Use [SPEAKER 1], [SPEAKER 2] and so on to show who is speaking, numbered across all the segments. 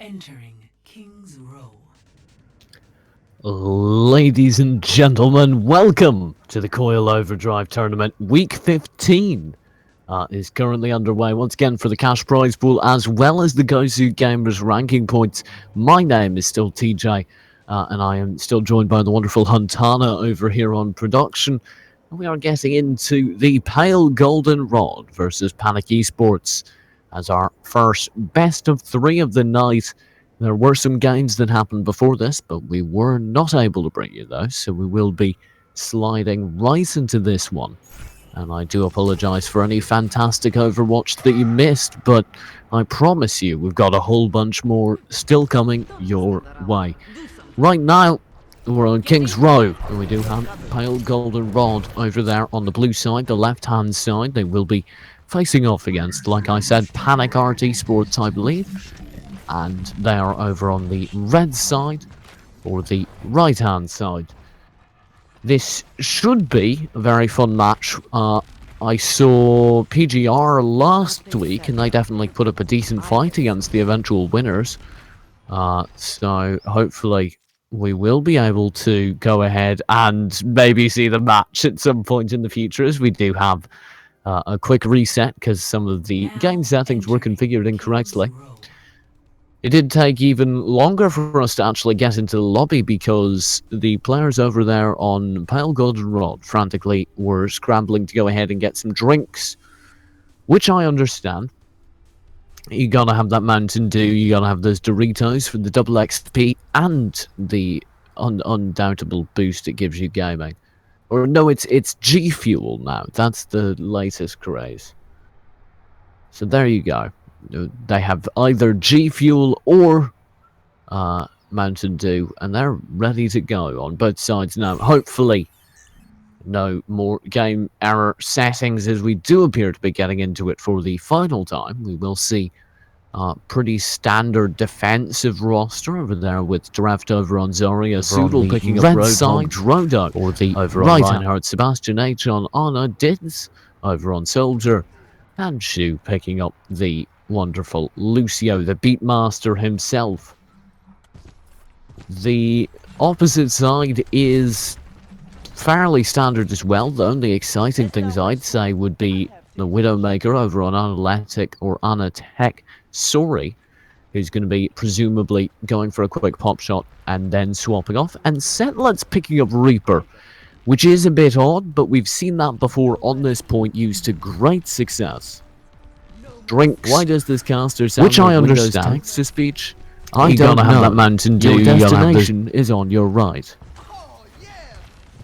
[SPEAKER 1] Entering King's Row.
[SPEAKER 2] Ladies and gentlemen, welcome to the Coil Overdrive tournament. Week 15 is currently underway once again for the cash prize pool as well as the Gozu Gamers ranking points. My name is still TJ and I am still joined by the wonderful Huntana over here on production. And we are getting into the Pale Golden Rod versus Panic Esports as our first best of 3 of the night. There were some games that happened before this, but we were not able to bring you those, so we will be sliding right into this one. And I do apologise for any fantastic Overwatch that you missed, but I promise you we've got a whole bunch more still coming your way. Right now, we're on King's Row, and we do have Pale Golden Rod over there on the blue side, the left-hand side. They will be facing off against, like I said, Panic Art Esports, I believe. And they are over on the red side, or the right-hand side. This should be a very fun match. I saw PGR last week, and they definitely put up a decent fight against the eventual winners. So hopefully we will be able to go ahead and maybe see the match at some point in the future, as we do have a quick reset because some of the game settings were configured incorrectly. It did take even longer for us to actually get into the lobby because the players over there on Pale Golden Rod frantically were scrambling to go ahead and get some drinks, which I understand. You gotta have that Mountain Dew, you gotta have those Doritos for the double XP and the undoubtable boost it gives you gaming. Or no, it's G Fuel now. That's the latest craze. So there you go. They have either G Fuel or Mountain Dew, and they're ready to go on both sides now. Hopefully, no more game error settings as we do appear to be getting into it for the final time. We will see pretty standard defensive roster over there with Draft over on Zarya, Soodle picking up red side, Drodo, or the over on Reinhardt, Sebastian H on Anna, Dids over on Soldier, and Shu picking up the wonderful Lucio, the Beatmaster himself. The opposite side is fairly standard as well, though. The exciting things I'd say would be the Widowmaker over on Analytic or Anatech Sori, who's going to be presumably going for a quick pop shot and then swapping off, and Setlet's picking up Reaper, which is a bit odd, but we've seen that before on this point used to great success. Drinks. Why does this caster sound which like I understand text-to-speech? I don't know. Have that Mountain Dew. Your destination is on your right.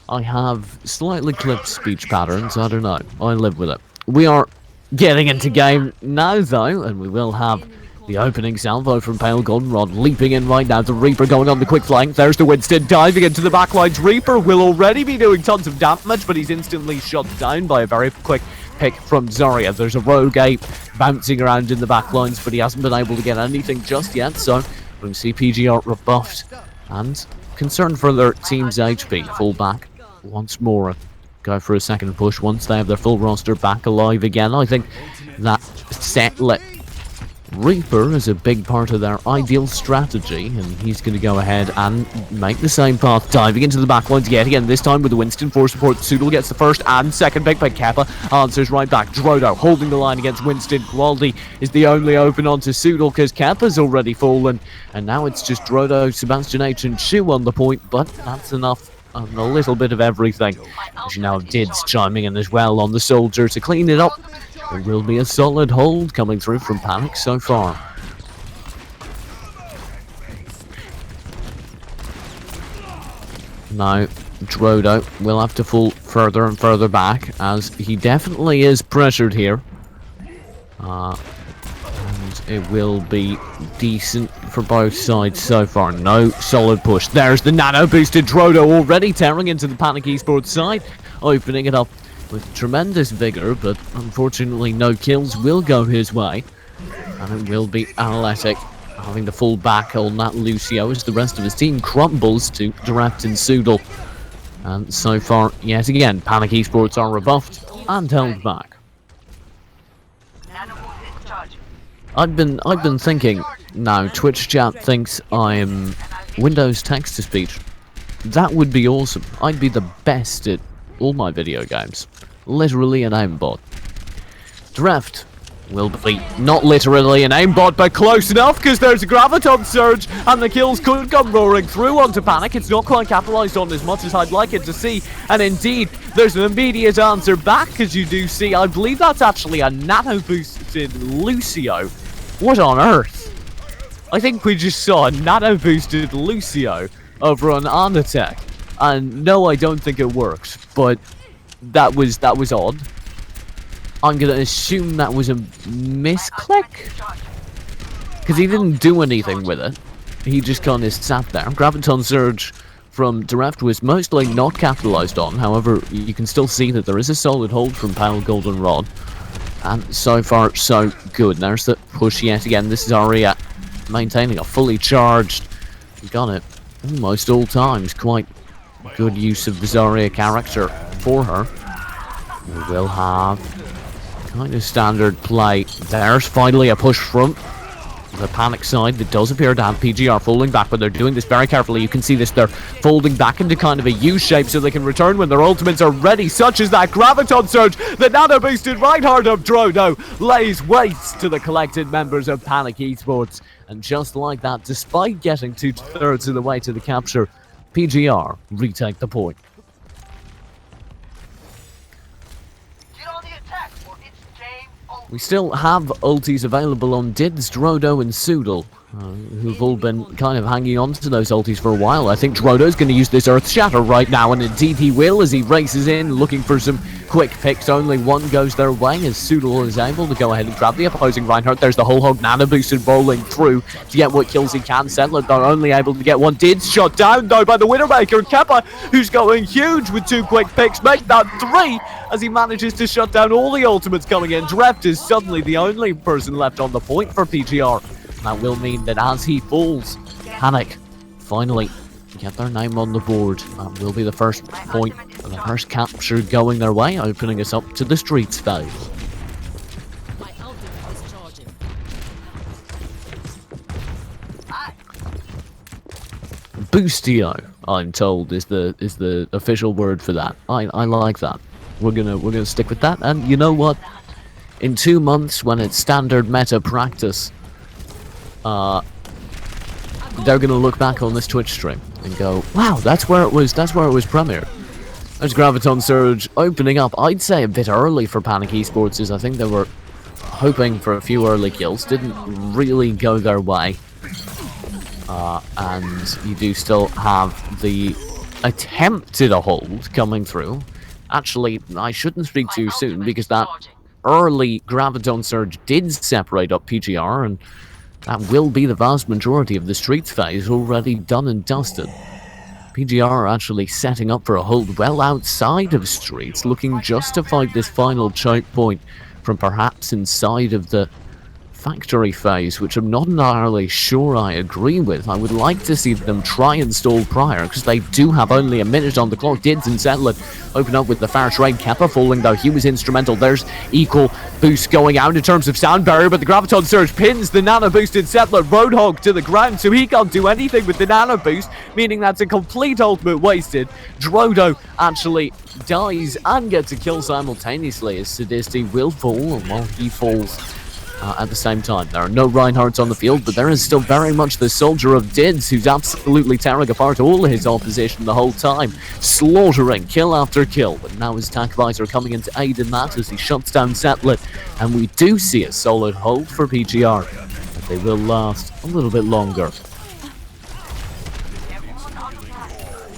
[SPEAKER 2] I have slightly clipped speech patterns. I don't know. I live with it. We are getting into game now, though, and we will have the opening salvo from Pale Golden Rod leaping in right now. The Reaper going on the quick flank. There's the Winston diving into the backlines. Reaper will already be doing tons of damage, but he's instantly shot down by a very quick pick from Zarya. There's a Rogue Ape bouncing around in the backlines, but he hasn't been able to get anything just yet, so we can see PGR rebuffed and concerned for their team's HP. Fall back once more. Go for a second push once they have their full roster back alive again. I think that Setlet Reaper is a big part of their ideal strategy, and he's going to go ahead and make the same path, diving into the backlines yet again, this time with the Winston for support. Soodle gets the first and second pick, but Keppa answers right back. Drodo holding the line against Winston. Quality is the only open onto Soodle because Keppa's already fallen, and now it's just Drodo, Sebastian H and Shu on the point, but that's enough. A little bit of everything. As you now have Dids chiming in as well on the Soldier to clean it up. There will be a solid hold coming through from Panic so far. Now, Drodo will have to fall further and further back as he definitely is pressured here. And it will be decent for both sides so far. No solid push. There's the nano boosted Drodo already tearing into the Panic Esports side, opening it up with tremendous vigor, but unfortunately no kills will go his way, and it will be Analytic having to fall back on that Lucio as the rest of his team crumbles to Direct and Soodle. And so far, yet again, Panic Esports are rebuffed and held back. I've been thinking now. Twitch chat thinks I'm Windows text to speech. That would be awesome. I'd be the best at all my video games. Literally an aimbot. Drift will be not literally an aimbot, but close enough, because there's a graviton surge, and the kills could come roaring through onto Panic. It's not quite capitalized on as much as I'd like it to see, and indeed, there's an immediate answer back, as you do see. I believe that's actually a nano-boosted Lucio. What on earth? I think we just saw a nano-boosted Lucio over on Anatech, and no, I don't think it works, but that was odd. I'm gonna assume that was a misclick, because he didn't do anything with it. He just kind of sat there. Graviton Surge from Direct was mostly not capitalized on. However, you can still see that there is a solid hold from Pale Goldenrod, and so far so good. There's the push yet again. This is Aria maintaining a fully charged. Got it almost all times. Quite good use of the Zarya character for her. We will have kind of standard play. There's finally a push from the Panic side that does appear to have PGR falling back, but they're doing this very carefully. You can see this, they're folding back into kind of a U shape so they can return when their ultimates are ready, such as that Graviton Surge. The nano boosted right hard up Drodo lays waste to the collected members of Panic Esports, and just like that, despite getting 2/3 of the way to the capture, PGR retake the point. We still have ultis available on Dids, Drodo and Soodle, who've all been kind of hanging on to those ultis for a while. I think Drodo's going to use this Earth Shatter right now, and indeed he will as he races in, looking for some quick picks. Only one goes their way as Soodle is able to go ahead and grab the opposing Reinhardt. There's the whole hog nano boosted rolling through to get what kills he can. Settler, they're only able to get one. Dids shot down though by the Widowmaker. Keppa, who's going huge with 2 quick picks, make that 3 as he manages to shut down all the ultimates coming in. Drept is suddenly the only person left on the point for PGR. That will mean that as he falls, Panic finally get their name on the board. That will be the first point, the first capture going their way, opening us up to the streets phase. Boostio, I'm told, is the official word for that. I like that. We're gonna stick with that. And you know what? In 2 months, when it's standard meta practice, they're gonna look back on this Twitch stream and go, "Wow, that's where it was premiered." There's Graviton Surge opening up. I'd say a bit early for Panic Esports, as I think they were hoping for a few early kills. Didn't really go their way. And you do still have the attempt at a hold coming through. Actually, I shouldn't speak too soon, because that early Graviton Surge did separate up PGR, and that will be the vast majority of the streets phase already done and dusted. PGR actually setting up for a hold well outside of streets, looking just to fight this final choke point from perhaps inside of the factory phase, which I'm not entirely sure I agree with. I would like to see them try and stall prior, because they do have only a minute on the clock. Dids and Settler open up with the far trade. Keppa falling though, he was instrumental. There's equal boost going out in terms of sound barrier, but the Graviton Surge pins the nano boosted Settler Roadhog to the ground, so he can't do anything with the nano boost, meaning that's a complete ultimate wasted. Drodo actually dies and gets a kill simultaneously as Sadisti will fall, and while he falls at the same time, there are no Reinhardts on the field, but there is still very much the soldier of Dids, who's absolutely tearing apart all his opposition the whole time, slaughtering kill after kill. But now his attack visor coming into aid in that as he shuts down Settler, and we do see a solid hold for PGR, but they will last a little bit longer.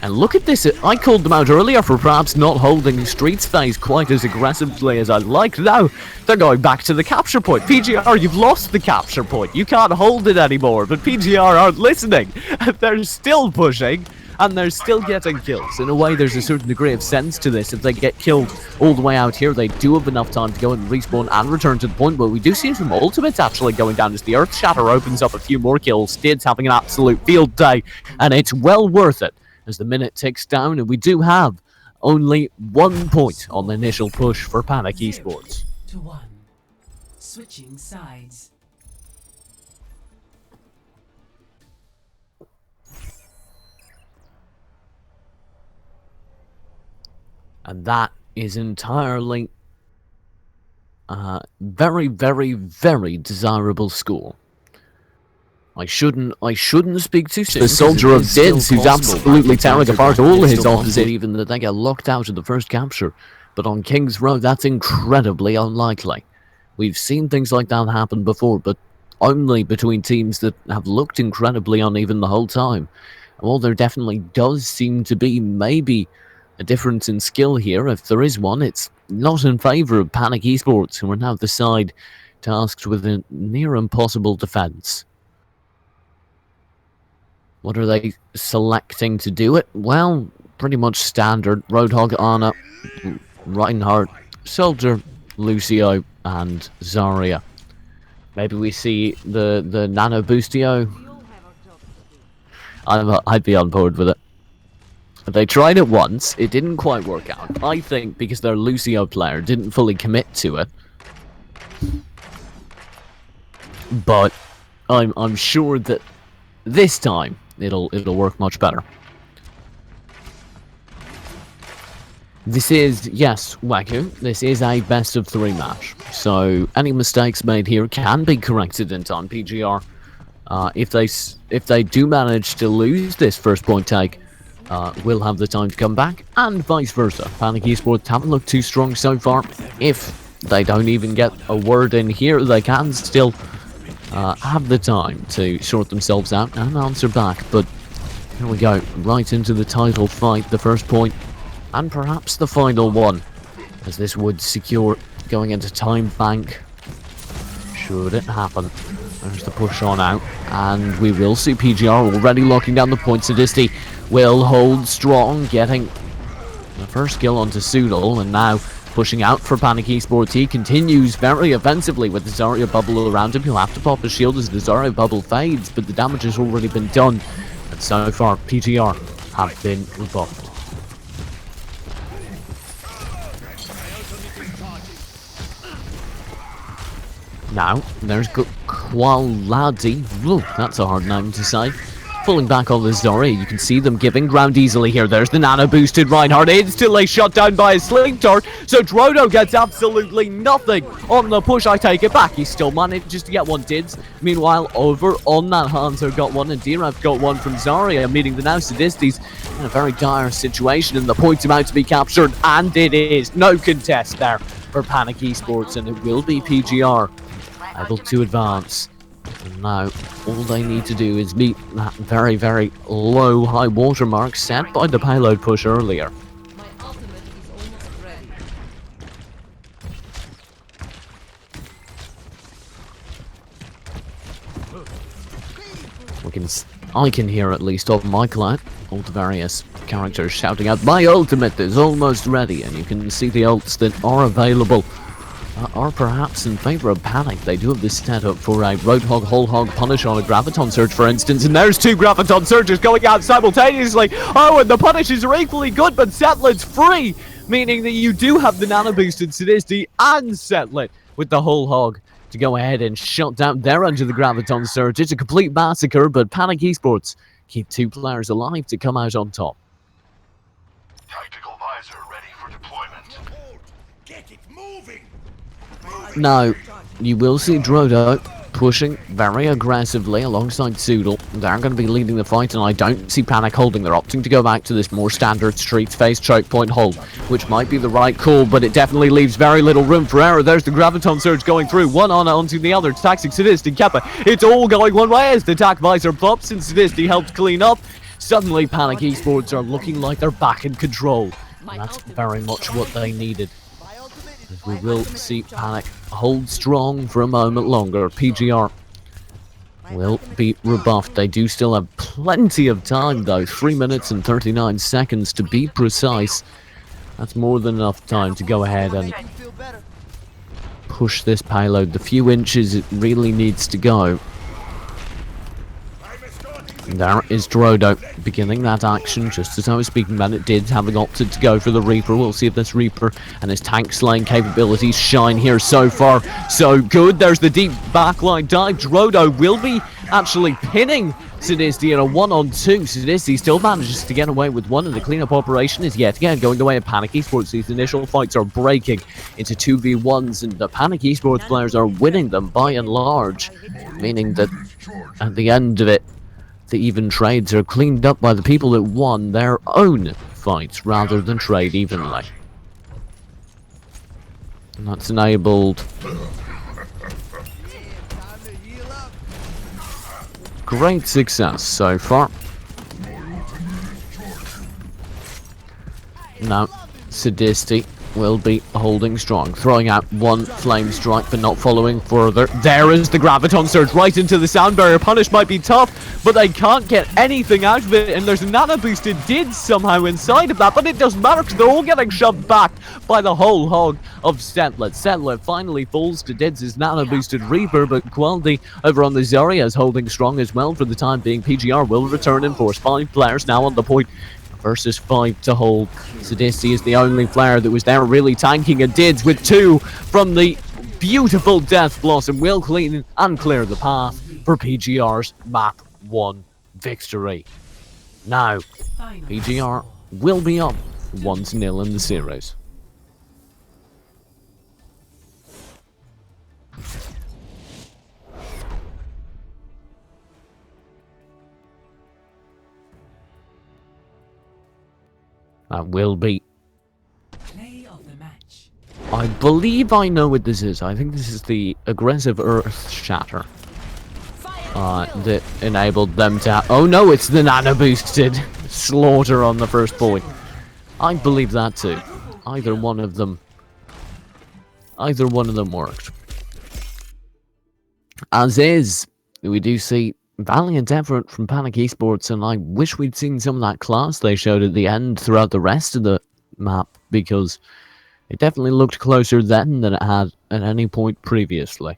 [SPEAKER 2] And look at this, I called them out earlier for perhaps not holding Streets phase quite as aggressively as I'd like. Now, they're going back to the capture point. PGR, you've lost the capture point. You can't hold it anymore, but PGR aren't listening. They're still pushing, and they're still getting kills. In a way, there's a certain degree of sense to this. If they get killed all the way out here, they do have enough time to go and respawn and return to the point, but we do see some ultimates actually going down as the Earth Shatter opens up a few more kills. Stids having an absolute field day, and it's well worth it as the minute ticks down, and we do have only 1 point on the initial push for Panic Esports.
[SPEAKER 1] 0-1. Switching sides.
[SPEAKER 2] And that is entirely very, very, very desirable score. I shouldn't speak too soon. The soldier of Dids, who's absolutely tearing apart all his opposite, even that they get locked out of the first capture. But on King's Row, that's incredibly unlikely. We've seen things like that happen before, but only between teams that have looked incredibly uneven the whole time. And while there definitely does seem to be maybe a difference in skill here, if there is one, it's not in favour of Panic Esports, who are now the side tasked with a near impossible defence. What are they selecting to do it? Well, pretty much standard. Roadhog, Ana, Reinhardt, Soldier, Lucio, and Zarya. Maybe we see the Nano Boostio. I'd be on board with it. They tried it once, it didn't quite work out. I think because their Lucio player didn't fully commit to it. But I'm sure that this time it'll work much better. This is, yes, Waku, this is a best of 3 match. So any mistakes made here can be corrected in time. PGR, if they do manage to lose this first point take, will have the time to come back, and vice versa. Panic Esports haven't looked too strong so far. If they don't even get a word in here, they can still have the time to sort themselves out and answer back. But here we go, right into the title fight, the first point, and perhaps the final one, as this would secure going into time bank, should it happen. There's the push on out, and we will see PGR already locking down the points. Sadisti will hold strong, getting the first kill onto Soodle, and now pushing out for Panic Esports. He continues very offensively with the Zarya bubble around him. He'll have to pop his shield as the Zarya bubble fades, but the damage has already been done, and so far PGR have been rebuffed. Now, there's Qualadi. Ooh, that's a hard name to say. Pulling back on the Zarya, you can see them giving ground easily here. There's the nano boosted Reinhardt, instantly shot down by a sleep dart. So Drodo gets absolutely nothing on the push. I take it back. He still manages to get one Dids. Meanwhile, over on that, Hanzo got one and Dirav got one from Zarya, meeting the now Sadistis in a very dire situation, and the point's about to be captured, and it is. No contest there for Panic Esports, and it will be PGR able to advance. And now all they need to do is meet that very, very low high water mark set by the payload push earlier.
[SPEAKER 3] My ultimate is almost ready.
[SPEAKER 2] I can hear at least on my client all the various characters shouting out, "My ultimate is almost ready," and you can see the ults that are available are perhaps in favour of Panic. They do have this set up for a Roadhog, Whole Hog punish on a Graviton Surge, for instance, and there's 2 Graviton Surges going out simultaneously. Oh, and the punishes are equally good, but Setlet's free, meaning that you do have the nano boosted Sadisti and Setlet with the Whole Hog to go ahead and shut down their end of the Graviton Surge. It's a complete massacre, but Panic Esports keep 2 players alive to come out on top.
[SPEAKER 4] Tactical visor ready for deployment.
[SPEAKER 5] Get it moving!
[SPEAKER 2] Now, you will see Drodo pushing very aggressively alongside Soodle. They're going to be leading the fight, and I don't see Panic holding. They're opting to go back to this more standard street face choke point hold, which might be the right call, but it definitely leaves very little room for error. There's the Graviton Surge going through, one onto the other, taxing Sadisti, Keppa. It's all going one way as the attack visor pops and Sadisti helps clean up. Suddenly, Panic Esports are looking like they're back in control, and that's very much what they needed. As we will see Panic hold strong for a moment longer. PGR will be rebuffed. They do still have plenty of time though, 3 minutes and 39 seconds to be precise. That's more than enough time to go ahead and push this payload the few inches it really needs to go. And there is Drodo beginning that action just as I was speaking about it. Did having opted to go for the Reaper. We'll see if this Reaper and his tank slaying capabilities shine here. So far so good. There's the deep backline dive. Drodo will be actually pinning Sadisty in a 1-on-2. Sadisty still manages to get away with one, and the cleanup operation is yet again going the way of Panic Esports. These initial fights are breaking into 2v1s, and the Panic Esports players are winning them by and large, meaning that at the end of it, the even trades are cleaned up by the people that won their own fights rather than trade evenly. And that's enabled great success so far. Now, Sadisty will be holding strong, throwing out one flame strike but not following further. There is the graviton surge right into the sound barrier. Punish might be tough, but they can't get anything out of it, and there's a nano boosted Did somehow inside of that, but it doesn't matter because they're all getting shoved back by the whole hog of Setlet. Setlet finally falls to Dids' nano boosted Reaper, but Quality over on the Zarya is holding strong as well for the time being. PGR will return in force. 5 players now on the point versus 5 to hold. Sadisty is the only player that was there really tanking, and Dids with 2 from the beautiful Death Blossom will clean and clear the path for PGR's map 1 victory. Now, PGR will be up 1-0 in the series. That will be.
[SPEAKER 1] Play of the match.
[SPEAKER 2] I believe I know what this is. I think this is the aggressive Earth Shatter. That enabled them to. Oh no, it's the nano boosted slaughter on the first point. I believe that too. Either one of them worked. As is, we do see valiant effort from Panic Esports, and I wish we'd seen some of that class they showed at the end throughout the rest of the map, because it definitely looked closer then than it had at any point previously.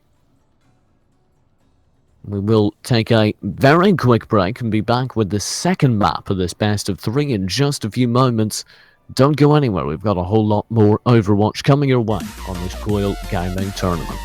[SPEAKER 2] We will take a very quick break and be back with the second map of this best of 3 in just a few moments. Don't go anywhere, we've got a whole lot more Overwatch coming your way on this Coil Gaming tournament.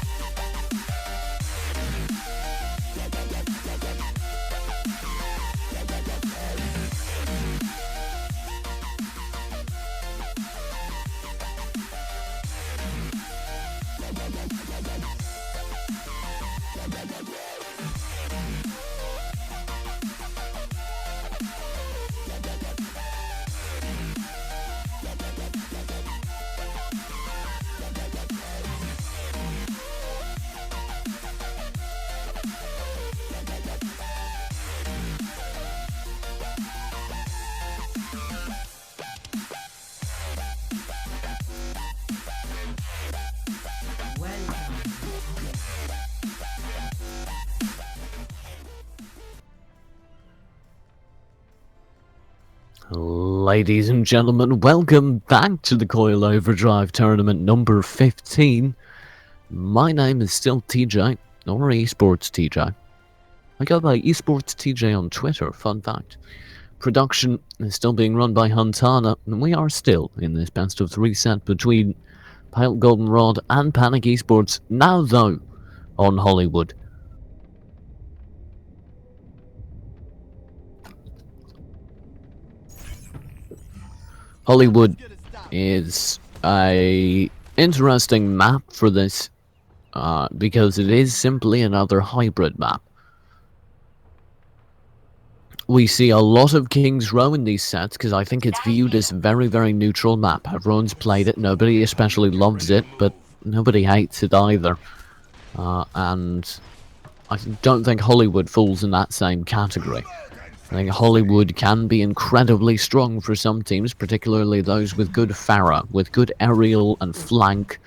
[SPEAKER 2] Ladies and gentlemen, welcome back to the Coil Overdrive tournament number 15. My name is still TJ, or Esports TJ. I go by Esports TJ on Twitter, fun fact. Production is still being run by Huntana, and we are still in this best of 3 set between Pale Goldenrod and Panic Esports, now though on Hollywood. Hollywood is a interesting map for this because it is simply another hybrid map. We see a lot of King's Row in these sets because I think it's viewed as a very, very neutral map. Everyone's played it, nobody especially loves it, but nobody hates it either. And I don't think Hollywood falls in that same category. I think Hollywood can be incredibly strong for some teams, particularly those with good Pharah, with good aerial and flank.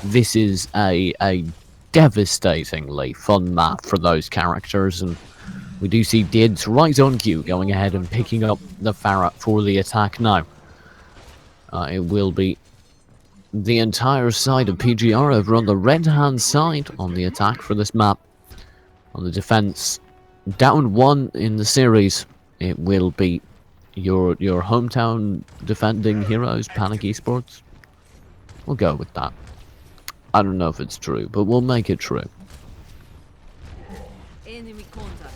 [SPEAKER 2] This is a devastatingly fun map for those characters, and we do see Dids right on cue going ahead and picking up the Pharah for the attack now. It will be the entire side of PGR over on the red-hand side on the attack for this map. On the defense, down 1 in the series, it will be your hometown defending heroes, Panic Esports. We'll go with that. I don't know if it's true, but we'll make it true.
[SPEAKER 3] Enemy contact.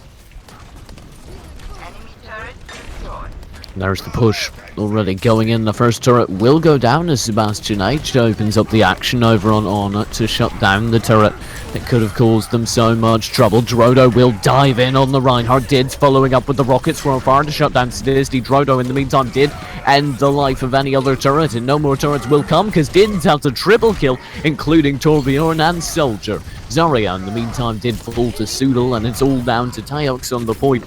[SPEAKER 2] There's the push already going in. The first turret will go down as Sebastian H opens up the action over on Honor to shut down the turret that could have caused them so much trouble. Drodo will dive in on the Reinhardt. Dids following up with the rockets from afar to shut down Sadisty. Drodo in the meantime did end the life of any other turret, and no more turrets will come because Dids has a triple kill, including Torbjorn and Soldier. Zarya in the meantime did fall to Soodle, and it's all down to Teox on the point.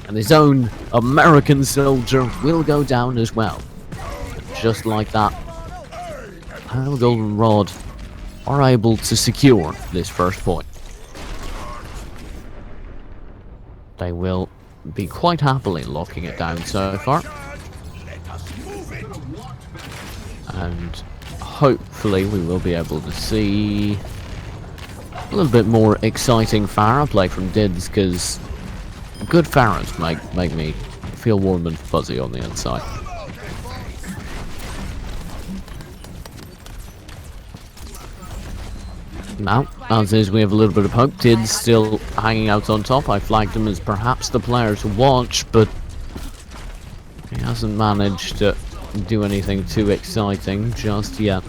[SPEAKER 2] And his own American soldier will go down as well. Just like that, Pale Goldenrod are able to secure this first point. They will be quite happily locking it down so far. And hopefully we will be able to see a little bit more exciting Pharah play from Dids, because good Pharahs make me feel warm and fuzzy on the inside. Now, as is, we have a little bit of hope. Dids still hanging out on top. I flagged him as perhaps the player to watch, but he hasn't managed to do anything too exciting just yet.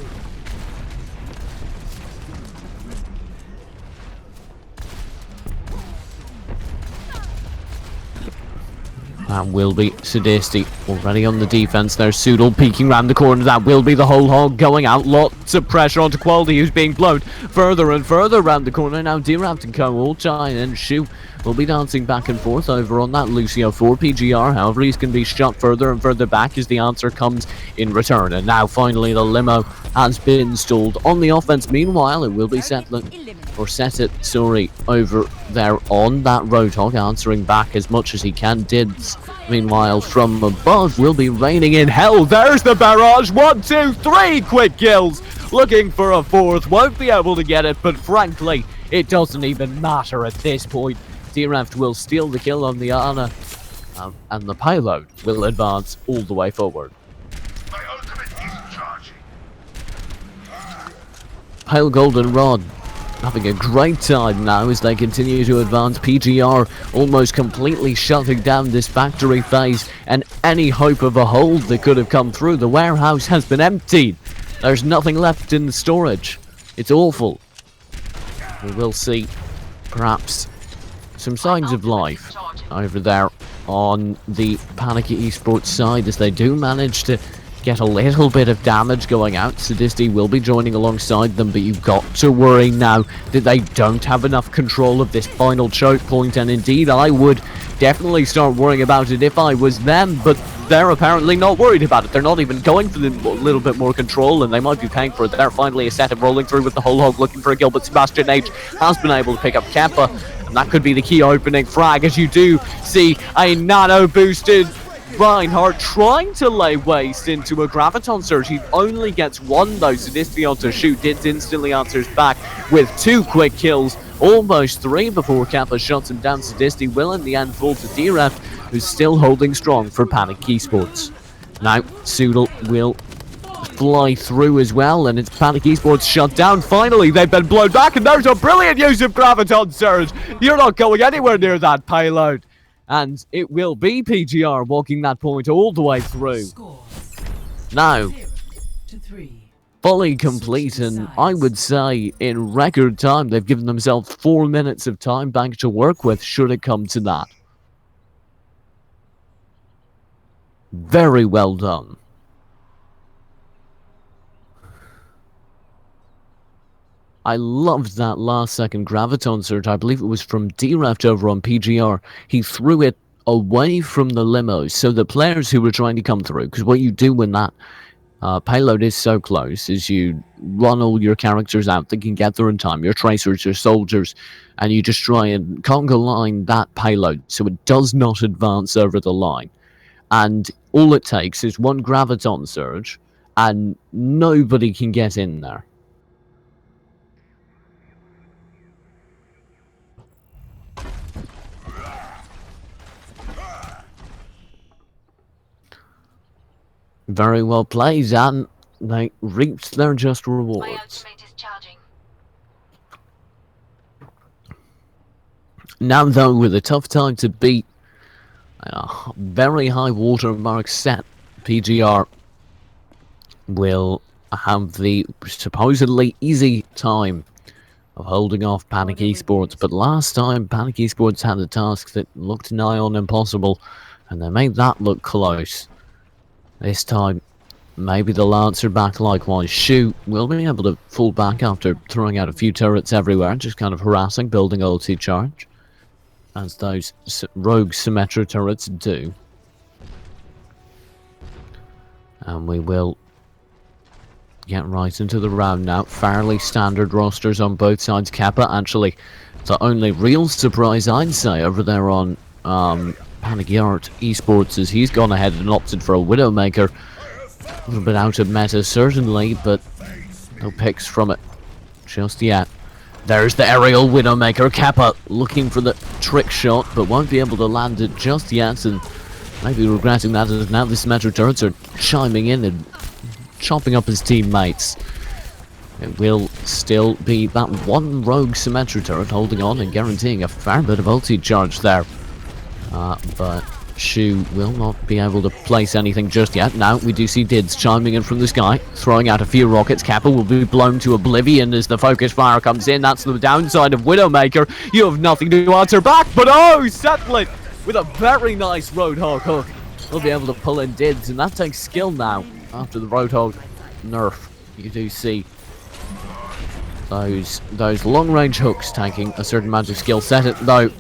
[SPEAKER 2] That will be Sadisty already on the defense. There's Soodle peeking round the corner. That will be the whole hog going out. Lots of pressure onto Quality, who's being blown further and further round the corner. Now Diraft and Co. all trying, and Shu will be dancing back and forth over on that Lucio 4 PGR. However, he's going to be shot further and further back as the answer comes in return. And now finally the limo has been stalled on the offense. Meanwhile, it will be set it, sorry, over there on that Roadhog, answering back as much as he can. Dids, meanwhile, from above, will be raining in hell. There's the barrage. 1, 2, 3 quick kills. Looking for a fourth. Won't be able to get it, but frankly, it doesn't even matter at this point. Diraft will steal the kill on the Ana, and the payload will advance all the way forward.
[SPEAKER 4] My ultimate is charging.
[SPEAKER 2] Pale Goldenrod having a great time now as they continue to advance. PGR almost completely shutting down this factory phase, and any hope of a hold that could have come through. The warehouse has been emptied. There's nothing left in the storage. It's awful. We will see perhaps some signs of life over there on the Panicky Esports side as they do manage to get a little bit of damage going out. Sadisty will be joining alongside them, but you've got to worry now that they don't have enough control of this final choke point, and indeed I would definitely start worrying about it if I was them, but they're apparently not worried about it. They're not even going for the little bit more control, and they might be paying for it there. Finally a set of rolling through with the whole hog looking for a kill, but Sebastian H has been able to pick up Kempa, and that could be the key opening frag, as you do see a nano boosted Reinhardt trying to lay waste into a Graviton Surge. He only gets one though. Sadisty on to shoot. Dids instantly answers back with 2 quick kills, almost 3 before Kappa shuts him down. Sadisty will in the end fall to Dref, who's still holding strong for Panic Esports. Now Soodle will fly through as well, and it's Panic Esports shut down. Finally they've been blown back, and there's a brilliant use of Graviton Surge. You're not going anywhere near that payload. And it will be PGR walking that point all the way through.
[SPEAKER 1] Score
[SPEAKER 2] Now,
[SPEAKER 1] 0-3.
[SPEAKER 2] fully complete, and I would say in record time. They've given themselves 4 minutes of time bank to work with, should it come to that. Very well done. I loved that last second Graviton Surge. I believe it was from Dreft over on PGR. He threw it away from the limos, so the players who were trying to come through, because what you do when that payload is so close is you run all your characters out that can get there in time, your tracers, your soldiers, and you just try and conga line that payload so it does not advance over the line. And all it takes is one Graviton Surge, and nobody can get in there. Very well played, and they reaped their just rewards.
[SPEAKER 3] My ultimate is charging.
[SPEAKER 2] Now, though, with a tough time to beat a very high watermark set, PGR will have the supposedly easy time of holding off Panic Esports, but last time Panic Esports had a task that looked nigh on impossible, and they made that look close. This time, maybe they'll answer back likewise. Shu will be able to fall back after throwing out a few turrets everywhere, just kind of harassing, building ulti charge, as those rogue Symmetra turrets do. And we will get right into the round now. Fairly standard rosters on both sides. Kappa, actually, the only real surprise I'd say over there on Panic Esports is he's gone ahead and opted for a Widowmaker. A little bit out of meta, certainly, but no picks from it just yet. There's the aerial Widowmaker. Kappa looking for the trick shot, but won't be able to land it just yet, and maybe regretting that as now the Symmetra turrets are chiming in and chopping up his teammates. It will still be that one rogue Symmetra turret holding on and guaranteeing a fair bit of ulti charge there. But Shu will not be able to place anything just yet. Now we do see Dids chiming in from the sky, throwing out a few rockets. Kappa will be blown to oblivion as the focus fire comes in. That's the downside of Widowmaker. You have nothing to answer back, but oh, Settled with a very nice Roadhog hook. He'll be able to pull in Dids, and that takes skill now. After the Roadhog nerf, you do see those long-range hooks taking a certain amount of skill set, though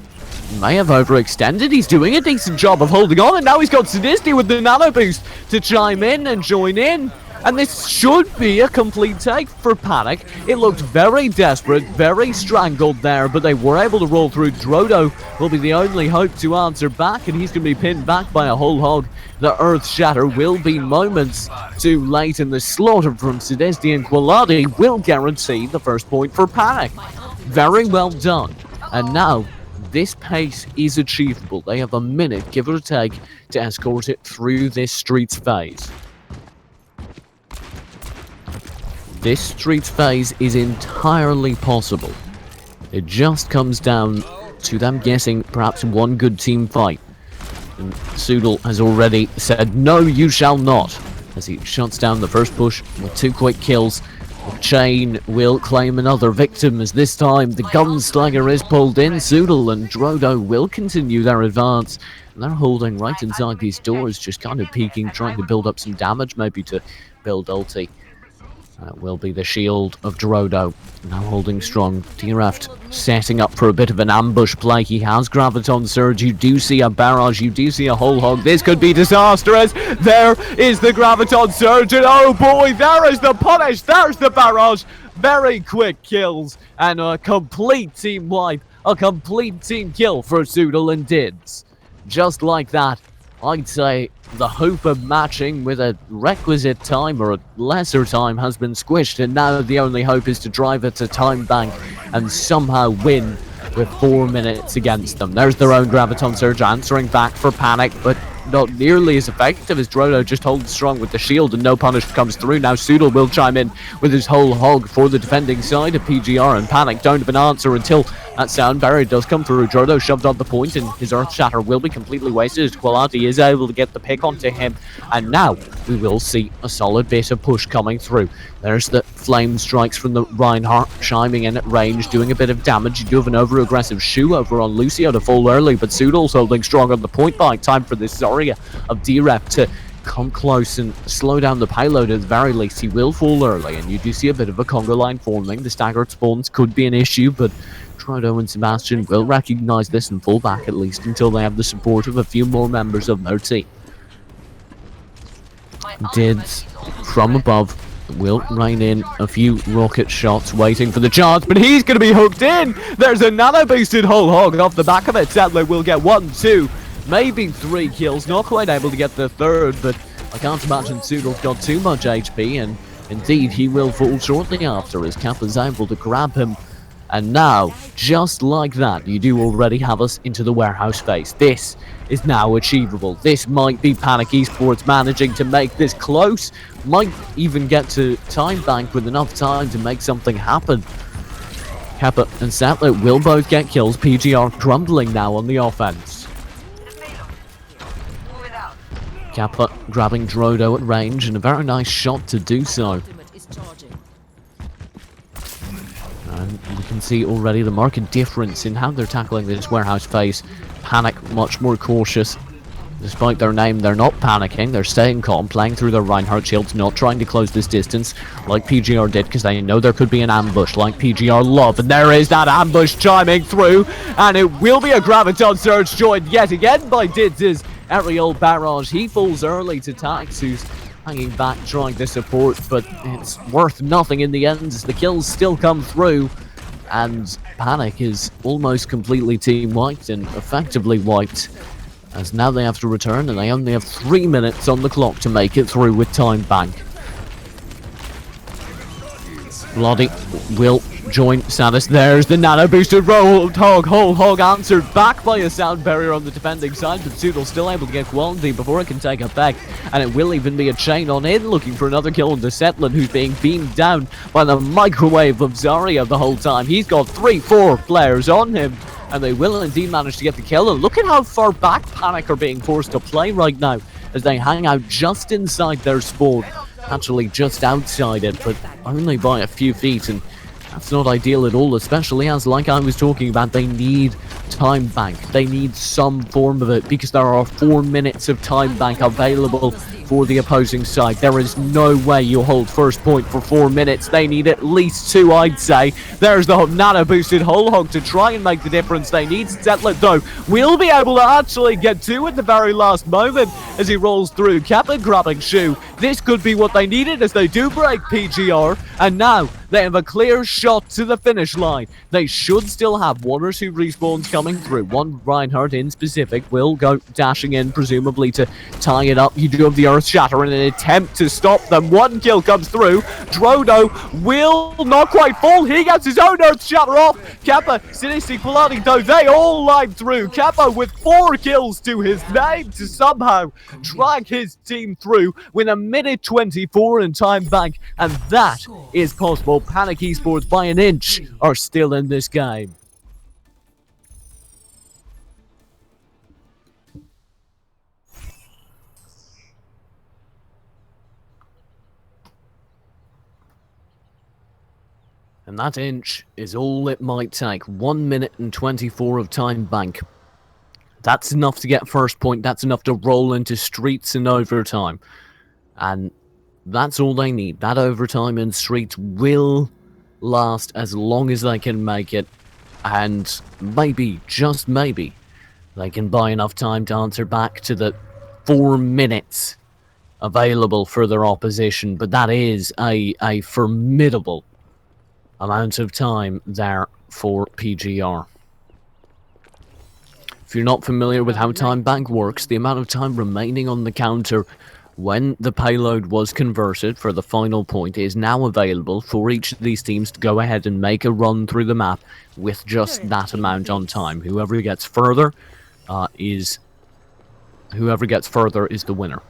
[SPEAKER 2] may have overextended. He's doing a decent job of holding on, and now he's got Sadisty with the nano boost to chime in and join in. And this should be a complete take for Panic. It looked very desperate, very strangled there, but they were able to roll through. Drodo will be the only hope to answer back, and he's going to be pinned back by a whole hog. The Earth Shatter will be moments too late, and the slaughter from Sadisty and Qualadi will guarantee the first point for Panic. Very well done. And now, this pace is achievable. They have a minute, give or take, to escort it through this Streets phase. This Streets phase is entirely possible. It just comes down to them getting perhaps one good team fight. And Soodle has already said, no, you shall not, as he shuts down the first push with 2 quick kills. Chain will claim another victim, as this time the Gunslinger is pulled in. Soodle and Drodo will continue their advance. And they're holding right inside these doors, just kind of peeking, trying to build up some damage, maybe to build ulti. That will be the shield of Drodo, now holding strong. T-Raft setting up for a bit of an ambush play. He has Graviton Surge. You do see a barrage. You do see a whole hog. This could be disastrous. There is the Graviton Surge, and oh boy, there is the punish. There's the barrage. Very quick kills, and a complete team wipe. A complete team kill for Soodle and Dids. Just like that, I'd say the hope of matching with a requisite time or a lesser time has been squished, and now the only hope is to drive it to time bank and somehow win with 4 minutes against them. There's their own Graviton Surge answering back for Panic, but not nearly as effective as Drodo just holds strong with the shield, and no punish comes through. Now Soodle will chime in with his whole hog for the defending side of PGR, and Panic don't have an answer until that sound barrier does come through. Drodo shoved on the point, and his Earth Shatter will be completely wasted as Quality is able to get the pick onto him, and now we will see a solid bit of push coming through. There's the flame strikes from the Reinhardt chiming in at range, doing a bit of damage. You do have an over-aggressive Shu over on Lucio to fall early, but Soodle's holding strong on the point by time for this Zarya of D-Rep to come close and slow down the payload. At the very least, he will fall early, and you do see a bit of a conga line forming. The staggered spawns could be an issue, but Drodo and Sebastian will recognize this and fall back at least until they have the support of a few more members of their team. Dids from above will rain in a few rocket shots, waiting for the chance, but he's going to be hooked in. There's a nano boosted whole hog off the back of it. Settler will get 1, 2, maybe 3 kills. Not quite able to get the third, but I can't imagine Soodle's got too much HP, and indeed he will fall shortly after as Kappa's able to grab him. And now, just like that, you do already have us into the warehouse phase. This is now achievable. This might be Panic Esports managing to make this close. Might even get to time bank with enough time to make something happen. Kappa and Settler will both get kills. PGR crumbling now on the offense. Kappa grabbing Drodo at range, and a very nice shot to do so.
[SPEAKER 3] Ultimate is charging.
[SPEAKER 2] And you can see already the marked difference in how they're tackling this warehouse phase. Panic, much more cautious. Despite their name, they're not panicking. They're staying calm, playing through their Reinhardt shields, not trying to close this distance like PGR did, because they know there could be an ambush like PGR love. And there is that ambush chiming through, and it will be a Graviton Surge joined yet again by Dids' aerial barrage. He falls early to Tax, who's hanging back, trying to support, but it's worth nothing in the end as the kills still come through. And Panic is almost completely team wiped and effectively wiped, as now they have to return and they only have 3 minutes on the clock to make it through with Time Bank. Bloody will join Saddis. There's the nano boosted whole hog answered back by a sound barrier on the defending side, but Zoodle's still able to get quality before it can take effect, and it will even be a chain on in looking for another kill on the Settlin, who's being beamed down by the microwave of Zarya the whole time. He's got 3-4 players on him, and they will indeed manage to get the kill. And look at how far back Panic are being forced to play right now as they hang out just inside their spawn. Actually just outside it, but only by a few feet, and that's not ideal at all, especially as, like I was talking about, they need Time Bank. They need some form of it, because there are 4 minutes of Time Bank available for the opposing side. There is no way you hold first point for 4 minutes. They need at least 2, I'd say. There's the nano boosted whole hog to try and make the difference they need. Settlin, though, will be able to actually get 2 at the very last moment as he rolls through. Kappa grabbing Shu. This could be what they needed as they do break PGR, and now they have a clear shot to the finish line. They should still have 1 or 2 respawns coming through. One Reinhardt in specific will go dashing in, presumably to tie it up. You do have the Earth Shatter in an attempt to stop them. 1 kill comes through. Drodo will not quite fall. He gets his own Earth Shatter off. Kappa, Sinistic, Polani, though, they all line through. Kappa with 4 kills to his name to somehow drag his team through with a minute 24 in Time Bank, and that is possible. Panic Esports by an inch are still in this game. And that inch is all it might take. 1 minute and 24 of Time Bank. That's enough to get first point. That's enough to roll into streets in overtime. And that's all they need. That overtime in streets will last as long as they can make it. And maybe, just maybe, they can buy enough time to answer back to the 4 minutes available for their opposition. But that is a formidable amount of time there for PGR. If you're not familiar with how Time Bank works, the amount of time remaining on the counter when the payload was converted for the final point is now available for each of these teams to go ahead and make a run through the map with just that amount on time. Whoever gets further is the winner.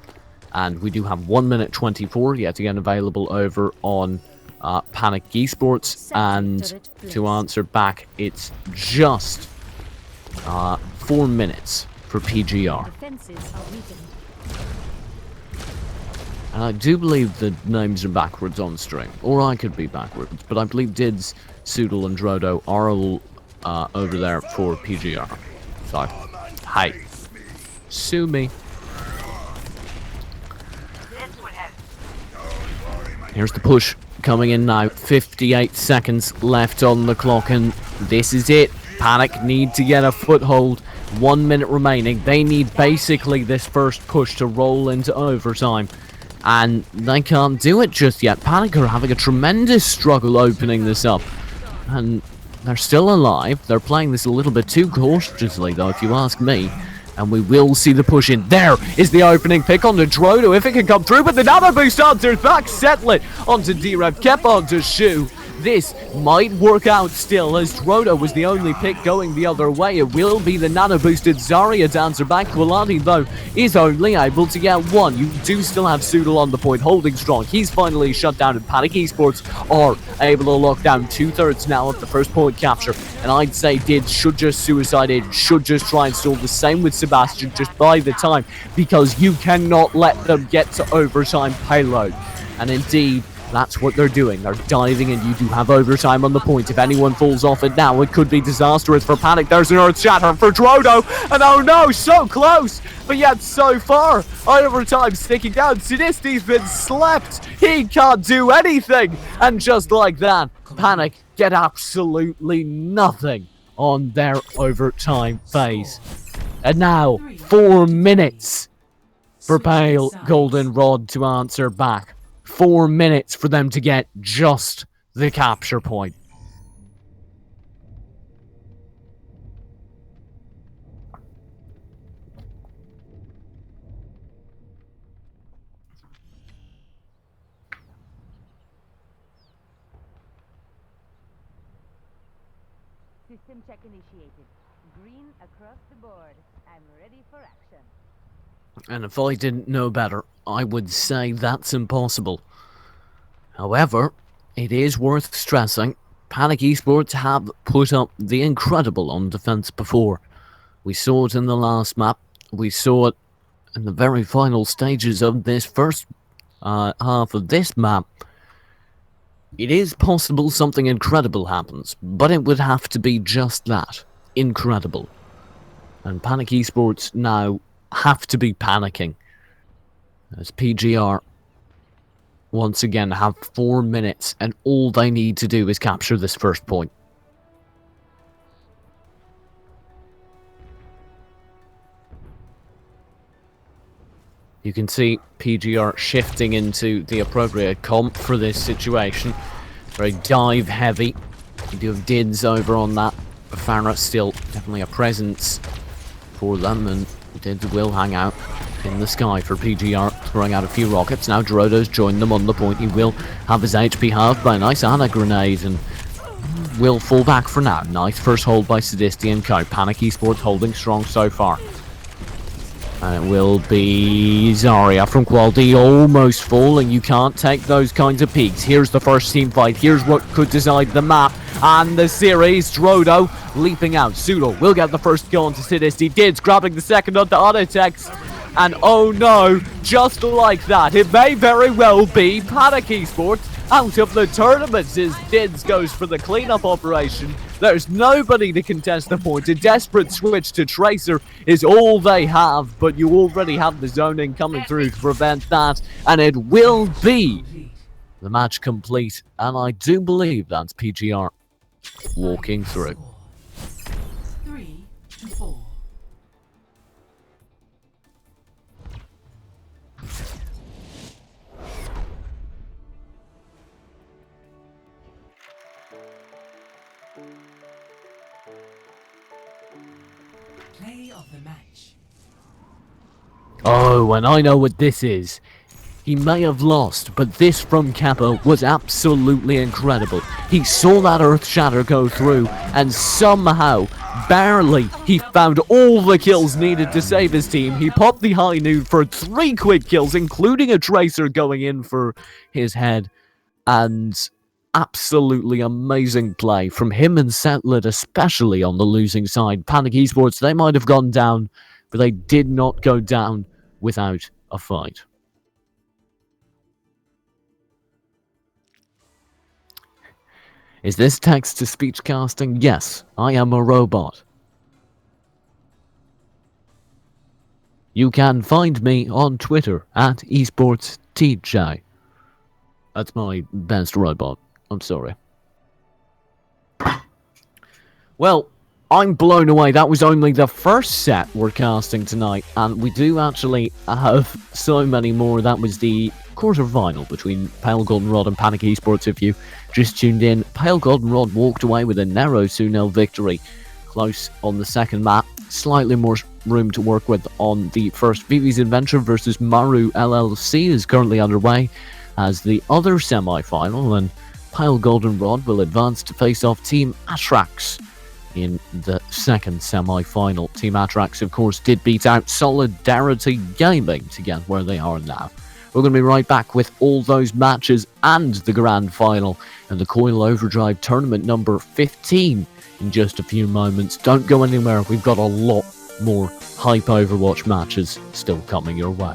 [SPEAKER 2] And we do have 1 minute 24 yet again available over on Panic Esports, and to answer back, it's just 4 minutes for PGR. And I do believe the names are backwards on stream, or I could be backwards, but I believe Dids, Soodle, and Drodo are all over there for PGR. So, hey, sue me. Here's the push coming in now. 58 seconds left on the clock, and this is it. Panic need to get a foothold. 1 minute remaining. They need basically this first push to roll into overtime, and they can't do it just yet. Panic are having a tremendous struggle opening this up, and they're still alive. They're playing this a little bit too cautiously, though, if you ask me. And we will see the push in. There is the opening pick on the Drodo, if it can come through, but the nano boost answers back. Settle it onto D-Rev, kept onto Shu. This might work out still, as Drodo was the only pick going the other way. It will be the nano-boosted Zarya dancer back. Quilani, though, is only able to get one. You do still have Sudal on the point, holding strong. He's finally shut down, and Panic Esports are able to lock down 2/3 now of the first point capture. And I'd say Did should just suicide it, should just try and stall. The same with Sebastian, just by the time, because you cannot let them get to overtime payload. And indeed, that's what they're doing. They're diving, and you do have overtime on the point. If anyone falls off it now, it could be disastrous for Panic. There's an Earth Shatter for Drodo, and oh no, so close, but yet so far. Overtime sticking down. Sidisti's been slept. He can't do anything, and just like that, Panic get absolutely nothing on their overtime phase. And now, 4 minutes for Pale Goldenrod to answer back. 4 minutes for them to get just the capture point.
[SPEAKER 3] System check initiated. Green across the board. I'm ready for action.
[SPEAKER 2] And if I didn't know better, I would say that's impossible. However, it is worth stressing, Panic Esports have put up the incredible on defense before. We saw it in the last map, we saw it in the very final stages of this first half of this map. It is possible something incredible happens, but it would have to be just that, incredible. And Panic Esports now have to be panicking, as PGR once again have 4 minutes, and all they need to do is capture this first point. You can see PGR shifting into the appropriate comp for this situation. Very dive heavy. You do have Dids over on that. Farah still definitely a presence for them, and Dids will hang out in the sky for PGR, throwing out a few rockets. Now Drodo's joined them on the point. He will have his HP halved by a nice Ana grenade, and will fall back for now. Nice first hold by Sadisti and Co. Panic Esports holding strong so far. And it will be Zarya from Quality almost falling. You can't take those kinds of peaks. Here's the first team fight. Here's what could decide the map and the series. Drodo leaping out. Sudal will get the first kill onto Sidisti. Dids grabbing the second onto Autotex. And oh no, just like that, it may very well be Panic Esports out of the tournament as Dids goes for the cleanup operation. There's nobody to contest the point. A desperate switch to Tracer is all they have, but you already have the zoning coming through to prevent that, and it will be the match complete. And I do believe that's PGR walking through.
[SPEAKER 1] 3-4. Play of the match.
[SPEAKER 2] Oh, and I know what this is. He may have lost, but this from Kappa was absolutely incredible. He saw that Earth Shatter go through, and somehow, barely, he found all the kills needed to save his team. He popped the high noon for 3 quick kills, including a Tracer going in for his head. And absolutely amazing play from him and Settled, especially on the losing side. Panic Esports, they might have gone down, but they did not go down without a fight. Is this text-to-speech casting? Yes, I am a robot. You can find me on Twitter at esportstj. That's my best robot. I'm sorry. Well, I'm blown away. That was only the first set we're casting tonight, and we do actually have so many more. That was the quarter-final between Pale Goldenrod and Panic Esports. If you just tuned in, Pale Goldenrod walked away with a narrow 2-0 victory. Close on the second map. Slightly more room to work with on the first. Vivi's Adventure versus Maru LLC is currently underway as the other semi-final, and Pale Goldenrod will advance to face off Team Atrax in the second semi-final. Team Atrax, of course, did beat out Solidarity Gaming to get where they are now. We're going to be right back with all those matches and the grand final and the Coil Overdrive tournament number 15 in just a few moments. Don't go anywhere. We've got a lot more hype Overwatch matches still coming your way.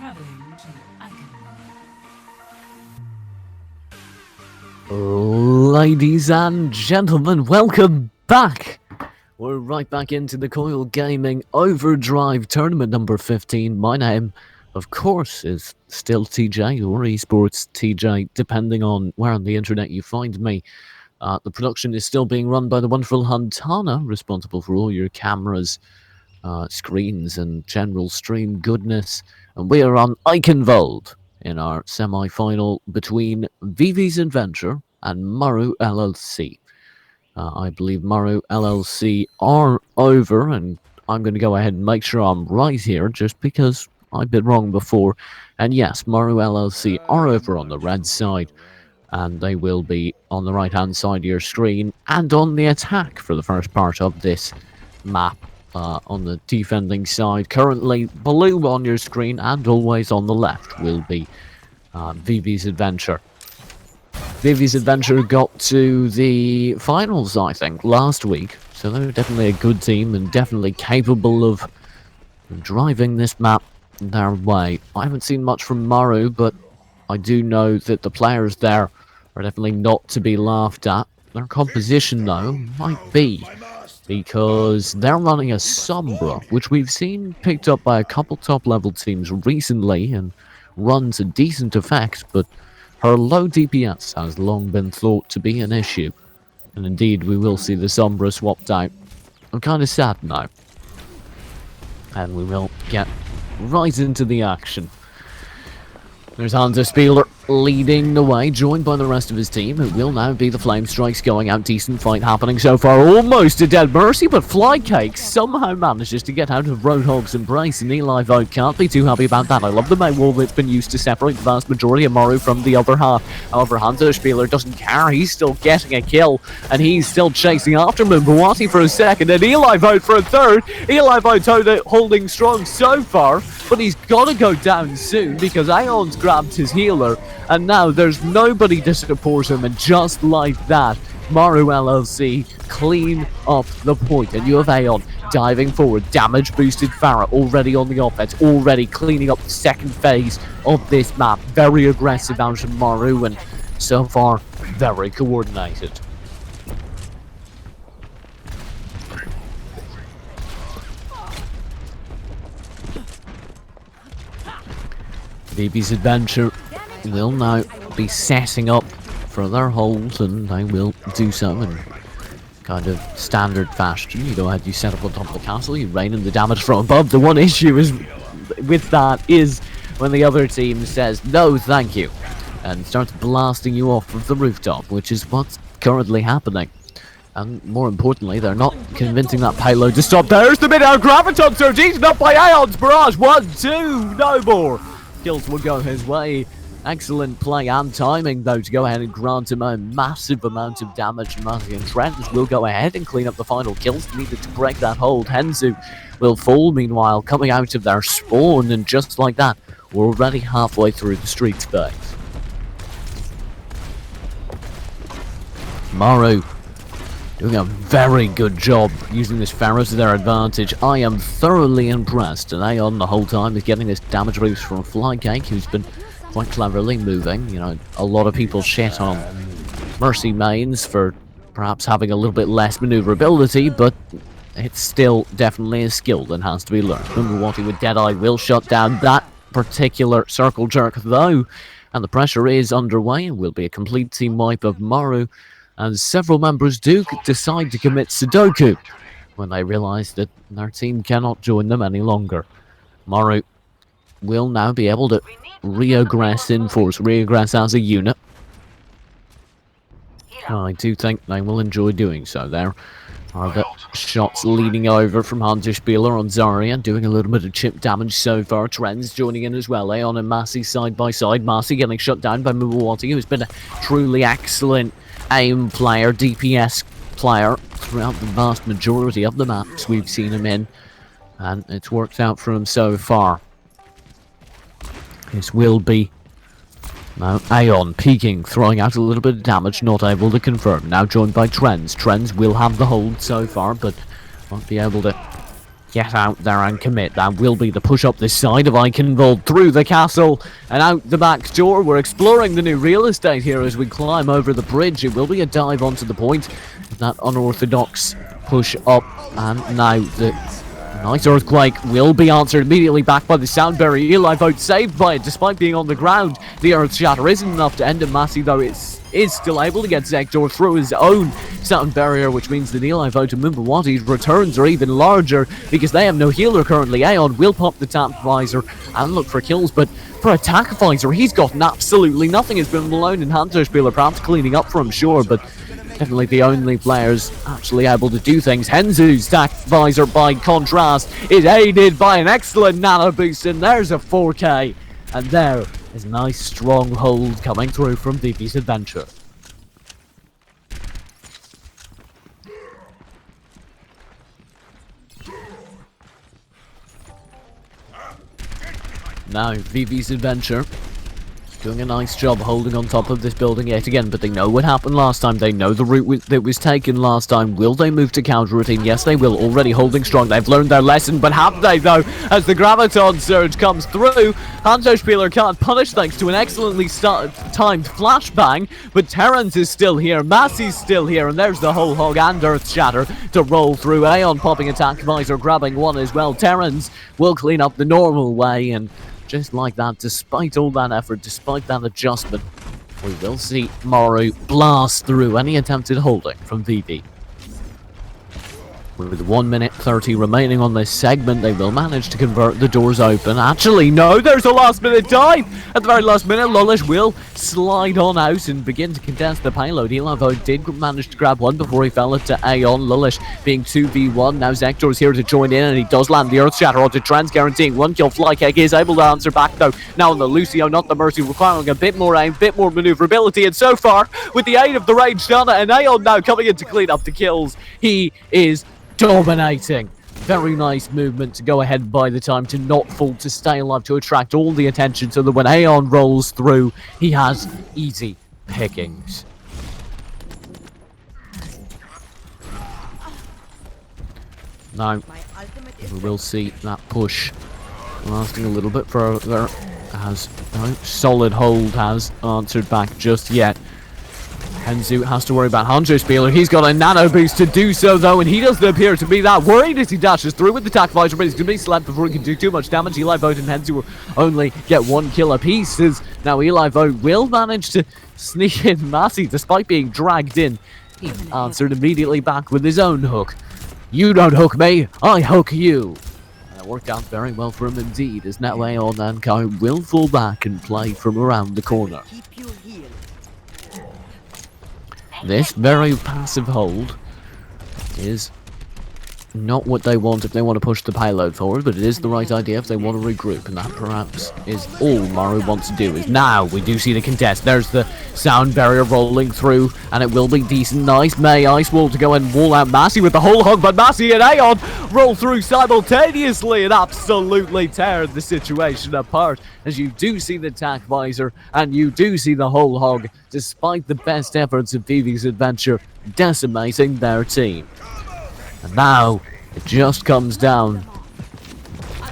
[SPEAKER 1] Traveling to Icon.
[SPEAKER 2] Ladies and gentlemen, welcome back! We're right back into the Coil Gaming Overdrive Tournament number 15. My name, of course, is still TJ, or Esports TJ, depending on where on the internet you find me. The production is still being run by the wonderful Huntana, responsible for all your cameras, screens, and general stream goodness. And we are on Eichenwald in our semi-final between Vivi's Adventure and Maru LLC. I believe Maru LLC are over, and I'm going to go ahead and make sure I'm right here, just because I've been wrong before. And yes, Maru LLC are over on the red side, and they will be on the right-hand side of your screen, and on the attack for the first part of this map. On the defending side, currently blue on your screen, and always on the left will be Vivi's Adventure. Vivi's Adventure got to the finals, I think, last week, so they're definitely a good team and definitely capable of driving this map their way. I haven't seen much from Maru, but I do know that the players there are definitely not to be laughed at. Their composition, though, might be, because they're running a Sombra, which we've seen picked up by a couple top-level teams recently and runs a decent effect, but her low DPS has long been thought to be an issue. And indeed, we will see the Sombra swapped out. I'm kind of sad now. And we will get right into the action. There's Hunter Spieler leading the way, joined by the rest of his team. It will now be the Flame Strikes going out. Decent fight happening so far. Almost a dead Mercy, but Flycake somehow manages to get out of Roadhog's embrace, and Eli Vogt can't be too happy about that. I love the main wall that's been used to separate the vast majority of Maru from the other half. However, Hunter Spieler doesn't care. He's still getting a kill, and he's still chasing after Mbuwati for a second, and Eli Vogt for a third. Eli Vogt holding strong so far, but he's got to go down soon because Aeon's grabbed his healer, and now there's nobody to support him, and just like that, Maru LLC clean up the point, and you have Aeon diving forward. Damage boosted Pharah already on the offense, already cleaning up the second phase of this map. Very aggressive out of Maru, and so far very coordinated. Vivi's Adventure will now be setting up for their hold, and they will do so in kind of standard fashion. You go ahead, you set up on top of the castle, you rain in the damage from above. The one issue is with that is when the other team says no thank you and starts blasting you off of the rooftop, which is what's currently happening. And more importantly, they're not convincing that payload to stop. There's the mid-air graviton surge eaten up by Aeon's barrage. 1, 2, no more. Kills will go his way. Excellent play and timing, though, to go ahead and grant him a massive amount of damage. Muzzy and Trent will go ahead and clean up the final kills needed to break that hold. Henzu will fall, meanwhile, coming out of their spawn, and just like that, we're already halfway through the street space. Maru doing a very good job using this Pharah to their advantage. I am thoroughly impressed, and Aeon the whole time is getting this damage boost from Flycake, who's been quite cleverly moving. You know, a lot of people shit on Mercy mains for perhaps having a little bit less maneuverability, but it's still definitely a skill that has to be learned. Mbuwati with Deadeye will shut down that particular circle jerk, though, and the pressure is underway, and will be a complete team wipe of Maru, as several members do decide to commit Sudoku when they realise that their team cannot join them any longer. Maru will now be able to reaggress in force, reaggress as a unit. I do think they will enjoy doing so. There are the shots leading over from Hunter Spieler on Zarya, doing a little bit of chip damage so far. Trends joining in as well. Aeon and Massey side by side. Massey getting shut down by Mbuwati, who's been a truly excellent aim player, DPS player throughout the vast majority of the maps we've seen him in, and it's worked out for him so far. This will be now Aeon peeking, throwing out a little bit of damage, not able to confirm. Now joined by Trends. Trends will have the hold so far, but won't be able to get out there and commit. That will be the push up this side of Eichenwald through the castle and out the back door. We're exploring the new real estate here as we climb over the bridge. It will be a dive onto the point. That unorthodox push up, and now the nice earthquake will be answered immediately back by the sound barrier. Eli Vogt saved by it despite being on the ground. The earth shatter isn't enough to end him. Massey though is still able to get Zektor through his own sound barrier, which means that Eli Vogt and Mumbawati's returns are even larger because they have no healer currently. Aeon will pop the tap visor and look for kills, but for attack visor he's gotten absolutely nothing. It's been Malone and Hanzospieler perhaps cleaning up for him, sure, but definitely the only players actually able to do things. Henzu's attack visor, by contrast, is aided by an excellent nano boost, and there's a 4K. And there is a nice strong hold coming through from Vivi's Adventure. Now, Vivi's Adventure doing a nice job holding on top of this building yet again, but they know what happened last time. They know the route that was taken last time. Will they move to counter routine? Yes, they will. Already holding strong. They've learned their lesson, but have they, though? As the Graviton Surge comes through, Hanzospieler can't punish thanks to an excellently timed flashbang, but Terrence is still here. Massey's still here, and there's the whole hog and Earth Shatter to roll through. Aeon popping attack visor, grabbing one as well. Terrence will clean up the normal way, and just like that, despite all that effort, despite that adjustment, we will see Maru blast through any attempted holding from Vivi. With 1 minute 30 remaining on this segment, they will manage to convert the doors open. Actually, no, there's a last minute dive! At the very last minute, Lullish will slide on out and begin to contest the payload. Eli Vogt did manage to grab one before he fell into Aeon. Lullish being 2v1. Now Zektor is here to join in, and he does land the Earth Shatter onto Trends, guaranteeing one kill. Flycake is able to answer back, though. Now on the Lucio, not the Mercy, requiring a bit more aim, bit more maneuverability, and so far, with the aid of the ranged Ana and Aeon now coming in to clean up the kills, he is dominating. Very nice movement to go ahead by the time, to not fall, to stay alive, to attract all the attention so that when Aeon rolls through, he has easy pickings. Now, we will see that push lasting a little bit further as no solid hold has answered back just yet. Henzu has to worry about Hanzospieler. He's got a nano boost to do so, though, and he doesn't appear to be that worried as he dashes through with the attack visor, but he's going to be slapped before he can do too much damage. Eli Vogt and Henzu will only get one kill apiece, as now Eli Vogt will manage to sneak in Massey despite being dragged in. He answered immediately back with his own hook. You don't hook me, I hook you. And it worked out very well for him indeed, as now Aeon and Kai will fall back and play from around the corner. This very passive hold is not what they want if they want to push the payload forward, but it is the right idea if they want to regroup, and that perhaps is all Maru wants to do. Is now we do see the contest. There's the sound barrier rolling through, and it will be decent. Nice May Ice Wall to go and wall out Massey with the whole hog, but Massey and Aeon roll through simultaneously and absolutely tear the situation apart, as you do see the attack visor and you do see the whole hog, despite the best efforts of Vivi's Adventure, decimating their team. And now, it just comes down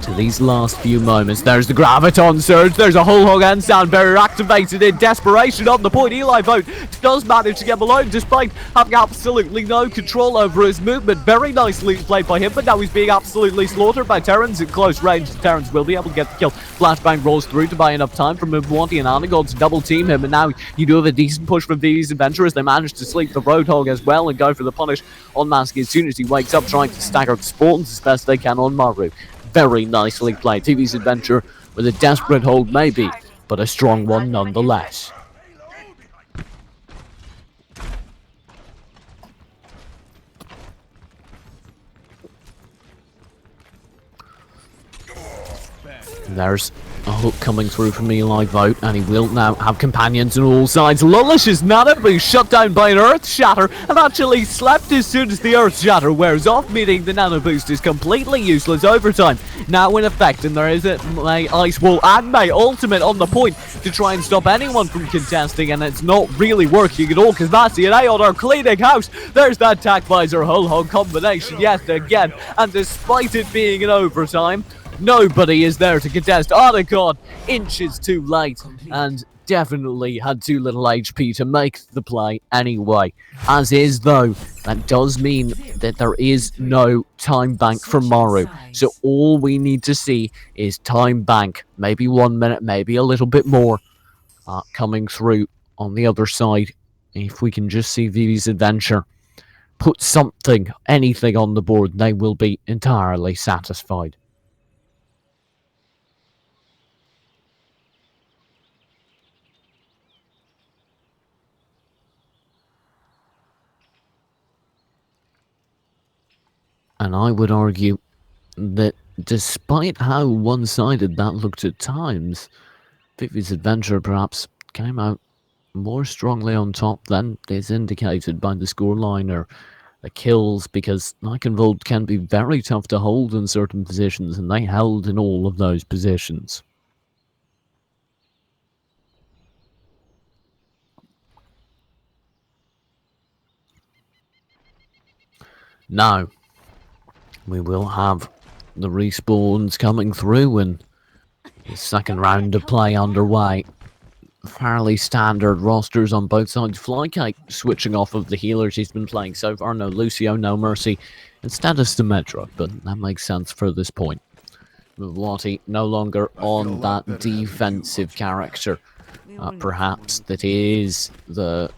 [SPEAKER 2] to these last few moments. There's the Graviton Surge, there's a whole hog and sound barrier activated in desperation on the point. Eli Vogt does manage to get Malone despite having absolutely no control over his movement. Very nicely played by him, but now he's being absolutely slaughtered by Terrence at close range. Terrence will be able to get the kill. Flashbang rolls through to buy enough time from Mwanti and Anagon to double team him, and now you do have a decent push from Vivi's Adventure as they manage to sleep the Roadhog as well and go for the punish on Maskey as soon as he wakes up, trying to stagger the spawns as best they can on Maru. Very nicely played. TV's Adventure with a desperate hold maybe, but a strong one nonetheless. There's a hook coming through from Eli Vote, and he will now have companions on all sides. Lullish's Nano Boost shut down by an Earth Shatter, and actually slept as soon as the Earth Shatter wears off, meaning the Nano Boost is completely useless overtime. Now in effect, and there is a May Ice Wall and May Ultimate on the point to try and stop anyone from contesting, and it's not really working at all because Massey and Aeon are cleaning house. There's that Tac Visor Hull Hog combination yet again, and despite it being an overtime, nobody is there to contest. Otacon inches too late and definitely had too little HP to make the play anyway. As is though, that does mean that there is no time bank for Maru. So all we need to see is time bank, maybe 1 minute, maybe a little bit more, coming through on the other side. If we can just see Vivi's Adventure put something, anything on the board, they will be entirely satisfied. And I would argue that despite how one-sided that looked at times, Vivi's Adventure perhaps came out more strongly on top than is indicated by the scoreline or the kills, because Eichenwald can be very tough to hold in certain positions, and they held in all of those positions. Now, we will have the respawns coming through and the second round of play underway. Fairly standard rosters on both sides. Flykite switching off of the healers he's been playing so far. No Lucio, no Mercy. Instead of Symmetra, but that makes sense for this point. Muvlati no longer on that defensive character. Perhaps that is the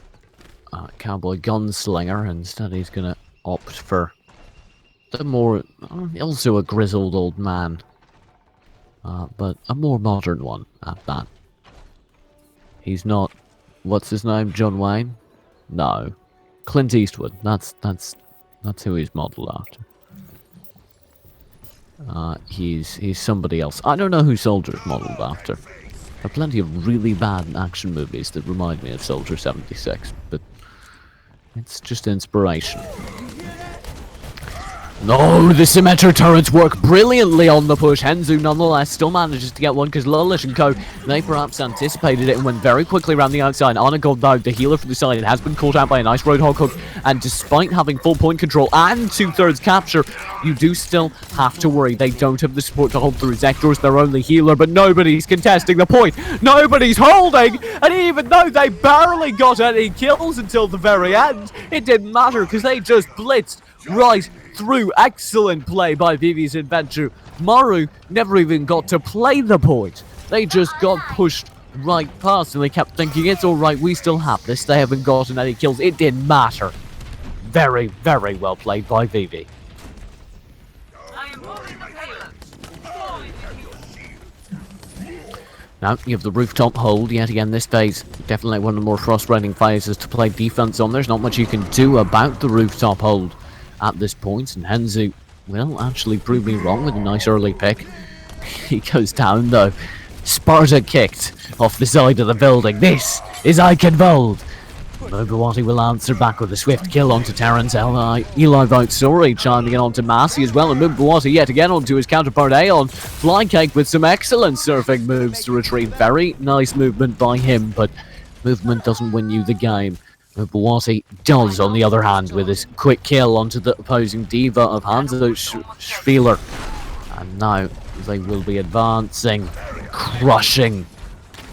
[SPEAKER 2] Cowboy Gunslinger. Instead he's going to opt for the more, also a grizzled old man, but a more modern one at that. He's not, what's his name, John Wayne? No, Clint Eastwood. That's who he's modelled after. He's somebody else. I don't know who Soldier's modelled after. There are plenty of really bad action movies that remind me of Soldier 76, but it's just inspiration. No, the Symmetra turrets work brilliantly on the push. Henzu nonetheless still manages to get one because Lullish and co, they perhaps anticipated it and went very quickly around the outside. Anagod though, the healer from the side, has been caught out by a nice Roadhog hook, and despite having full point control and 2/3 capture, you do still have to worry. They don't have the support to hold through. Zektor's their only healer, but nobody's contesting the point. Nobody's holding, and even though they barely got any kills until the very end, it didn't matter because they just blitzed right through. Excellent play by Vivi's Adventure. Maru never even got to play the point. They just got pushed right past and they kept thinking, it's alright, we still have this. They haven't gotten any kills. It didn't matter. Very, very well played by Vivi. Now, you have the rooftop hold yet again this phase. Definitely one of the more frustrating phases to play defense on. There's not much you can do about the rooftop hold at this point, and Henzu will actually prove me wrong with a nice early pick. He goes down though. Sparta kicked off the side of the building. This is Eichenwald. Mubawati will answer back with a swift kill onto Terrence. Eli Vote, sorry, chiming in onto Massey as well, and Mubawati yet again onto his counterpart Aeon. Flycake with some excellent surfing moves to retrieve. Very nice movement by him, but movement doesn't win you the game. Mubawati does, on the other hand, with his quick kill onto the opposing diva of Hanzo Spieler. And now they will be advancing, crushing,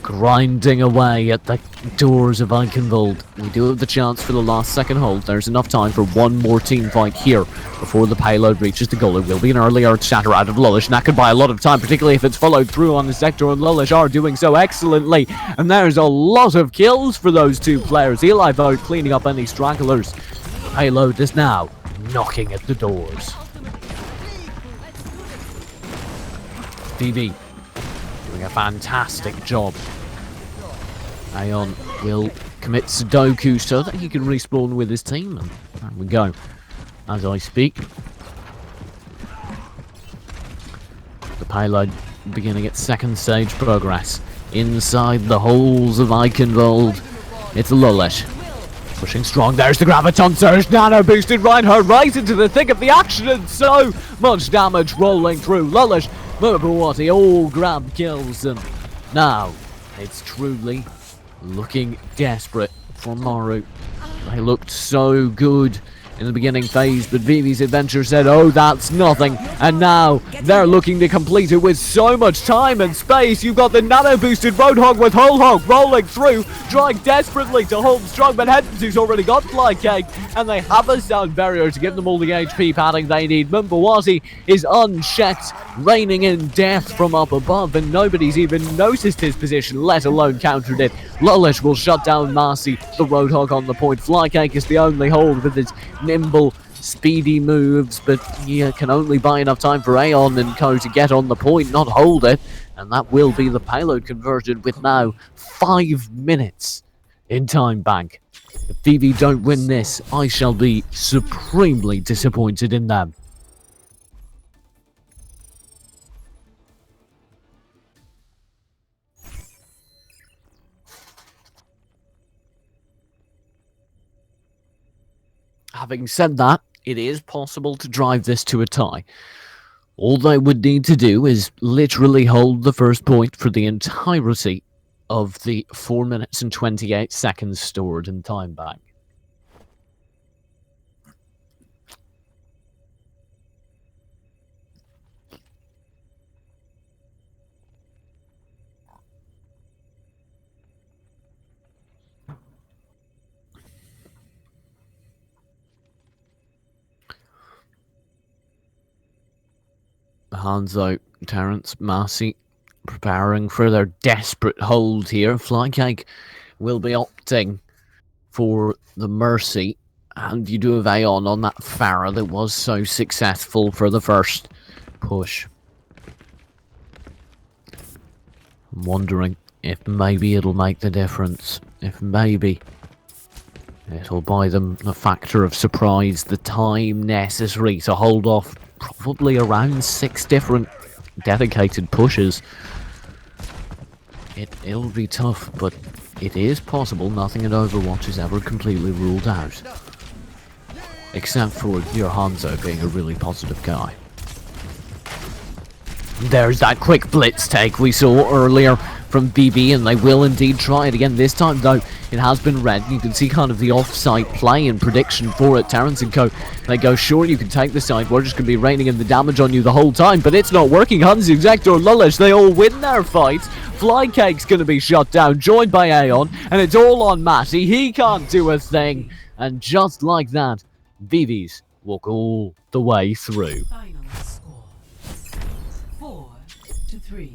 [SPEAKER 2] grinding away at the doors of Eichenwald. We do have the chance for the last second hold. There's enough time for one more team fight here before the payload reaches the goal. It will be an early Earth Shatter out of Lullish, and that could buy a lot of time, particularly if it's followed through on the sector, and Lullish are doing so excellently. And there's a lot of kills for those two players. Eli Vote cleaning up any stragglers. The payload is now knocking at the doors. DB doing a fantastic job. Aeon will commit Sudoku so that he can respawn with his team, and there we go. As I speak, The payload beginning its second stage progress. Inside the halls of Eichenwald, it's Lullish. Pushing strong, there's the Graviton Surge, nano boosted Reinhardt right into the thick of the action, and so much damage rolling through. Lullish, Murbuwati all grab kills, and now it's truly looking desperate for Maru. They looked so good in the beginning phase, but Vivi's Adventure said, oh, that's nothing. And now they're looking to complete it with so much time and space. You've got the nano-boosted Roadhog with Whole Hog rolling through, trying desperately to hold strong, but Henderson's already got Fly Cake, and they have a sound barrier to give them all the HP padding they need. Mumbawati is unchecked, raining in death from up above, and nobody's even noticed his position, let alone countered it. Lullish will shut down Marcy, the Roadhog on the point. Fly Cake is the only hold with its nimble, speedy moves, but you can only buy enough time for Aeon and Co to get on the point, not hold it, and that will be the payload converted with now 5 minutes in time bank. If Vivi don't win this, I shall be supremely disappointed in them. Having said that, it is possible to drive this to a tie. All they would need to do is literally hold the first point for the entirety of the 4 minutes and 28 seconds stored in time bank. Hanzo, Terrence, Marcy preparing for their desperate hold here. Flycake will be opting for the Mercy, and you do have Aeon on that Pharah that was so successful for the first push. I'm wondering if maybe it'll make the difference. If maybe it'll buy them the factor of surprise, the time necessary to hold off probably around 6 different dedicated pushes. It'll be tough, but it is possible. Nothing in Overwatch is ever completely ruled out. Except for your Hanzo being a really positive guy. There's that quick blitz take we saw earlier from BB, and they will indeed try it again. This time, though, it has been read. You can see kind of the off-site play and prediction for it. Terrence and Co. They go, sure, you can take the side. We're just going to be raining in the damage on you the whole time, but it's not working. Hanzo, Zector, Lullish, they all win their fights. Flycake's going to be shut down, joined by Aeon, and it's all on Matty. He can't do a thing. And just like that, Vivi's walk all the way through.
[SPEAKER 1] Final score 4-3.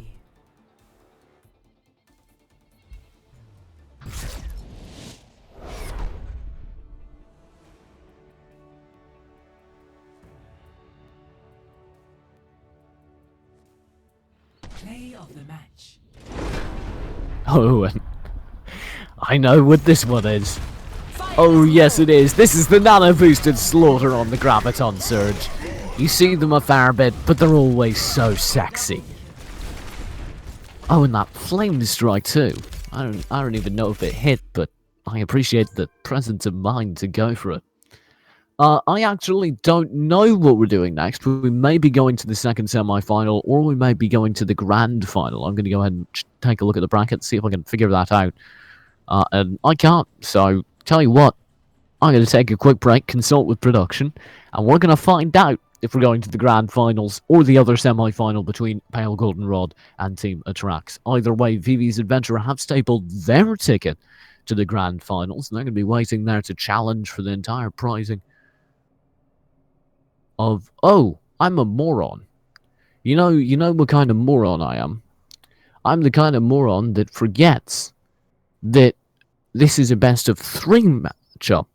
[SPEAKER 1] Play of the match.
[SPEAKER 2] Oh, and I know what this one is. Oh yes it is. This is the nano-boosted slaughter on the Graviton Surge. You see them a fair bit, but they're always so sexy. Oh, and that flame strike too. I don't even know if it hit, but I appreciate the presence of mind to go for it. I actually don't know what we're doing next. We may be going to the second semi-final, or we may be going to the grand final. I'm going to go ahead and take a look at the bracket, see if I can figure that out. And I can't, so tell you what, I'm going to take a quick break, consult with production, and we're going to find out if we're going to the grand finals or the other semi-final between Pale Goldenrod and Team Atrax. Either way, Vivi's Adventure have stapled their ticket to the grand finals, and they're going to be waiting there to challenge for the entire prizing of, oh, I'm a moron. You know what kind of moron I am? I'm the kind of moron that forgets that this is a best of 3 matchup,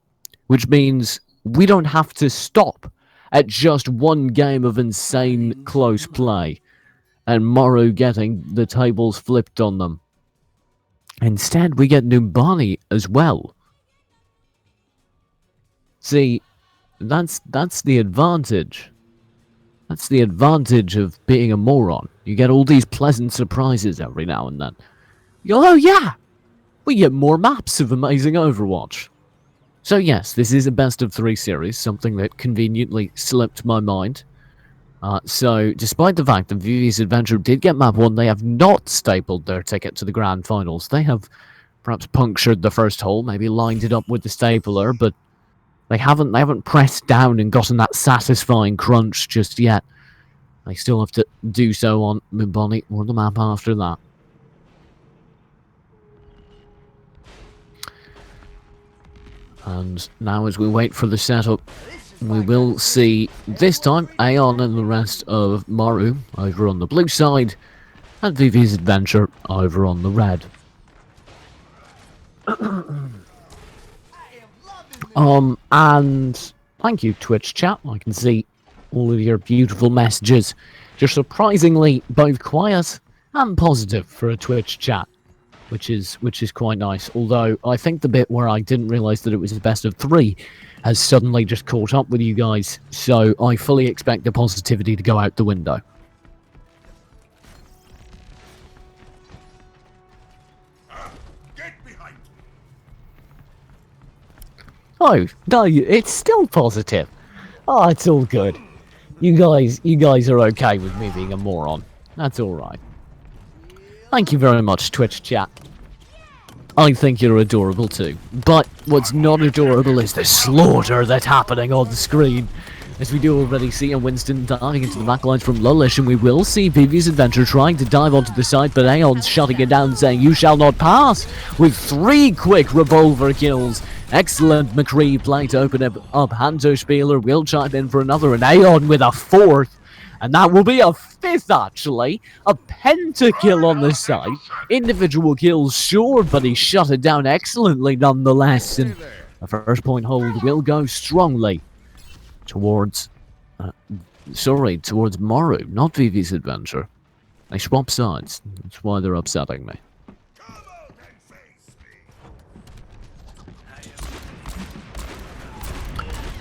[SPEAKER 2] which means we don't have to stop at just one game of insane close play and Morrow getting the tables flipped on them. Instead, we get Numbani as well. See, that's the advantage. That's the advantage of being a moron. You get all these pleasant surprises every now and then. You go, oh yeah! We get more maps of amazing Overwatch. So yes, this is a best of 3 series, something that conveniently slipped my mind. So, despite the fact that VV's Adventure did get map 1, they have not stapled their ticket to the grand finals. They have perhaps punctured the first hole, maybe lined it up with the stapler, but they haven't pressed down and gotten that satisfying crunch just yet. They still have to do so on Mimboni or the map after that. And now as we wait for the setup, we will see this time Aeon and the rest of Maru over on the blue side and VV's Adventure over on the red. And thank you Twitch chat, I can see all of your beautiful messages. You're surprisingly both quiet and positive for a Twitch chat, which is quite nice. Although I think the bit where I didn't realise that it was a best of 3 has suddenly just caught up with you guys, so I fully expect the positivity to go out the window.
[SPEAKER 5] Get behind.
[SPEAKER 2] Oh no, it's still positive. Oh, it's all good. You guys are okay with me being a moron. That's all right. Thank you very much, Twitch chat. I think you're adorable too. But what's not adorable is the slaughter that's happening on the screen. As we do already see a Winston diving into the backlines from Lullish, and we will see VV's Adventure trying to dive onto the side, but Aeon's shutting it down, saying, "You shall not pass," with 3 quick revolver kills. Excellent McCree play to open up. Hanzo Spieler will chime in for another, and Aeon with a 4th. And that will be a 5th, actually. A pentakill on the side. Individual kills, sure, but he shut it down excellently nonetheless. And the first point hold will go strongly towards... towards Maru, not VV's Adventure. They swap sides. That's why they're upsetting me.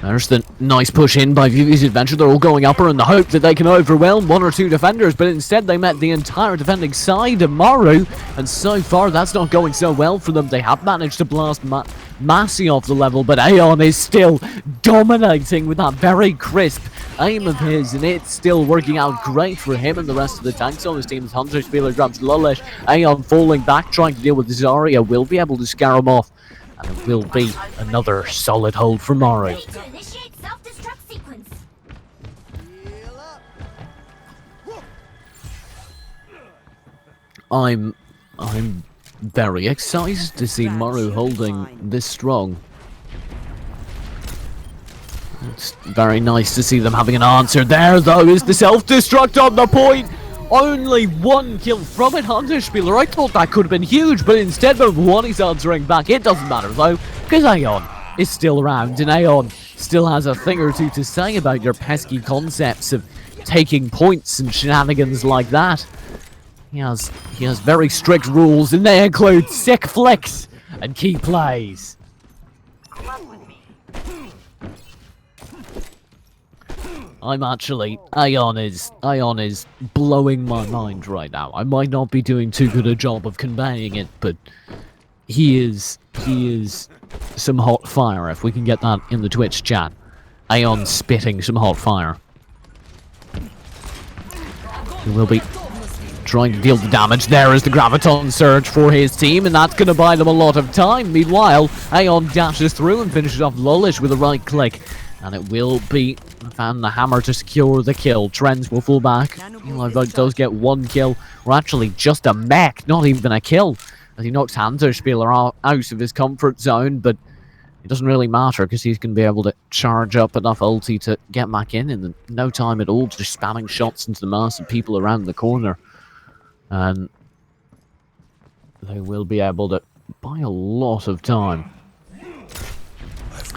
[SPEAKER 2] There's the nice push in by VV's Adventure. They're all going upper in the hope that they can overwhelm 1 or 2 defenders, but instead they met the entire defending side of Maru, and so far that's not going so well for them. They have managed to blast Massey off the level, but Aeon is still dominating with that very crisp aim of his, and it's still working out great for him and the rest of the tanks on his team. As Hunter Spieler grabs Lullish, Aeon falling back, trying to deal with Zarya, will be able to scare him off. And it will be another solid hold for Maru. I'm very excited to see Maru holding this strong. It's very nice to see them having an answer. There, though, is the self-destruct on the point. Only 1 kill from it, Hunter Spieler. I thought that could have been huge, but instead of 1, he's answering back. It doesn't matter, though, because Aeon is still around, and Aeon still has a thing or two to say about your pesky concepts of taking points and shenanigans like that. He has very strict rules, and they include sick flicks and key plays. Aeon is blowing my mind right now. I might not be doing too good a job of conveying it, but he is some hot fire, if we can get that in the Twitch chat. Aeon spitting some hot fire. He will be trying to deal the damage. There is the Graviton Surge for his team, and that's going to buy them a lot of time. Meanwhile, Aeon dashes through and finishes off Lullish with a right click. And it will be found the hammer to secure the kill. Trends will fall back. Eli does get 1 kill. Or actually just a mech, not even a kill. As he knocks Hanzo Spieler out of his comfort zone, but it doesn't really matter because he's going to be able to charge up enough ulti to get back in no time at all, just spamming shots into the mass of people around the corner. And they will be able to buy a lot of time.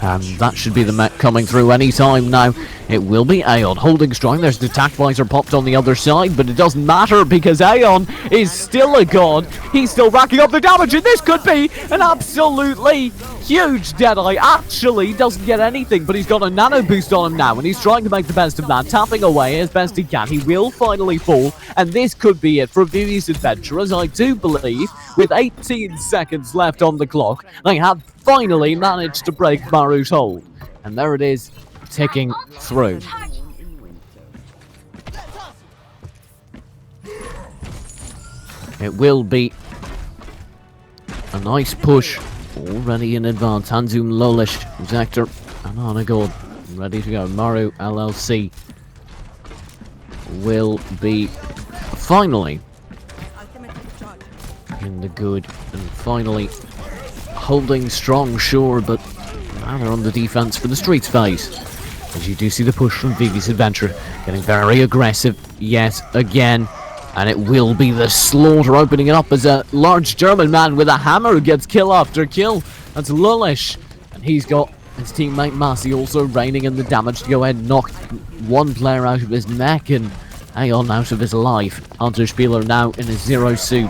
[SPEAKER 2] And that should be the mech coming through any time now. It will be Aeon holding strong. There's the attack visor popped on the other side, but it doesn't matter because Aeon is still a god. He's still racking up the damage, and this could be an absolutely huge Deadeye. Actually, doesn't get anything, but he's got a nano boost on him now, and he's trying to make the best of that, tapping away as best he can. He will finally fall, and this could be it for Vivi's adventure, as I do believe, with 18 seconds left on the clock, they have finally managed to break Maru's hold. And there it is, ticking through. It will be a nice push already in advance. Hanzoom, Lolish, Zactor, and Onagord ready to go. Maru LLC will be finally in the good and finally holding strong, sure, but now they're on the defense for the Streets phase. As you do see the push from Vivi's adventure, getting very aggressive yet again. And it will be the slaughter opening it up as a large German man with a hammer who gets kill after kill. That's Lullish. And he's got his teammate Massey also raining in the damage to go ahead and knock one player out of his mech and Aeon out of his life. Hunter Spieler now in his zero suit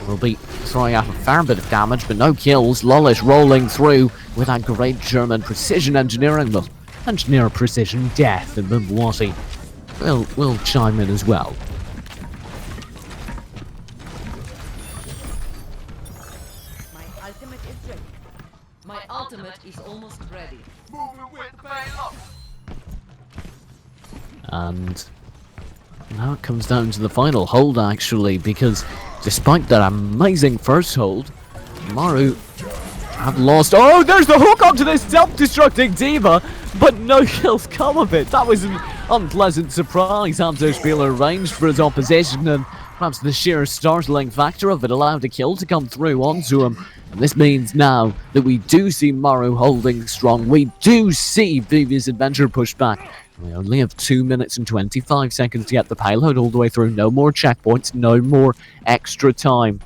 [SPEAKER 2] will be throwing out a fair bit of damage, but no kills. Lullish rolling through with that great German precision engineering. Well, engineer precision death, and Mimwati will chime in as well.
[SPEAKER 6] My ultimate is almost ready.
[SPEAKER 2] And now it comes down to the final hold, actually, because despite that amazing first hold, Maru have lost. Oh, there's the hook onto this self-destructing Diva, but no kills come of it. That was an unpleasant surprise. Hanzo Spieler arranged for his opposition, and perhaps the sheer startling factor of it allowed a kill to come through onto him. And this means now that we do see Maru holding strong. We do see Vivi's adventure pushed back. We only have 2 minutes and 25 seconds to get the payload all the way through. No more checkpoints, no more extra time.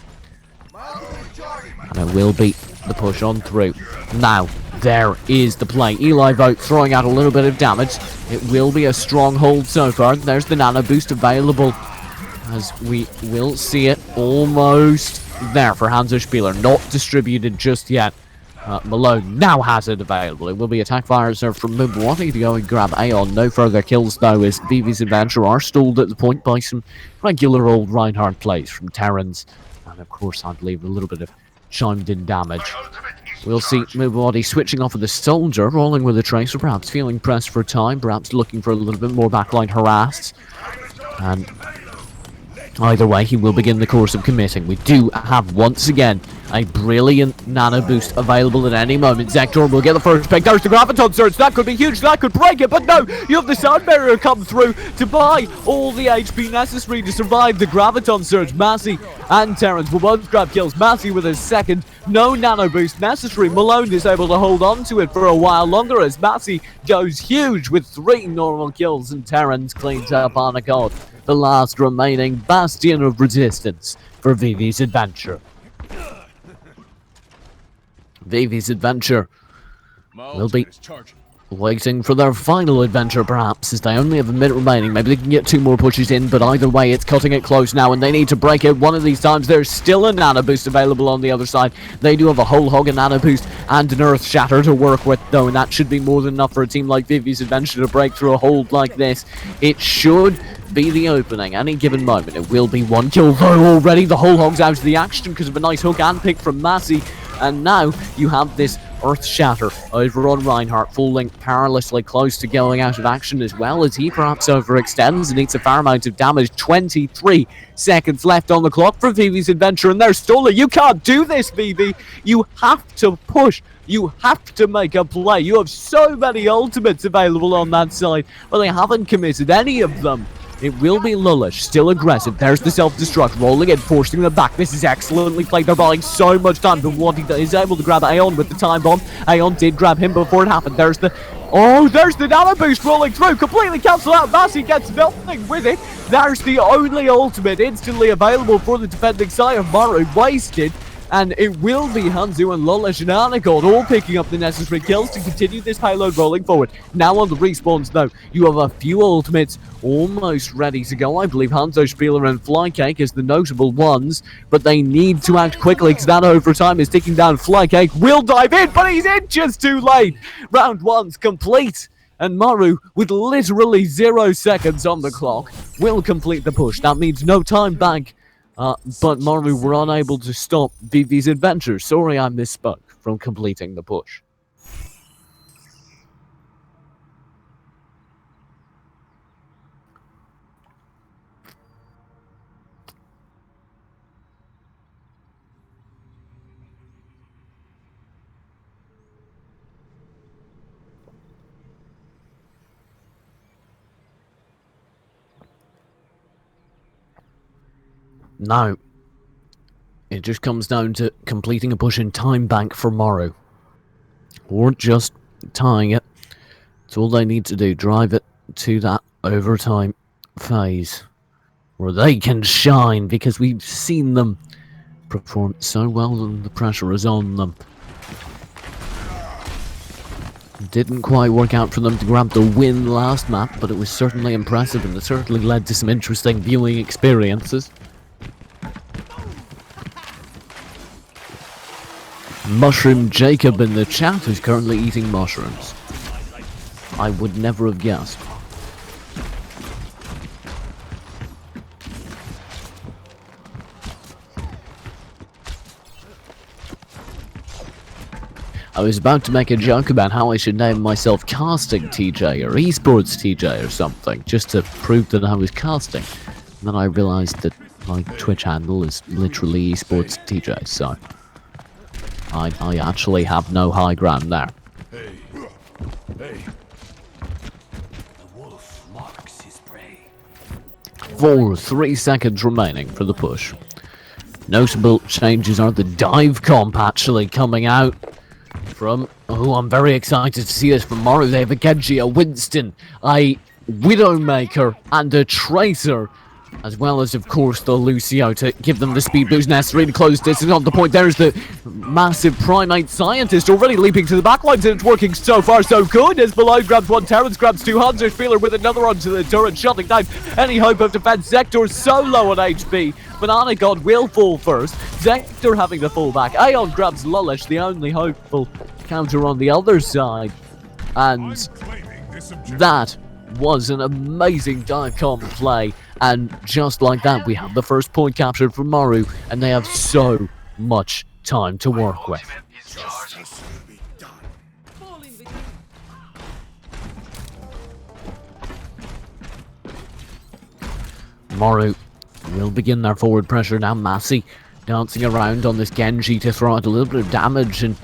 [SPEAKER 2] And it will be the push on through. Now, there is the play. Eli Vogt throwing out a little bit of damage. It will be a strong hold so far. There's the nano boost available, as we will see it almost there for Hanzo Spieler. Not distributed just yet. Malone now has it available. It will be attack fire serve from Moon wanting to go and grab Aeon. No further kills though, as Vivi's adventure are stalled at the point by some regular old Reinhardt plays from Terrans. And of course, I believe a little bit of chimed in damage. We'll see Mubadi switching off with the soldier, rolling with a tracer, perhaps feeling pressed for time, perhaps looking for a little bit more backline harassed. And either way, he will begin the course of committing. We do have, once again, a brilliant nano boost available at any moment. Zektor will get the first pick. There's the Graviton Surge. That could be huge. That could break it. But no, you have the Sound Barrier come through to buy all the HP necessary to survive the Graviton Surge. Massey and Terrence will both grab kills. Massey with his second. No nano boost necessary. Malone is able to hold on to it for a while longer as Massey goes huge with 3 normal kills. And Terrence cleans up Anagod, the last remaining bastion of resistance for Vivi's adventure. Vivi's adventure will be waiting for their final adventure, perhaps, as they only have a minute remaining. Maybe they can get 2 more pushes in, but either way, it's cutting it close now, and they need to break it one of these times. There's still a nano boost available on the other side. They do have a whole hog, a nano boost, and an earth shatter to work with, though, and that should be more than enough for a team like Vivi's adventure to break through a hold like this. It should be the opening any given moment. It will be 1 kill, though, already. The whole hog's out of the action because of a nice hook and pick from Massey. And now you have this Earth Shatter over on Reinhardt, falling perilously close to going out of action, as well as he perhaps overextends and eats a fair amount of damage. 23 seconds left on the clock for Vivi's adventure, and they're stolen. You can't do this, Vivi. You have to push. You have to make a play. You have so many ultimates available on that side, but they haven't committed any of them. It will be Lullish, still aggressive. There's the self-destruct, rolling in, forcing them back. This is excellently played. They're buying so much time, but what he is able to grab Aeon with the time bomb. Aeon did grab him before it happened. There's the nano boost rolling through, completely cancelled out. Massey gets nothing with it. There's the only ultimate instantly available for the defending side of Maru, wasted. And it will be Hanzu and Lulish and Anagod all picking up the necessary kills to continue this payload rolling forward. Now on the respawns, though, you have a few ultimates almost ready to go. I believe Hanzo, Spieler and Flycake as the notable ones, but they need to act quickly because that overtime is ticking down. Flycake will dive in, but he's in just too late. Round one's complete. And Maru, with literally 0 seconds on the clock, will complete the push. That means no time back. But Maru were unable to stop Vivi's adventure. Sorry I misspoke from completing the push. Now, it just comes down to completing a push in time bank for Maru. Or just tying it. It's all they need to do. Drive it to that overtime phase. Where they can shine, because we've seen them perform so well and the pressure is on them. Didn't quite work out for them to grab the win last map, but it was certainly impressive and it certainly led to some interesting viewing experiences. Mushroom Jacob in the chat is currently eating mushrooms. I would never have guessed. I was about to make a joke about how I should name myself Casting TJ or Esports TJ or something, just to prove that I was casting. And then I realised that my Twitch handle is literally Esports TJ, so I actually have no high ground there.
[SPEAKER 5] Hey. The wolf marks his prey.
[SPEAKER 2] 3 seconds remaining for the push. Notable changes are the dive comp actually coming out from... Oh, I'm very excited to see this from Maru. They have a Genji, a Winston, a Widowmaker, and a Tracer. As well as, of course, the Lucio to give them the speed boost necessary to close distance on the point. There's the massive primate scientist already leaping to the backlines, and it's working so far so good as Malone grabs one, Terrence grabs two, Hanzo Spieler with another onto the turret, shutting down any hope of defense. Zektor so low on HP. Banana God will fall first. Zektor having the fallback. Aeon grabs Lulish, the only hopeful counter on the other side. And that was an amazing dive comp play. And just like that, we have the first point captured from Maru, and they have so much time to work with. Maru will begin their forward pressure now. Massey dancing around on this Genji to throw out a little bit of damage and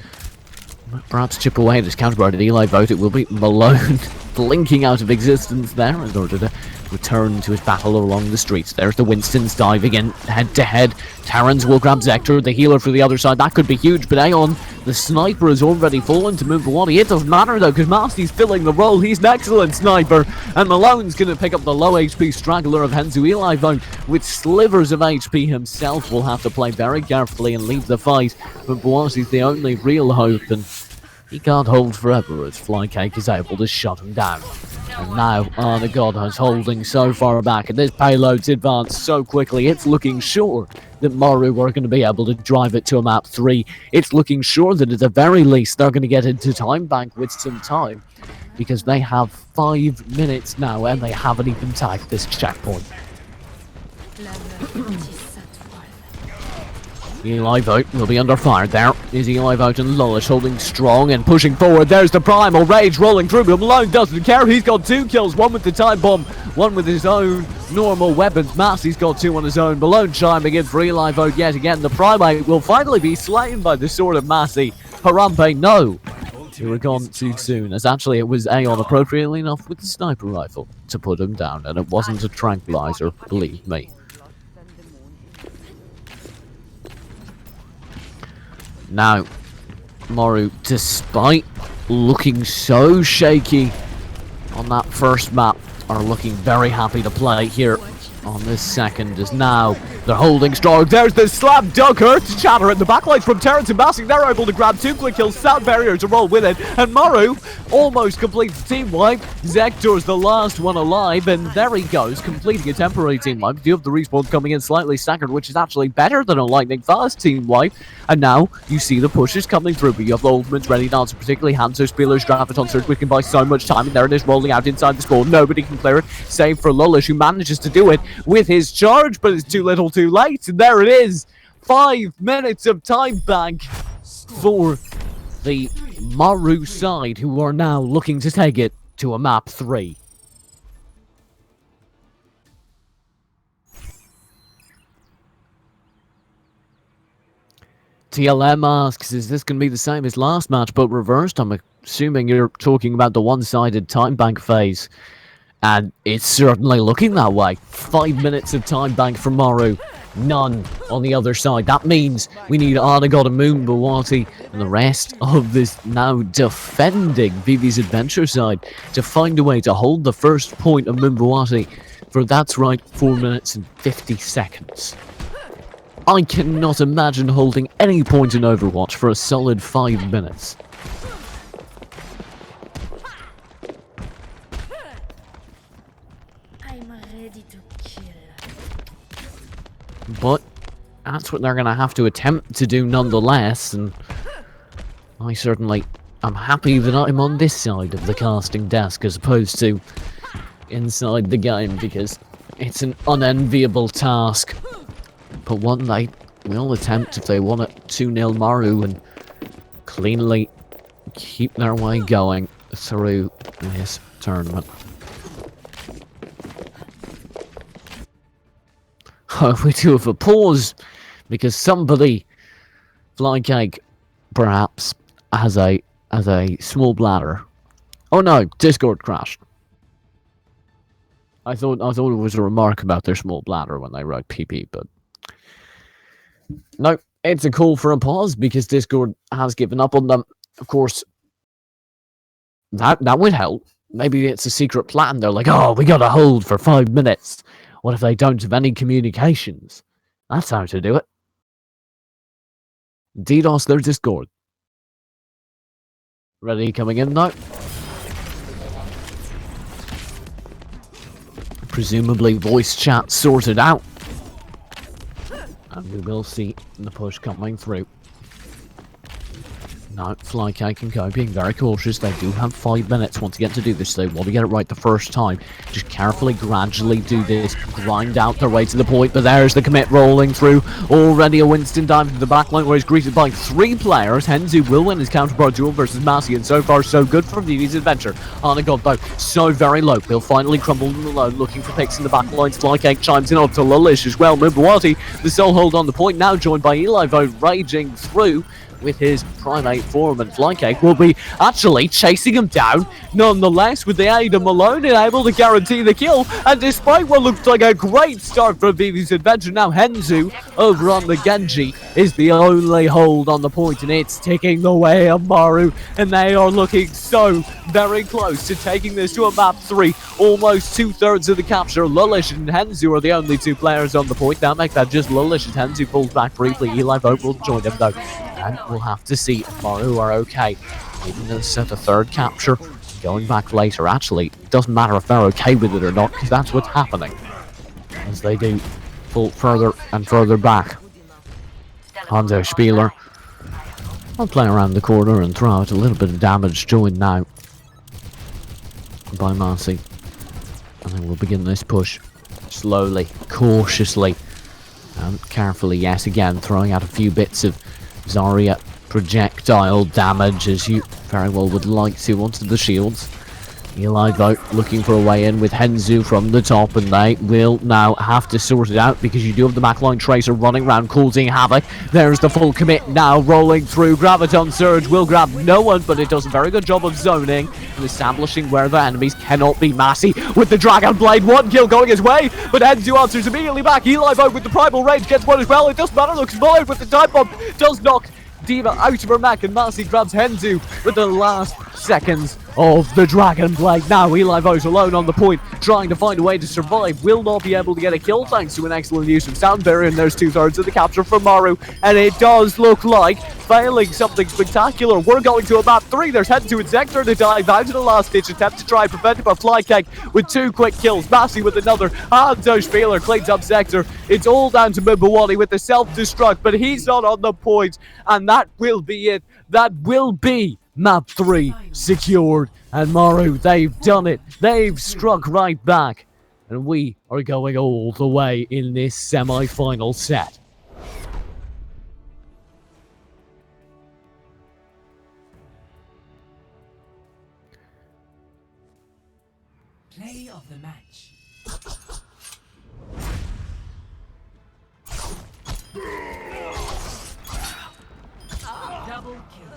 [SPEAKER 2] perhaps chip away at his counterpart at Eli Vote. It will be Malone blinking out of existence there in order to return to his battle along the streets. There's the Winstons diving in head to head. Terrans will grab Zektor, the healer for the other side. That could be huge, but Aeon, the sniper, has already fallen to Mubawati. It doesn't matter though, because Masty's filling the role. He's an excellent sniper, and Malone's going to pick up the low HP straggler of Henzu. Eli Vone, with slivers of HP himself, will have to play very carefully and leave the fight. But Mubawati's the only real hope, and he can't hold forever as Flycake is able to shut him down. And now the God is holding so far back, and this payload's advanced so quickly, it's looking sure that Maru are going to be able to drive it to a map 3. It's looking sure that at the very least they're going to get into time bank with some time, because they have 5 minutes now and they haven't even tagged this checkpoint. Eli Vote will be under fire. There is Eli Vote and Lulish holding strong and pushing forward. There's the Primal Rage rolling through, but Malone doesn't care. He's got 2 kills, one with the time bomb, one with his own normal weapons. Massey's got 2 on his own. Malone chiming in for Eli Vote yet again. The Primate will finally be slain by the sword of Massey. Harambe, no. You were gone too soon, as actually it was Aeon, appropriately enough, with the sniper rifle to put him down, and it wasn't a tranquilizer, believe me. Now, Maru, despite looking so shaky on that first map, are looking very happy to play here on this second, as now They're holding strong. There's the slam dunk. Earth chatter in the backlines from Terrence and Massey. They're able to grab 2 quick kills. Sound barrier to roll with it. And Maru almost completes the team wipe. Zektor's the last one alive. And there he goes, completing a temporary team wipe. You have the respawn coming in slightly staggered, which is actually better than a lightning fast team wipe. And now you see the pushes coming through. But you have the ultimates ready now. So particularly Hanzo, Spieler's Graviton Surge. We can buy so much time. And there it is rolling out inside the spawn. Nobody can clear it. Save for Lullish, who manages to do it with his charge. But it's too little too late, and there it is. 5 minutes of time bank for the Maru side, who are now looking to take it to a map 3. TLM asks, is this going to be the same as last match but reversed? I'm assuming you're talking about the one-sided time bank phase. And it's certainly looking that way. 5 minutes of time bank for Maru. None on the other side. That means we need Anagod and Moonbawati and the rest of this now defending Vivi's Adventure side to find a way to hold the first point of Moonbawati for, that's right, 4 minutes and 50 seconds. I cannot imagine holding any point in Overwatch for a solid 5 minutes. But that's what they're going to have to attempt to do nonetheless, and I certainly am happy that I'm on this side of the casting desk as opposed to inside the game, because it's an unenviable task. But one they will attempt if they want it. 2-0 Maru and cleanly keep their way going through this tournament. We do have a pause because somebody, Flycake, perhaps has a small bladder. Oh no, Discord crashed. I thought it was a remark about their small bladder when they wrote PP, but no, it's a call for a pause because Discord has given up on them. Of course, that would help. Maybe it's a secret plan. They're like, oh, we gotta hold for 5 minutes. What if they don't have any communications? That's how to do it. DDoS their Discord. Ready coming in now? Presumably voice chat sorted out. And we will see the push coming through. Now, Flycake and Co being very cautious. They do have 5 minutes once again to do this. They want to get it right the first time. Just carefully, gradually do this. Grind out their way to the point. But there's the commit rolling through. Already a Winston dive into the backline where he's greeted by 3 players. Henzu will win his counterpart duel versus Massey. And so far, so good from Vivi's Adventure. Anagod, though, so very low. He'll finally crumble alone, looking for picks in the backlines. Flycake chimes in up to Lullish as well. Moonbawati, the sole hold on the point, now joined by Eli Vote, raging through with his primate form, and Flycake will be actually chasing him down nonetheless with the aid of Malone, able to guarantee the kill. And despite what looks like a great start for Vivi's Adventure, now Henzu over on the Genji is the only hold on the point, and it's ticking the way of Maru, and they are looking so very close to taking this to a map 3. Almost 2/3 of the capture. Lullish and Henzu are the only 2 players on the point. Now make that just Lullish as Henzu pulls back briefly. Eli Vote will join him though. And we'll have to see if Maru are okay. Even though set a 3rd capture, going back later, actually, it doesn't matter if they're okay with it or not, because that's what's happening. As they do pull further and further back. Hanzo Spieler will play around the corner and throw out a little bit of damage, joined now by Massey. And then we'll begin this push slowly, cautiously, and carefully yet again, throwing out a few bits of Zarya projectile damage, as you very well would like to, onto the shields. Eli Vote looking for a way in with Henzu from the top, and they will now have to sort it out because you do have the backline tracer running around causing havoc. There's the full commit now rolling through. Graviton Surge will grab no one, but it does a very good job of zoning and establishing where the enemies cannot be. Massey with the Dragon Blade, 1 kill going his way, but Henzu answers immediately back. Eli Vote with the Primal Rage gets one as well. It doesn't matter, looks void with the time bomb, does knock Diva out of her mech, and Massey grabs Henzu with the last seconds of the Dragon Blade. Now Eli Vogt alone on the point, trying to find a way to survive. Will not be able to get a kill thanks to an excellent use of Sound Barrier, and there's 2/3 of the capture for Maru. And it does look like failing something spectacular. We're going to a map 3. There's heading to Inzektor to dive out in a last-ditch attempt to try and prevent it by Flycake with 2 quick kills. Massey with another. Hanzo Spieler cleans up Sector. It's all down to Mbawani with the self-destruct, but he's not on the point. And that will be it. That will be map 3 secured. And Maru, they've done it. They've struck right back. And we are going all the way in this semi-final set.
[SPEAKER 1] Play of the match. Double kill.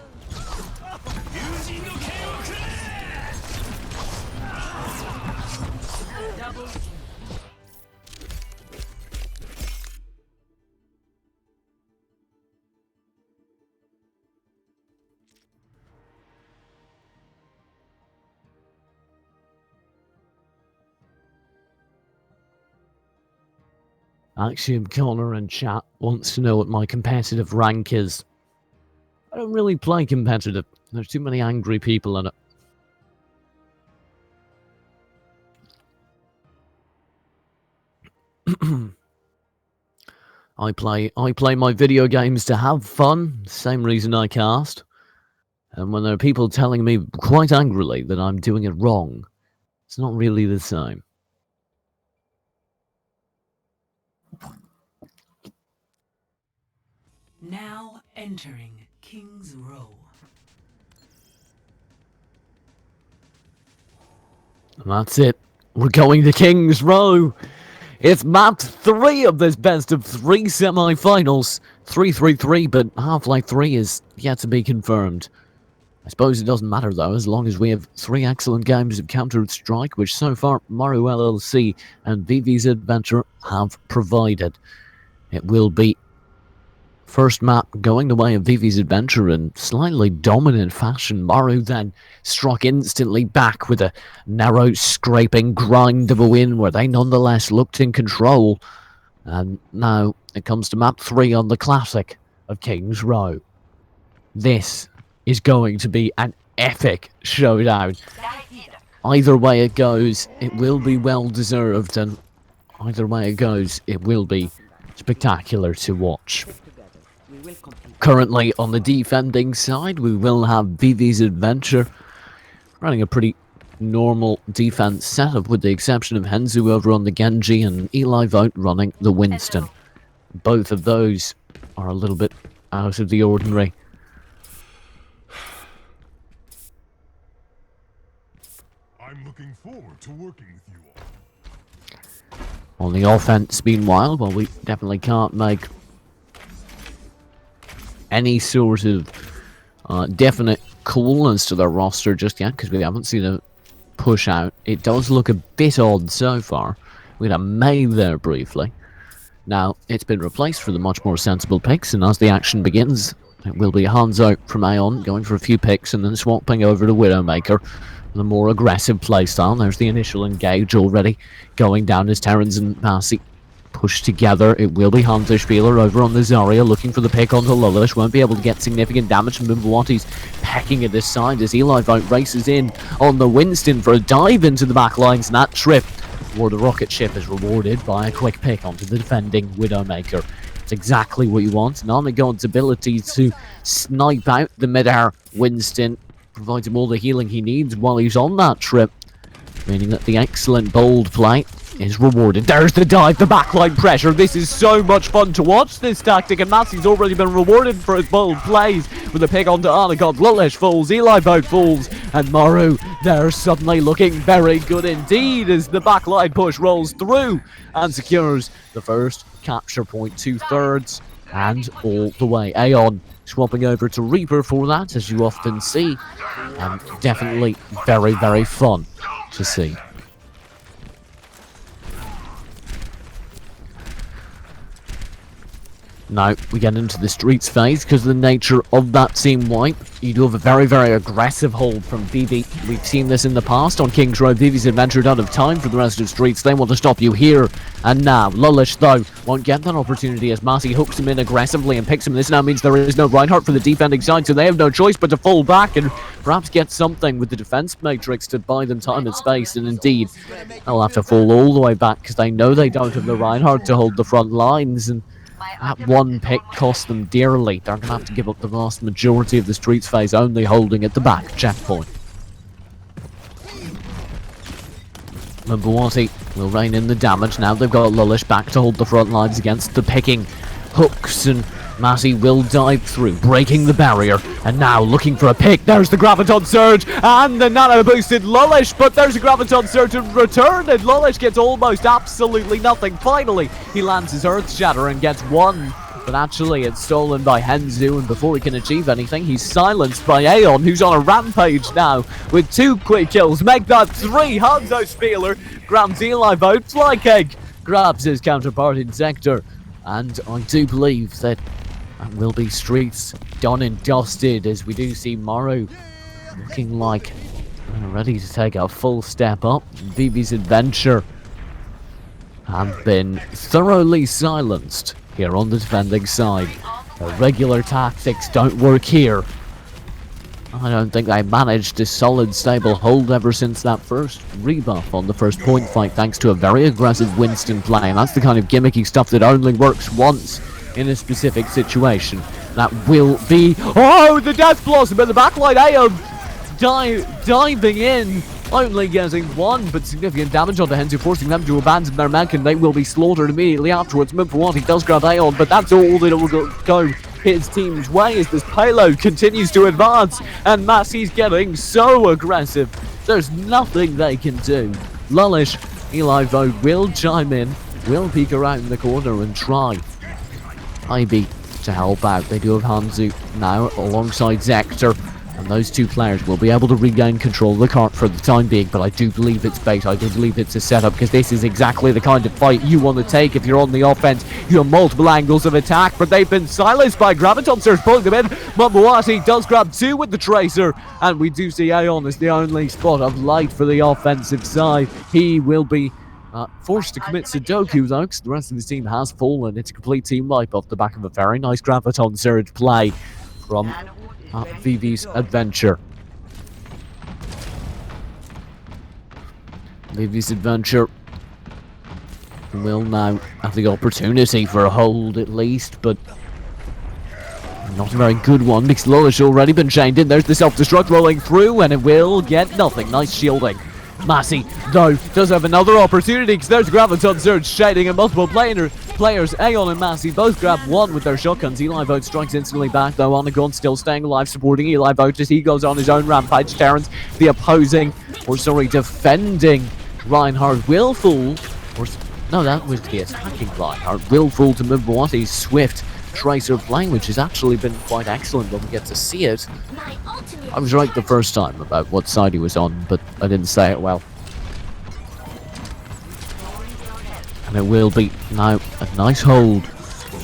[SPEAKER 1] Double kill.
[SPEAKER 2] Axiom Connor in chat wants to know what my competitive rank is. I don't really play competitive. There's too many angry people in it. I play my video games to have fun. Same reason I cast. And when there are people telling me quite angrily that I'm doing it wrong, it's not really the same.
[SPEAKER 1] Now entering King's Row.
[SPEAKER 2] And that's it. We're going to King's Row. It's map 3 of this best of 3 semi-finals. 3-3-3, but Half-Life 3 is yet to be confirmed. I suppose it doesn't matter though, as long as we have 3 excellent games of Counter-Strike, which so far Maru LLC and VV's Adventure have provided. It will be first map going the way of VV's Adventure in slightly dominant fashion. Maru then struck instantly back with a narrow scraping grind of a win where they nonetheless looked in control. And now it comes to map 3 on the classic of King's Row. This is going to be an epic showdown. Either way it goes, it will be well deserved, and either way it goes, it will be spectacular to watch. Currently on the defending side, we will have VV's Adventure running a pretty normal defense setup, with the exception of Henzu over on the Genji and Eli Vogt running the Winston. Both of those are a little bit out of the ordinary.
[SPEAKER 4] I'm looking forward to working with you all.
[SPEAKER 2] On the offense, meanwhile, well, we definitely can't make any sort of definite call as to their roster just yet, because we haven't seen a push out. It does look a bit odd so far. We had a May there briefly. Now, it's been replaced for the much more sensible picks, and as the action begins, it will be Hanzo from Aeon going for a few picks and then swapping over to Widowmaker. The more aggressive playstyle. There's the initial engage already going down as Terrans and Massey push together. It will be Hunter Spieler over on the Zarya looking for the pick onto Lullish. Won't be able to get significant damage from Mbawati's pecking at this side as Eli Vogt races in on the Winston for a dive into the back lines, and that trip for the rocket ship is rewarded by a quick pick onto the defending Widowmaker. It's exactly what you want. Nanagod's ability to snipe out the mid-air Winston provides him all the healing he needs while he's on that trip, meaning that the excellent bold play is rewarded. There's the dive, the backline pressure. This is so much fun to watch, this tactic, and Massey's already been rewarded for his bold plays with a pick onto Anagod. Lullish falls, Eli Vogt falls, and Maru, they're suddenly looking very good indeed as the backline push rolls through and secures the first capture point, 2/3 and all the way. Aeon swapping over to Reaper for that, as you often see, and definitely very, very fun to see. Now we get into the streets phase because of the nature of that team wipe. You do have a very, very aggressive hold from Vivi. We've seen this in the past on King's Row. Vivi's adventure don't have time for the rest of streets. They want to stop you here and now. Lullish, though, won't get that opportunity as Massey hooks him in aggressively and picks him. This now means there is no Reinhardt for the defending side, so they have no choice but to fall back and perhaps get something with the defense matrix to buy them time and space. And indeed, they'll have to fall all the way back because they know they don't have the Reinhardt to hold the front lines. And that one pick cost them dearly. They're going to have to give up the vast majority of the streets phase, only holding at the back checkpoint. Mbuwati will rein in the damage. Now they've got Lullish back to hold the front lines against the picking hooks, and Massey will dive through, breaking the barrier, and now looking for a pick. There's the Graviton Surge, and the Nano boosted Lullish, but there's a Graviton Surge in return, and Lullish gets almost absolutely nothing. Finally, he lands his Earth Shatter and gets one, but actually it's stolen by Henzu, and before he can achieve anything, he's silenced by Aeon, who's on a rampage now, with 2 quick kills. Make that 3, Hanzo Spieler grabs Eli vote, Flykeg grabs his counterpart in Sector, and I do believe that will be streets done and dusted as we do see Morrow looking like ready to take a full step up. Vivi's adventure have been thoroughly silenced here on the defending side. The regular tactics don't work here. I don't think they managed a solid, stable hold ever since that first rebuff on the first point fight, thanks to a very aggressive Winston play, and that's the kind of gimmicky stuff that only works once in a specific situation. That will be... Oh, the Death Blossom at the backline! Aeon diving in, only getting 1, but significant damage onto Henzu, forcing them to abandon their mech, and they will be slaughtered immediately afterwards. Mbuwati does grab Aeon, but that's all that will go his team's way as this payload continues to advance, and Massey's getting so aggressive. There's nothing they can do. Lullish, Eli Vogue will chime in, will peek around the corner and try maybe to help out. They do have Hanzu now alongside Zector, and those 2 players will be able to regain control of the cart for the time being, but I do believe it's bait. I do believe it's a setup, because this is exactly the kind of fight you want to take if you're on the offense. You have multiple angles of attack, but they've been silenced by Graviton Surge pulling them in. Mbuwati does grab 2 with the Tracer, and we do see Aeon as the only spot of light for the offensive side. He will be forced to commit Sudoku though, because the rest of the team has fallen. It's a complete team wipe off the back of a very nice Graviton Surge play from Vivi's adventure. Vivi's adventure will now have the opportunity for a hold at least, but not a very good one because Lullish already been chained in. There's the self-destruct rolling through, and it will get nothing. Nice shielding. Massey, though, does have another opportunity because there's Graviton Surge shading and multiple players. Aeon and Massey both grab 1 with their shotguns. Eli Vote strikes instantly back, though. Onagon still staying alive, supporting Eli Vote as he goes on his own rampage. Terrence, the defending Reinhardt will fall. No, that was the attacking Reinhardt. Will fall to Mbuwati's swift Tracer playing, which has actually been quite excellent when we get to see it. I was right the first time about what side he was on, but I didn't say it well. And it will be now a nice hold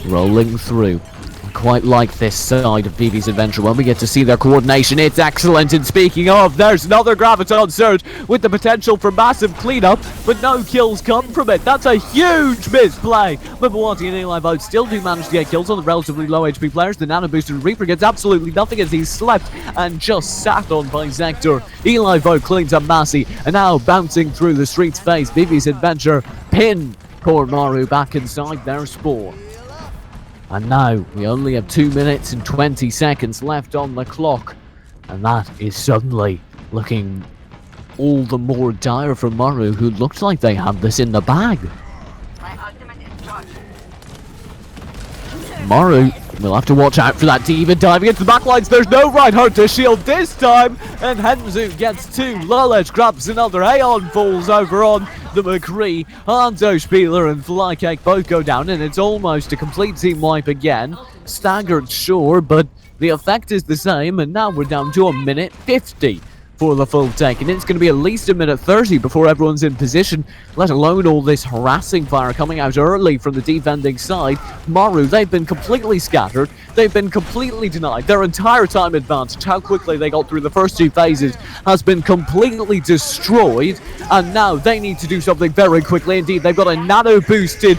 [SPEAKER 2] rolling through. I quite like this side of Vivi's adventure when we get to see their coordination. It's excellent, and speaking of, there's another Graviton Surge with the potential for massive cleanup, but no kills come from it. That's a huge misplay. Mbuwati and Eli Vote still do manage to get kills on the relatively low HP players. The Nano boosted Reaper gets absolutely nothing as he's slept and just sat on by Zector. Eli Vote cleans up Massey, and now bouncing through the streets phase, Vivi's adventure pin poor Maru back inside their spawn. And now we only have 2 minutes and 20 seconds left on the clock, and that is suddenly looking all the more dire for Maru, who looked like they had this in the bag. Maru will have to watch out for that D.Va diving into the backlines. There's no Reinhardt to shield this time, and Henzu gets 2. Lullish grabs another. Aeon falls over on the McCree. Hanzo Spieler and Flycake both go down, and it's almost a complete team wipe again. Staggered, sure, but the effect is the same, and now we're down to 1 minute 50 for the full take, and it's going to be at least a minute 30 before everyone's in position, let alone all this harassing fire coming out early from the defending side. Maru, they've been completely scattered, they've been completely denied, their entire time advantage, how quickly they got through the first two phases, has been completely destroyed, and now they need to do something very quickly indeed. They've got a nano-boosted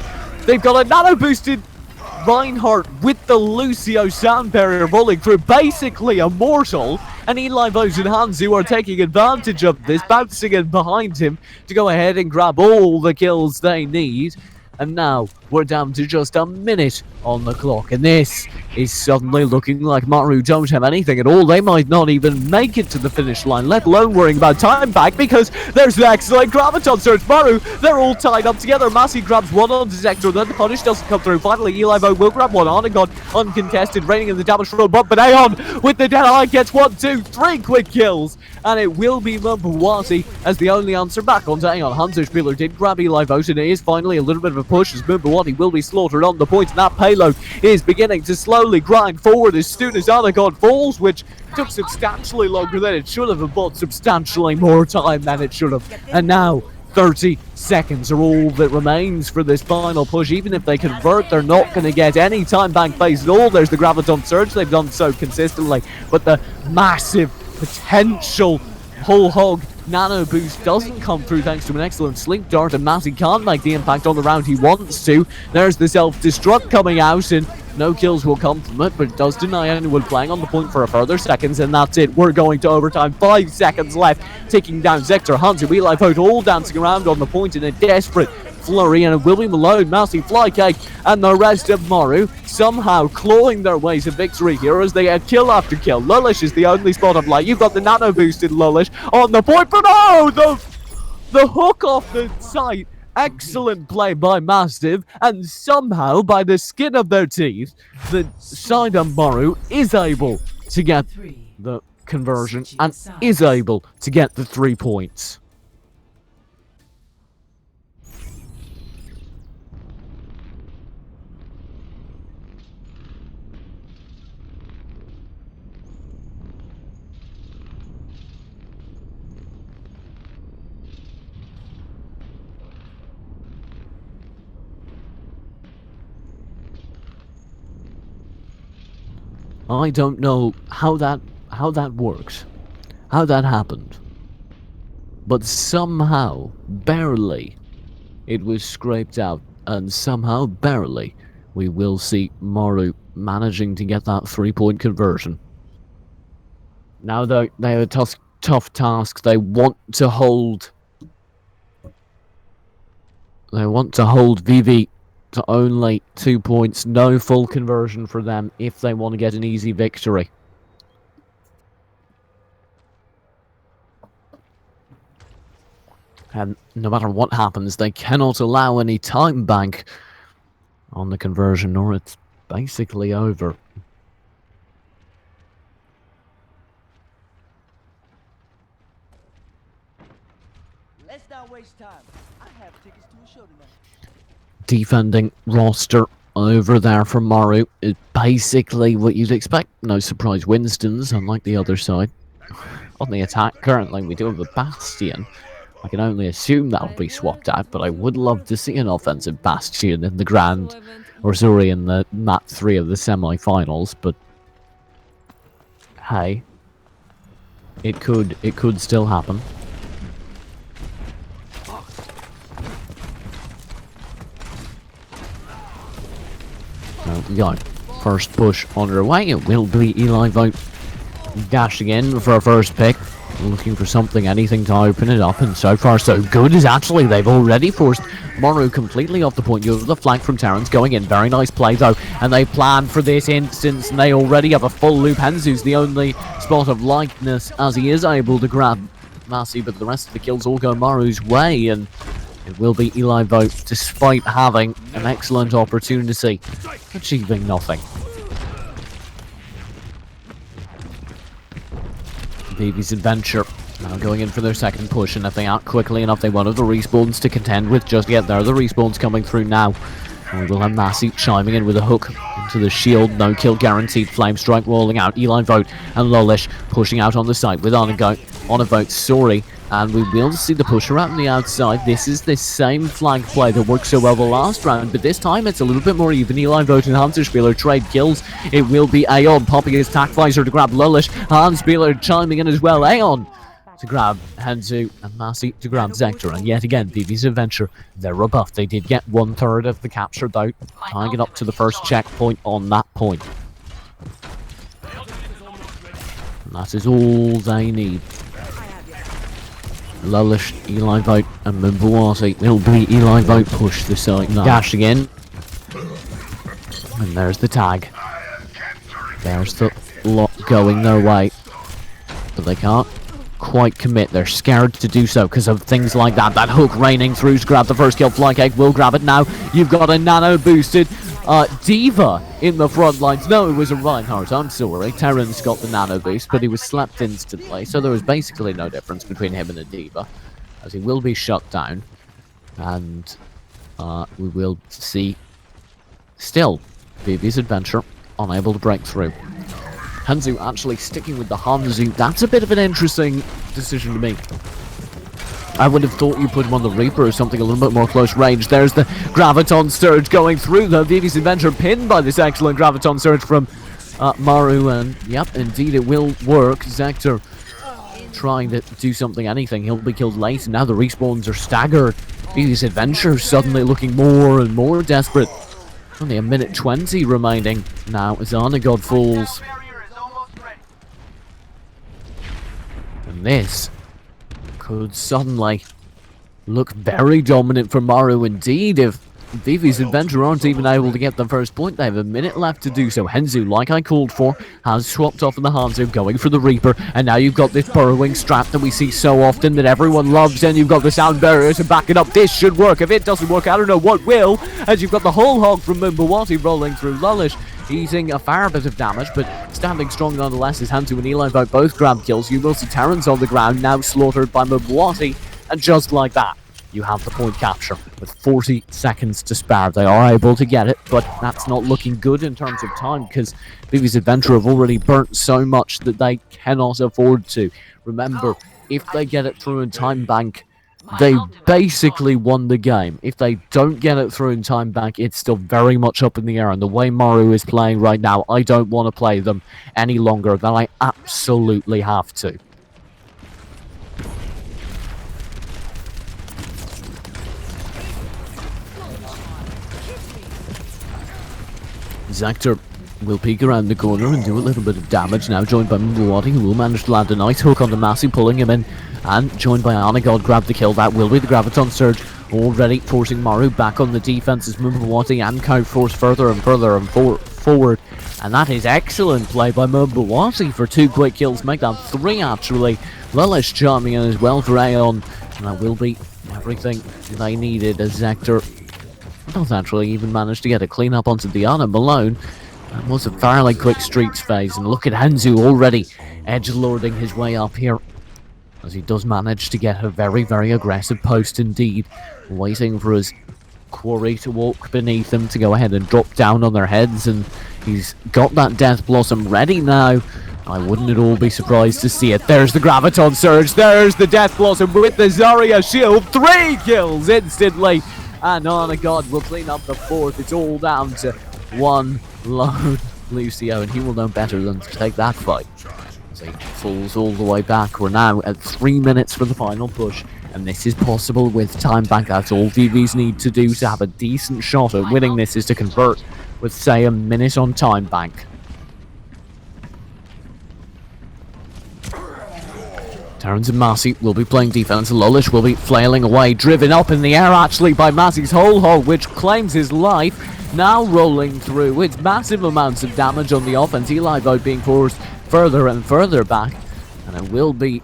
[SPEAKER 2] Reinhardt with the Lucio sound barrier rolling through, basically immortal, and Eli Vos and Hanzu are taking advantage of this, bouncing in behind him to go ahead and grab all the kills they need. And now we're down to just a minute on the clock, and this is suddenly looking like Maru don't have anything at all. They might not even make it to the finish line, let alone worrying about time back, because there's an excellent Graviton surge. Maru, they're all tied up together. Massey grabs one on Detector, then the punish doesn't come through. Finally, Eli Vo will grab one on and got uncontested, raining in the damage from above, but Aeon with the dead eye gets 1, 2, 3 quick kills, and it will be Mumbawati as the only answer back onto Aeon. Hanzo Spieler did grab Eli Vo, and it is finally a little bit of a push as Mumbawati will be slaughtered on the point, and that payload is beginning to slowly grind forward as soon as Anagon falls, which took substantially longer than it should have, but substantially more time than it should have. And now 30 seconds are all that remains for this final push. Even if they convert, they're not going to get any time bank phase at all. There's the Graviton surge, they've done so consistently, but the massive potential whole hog nano boost doesn't come through thanks to an excellent sleep dart, and Massey can't make the impact on the round he wants to. There's the self-destruct coming out, and no kills will come from it, but it does deny anyone playing on the point for a further seconds, and that's it. We're going to overtime. 5 seconds left, taking down Zector, Hanzu, Eli Vote, all dancing around on the point in a desperate flurry, and it will be Malone, Massey, Flycake, and the rest of Maru somehow clawing their way to victory here as they get kill after kill. Lullish is the only spot of light. You've got the nano boosted Lullish on the point, but oh, the hook off the site. Excellent play by Mastiff, and somehow, by the skin of their teeth, the side of Maru is able to get the conversion and is able to get the 3 points. I don't know how that works, how that happened, but somehow, barely, it was scraped out, and somehow, barely, we will see Maru managing to get that 3-point conversion. Now they have a tough task. They want to hold Vivi to only 2 points, no full conversion for them if they want to get an easy victory. And no matter what happens, they cannot allow any time bank on the conversion, or it's basically over.
[SPEAKER 7] Let's not waste time. I have tickets to a show tonight.
[SPEAKER 2] Defending roster over there from Maru is basically what you'd expect. No surprise Winstons, unlike the other side. On the attack currently we do have a Bastion. I can only assume that'll be swapped out, but I would love to see an offensive Bastion in the grand, or sorry, in the map 3 of the semi-finals, but hey, it could still happen. Yeah, first push underway. It will be Eli Vote dashing in for a first pick, looking for something, anything to open it up, and so far so good. Is actually they've already forced Maru completely off the point. You have the flank from Terrence going in. Very nice play though, and they plan for this instance, and they already have a full loop. Henzu's the only spot of lightness as he is able to grab Massey, but the rest of the kills all go Maru's way, and it will be Eli Vote, despite having an excellent opportunity, achieving nothing. Vivi's Adventure now going in for their second push, and if they act quickly enough, they won't have the respawns to contend with just yet. There are the respawns coming through now, and we will have Massey chiming in with a hook onto the shield. No kill guaranteed. Flame Strike rolling out. Eli Vote and Lolish pushing out on the side with Vote, sorry. And we will see the pusher out on the outside. This is the same flank play that worked so well the last round, but this time it's a little bit more even. Eli Vote and Hansenspieler trade kills. It will be Aeon popping his tack visor to grab Lolish. Hansenspieler chiming in as well. Aeon to grab Hanzu and Massey to grab Zector. And yet again, VV's Adventure, they're rebuffed. They did get 1/3 of the capture though, tying it up to the first checkpoint on that point. And that is all they need. Lolish, Eli Vote and Mbuwati. It'll be Eli Vote push this side now. Dashing in. And there's the tag. There's the lot going their way. But they can't quite commit. They're scared to do so because of things like that. That hook raining through to grab the first kill. Flycake will grab it now. You've got a nano boosted Diva in the front lines. No, it was a Reinhardt, I'm sorry. Terran's got the nano boost, but he was slapped instantly, so there was basically no difference between him and a Diva, as he will be shut down. And we will see still VV's Adventure unable to break through. Hanzu actually sticking with the Hanzu. That's a bit of an interesting decision to make. I would have thought you put him on the Reaper or something a little bit more close range. There's the Graviton Surge going through, though. VV's Adventure pinned by this excellent Graviton Surge from Maru, and yep, indeed it will work. Zector trying to do anything. He'll be killed late, and now the respawns are staggered. VV's Adventure suddenly looking more and more desperate. Only a minute 20 remaining now as Anagod falls. And this could suddenly look very dominant for Maru indeed if VV's Adventure aren't even able to get the first point. They have a minute left to do so. Henzu, like I called for, has swapped off in the Hanzo, going for the Reaper, and now you've got this burrowing strat that we see so often that everyone loves, and you've got the sound barrier to back it up. This should work. If it doesn't work, I don't know what will, as you've got the whole hog from Mbuwati rolling through. Lolish eating a fair bit of damage, but standing strong nonetheless as Hanzu and Eli Vote both grab kills. You will see Terrans on the ground, now slaughtered by Mbuwati, and just like that, you have the point capture. With 40 seconds to spare, they are able to get it, but that's not looking good in terms of time, because VV's Adventure have already burnt so much that they cannot afford to. Remember, if they get it through in time bank, they basically won the game. If they don't get it through in time bank, it's still very much up in the air, and the way Maru is playing right now, I don't want to play them any longer than I absolutely have to. Zector will peek around the corner and do a little bit of damage, now joined by Mbuwati, who will manage to land a nice hook on the Massey, pulling him in, and joined by Anagod, grab the kill. That will be the Graviton Surge, already forcing Maru back on the defense as Mbuwati and Cow force further and further and forward. And that is excellent play by Mbuwati for 2 quick kills, make that 3 actually. Lolish charming in as well for Aeon, and that will be everything they needed as Zector does actually even manage to get a clean up onto Diana Malone. That was a fairly quick streets phase, and look at Hanzu already edgelording his way up here, as he does manage to get a very, very aggressive post indeed, waiting for his quarry to walk beneath him to go ahead and drop down on their heads, and he's got that Death Blossom ready now. I wouldn't at all be surprised to see it. There's the Graviton Surge, there's the Death Blossom with the Zarya shield, 3 kills instantly, and Anagod will clean up the 4th. It's all down to one lone Lucio, and he will know better than to take that fight. As he falls all the way back. We're now at 3 minutes for the final push, and this is possible with time back. That's all VVs need to do to have a decent shot at winning this, is to convert with, say, a minute on time bank. Terrans and Massey will be playing defense. Lolish will be flailing away, driven up in the air actually by Massey's whole hog, which claims his life. Now rolling through with massive amounts of damage on the offense. Eli Vote being forced further and further back, and it will be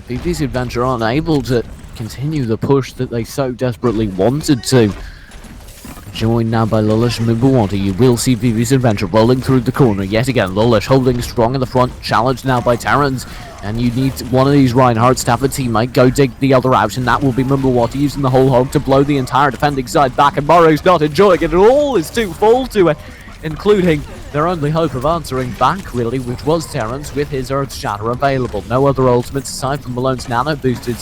[SPEAKER 2] VV's Adventure unable to continue the push that they so desperately wanted to. Joined now by Lolish and Mbuwati. You will see VV's Adventure rolling through the corner yet again. Lolish holding strong in the front, challenged now by Terrans, and you need one of these Reinhardts to have a teammate go dig the other out, and that will be Mbuwati using the whole hog to blow the entire defending side back, and Maru's not enjoying it at all. It's too full to it. including their only hope of answering back, really, which was Terrence with his Earth Shatter available. No other ultimates aside from Malone's nano boosted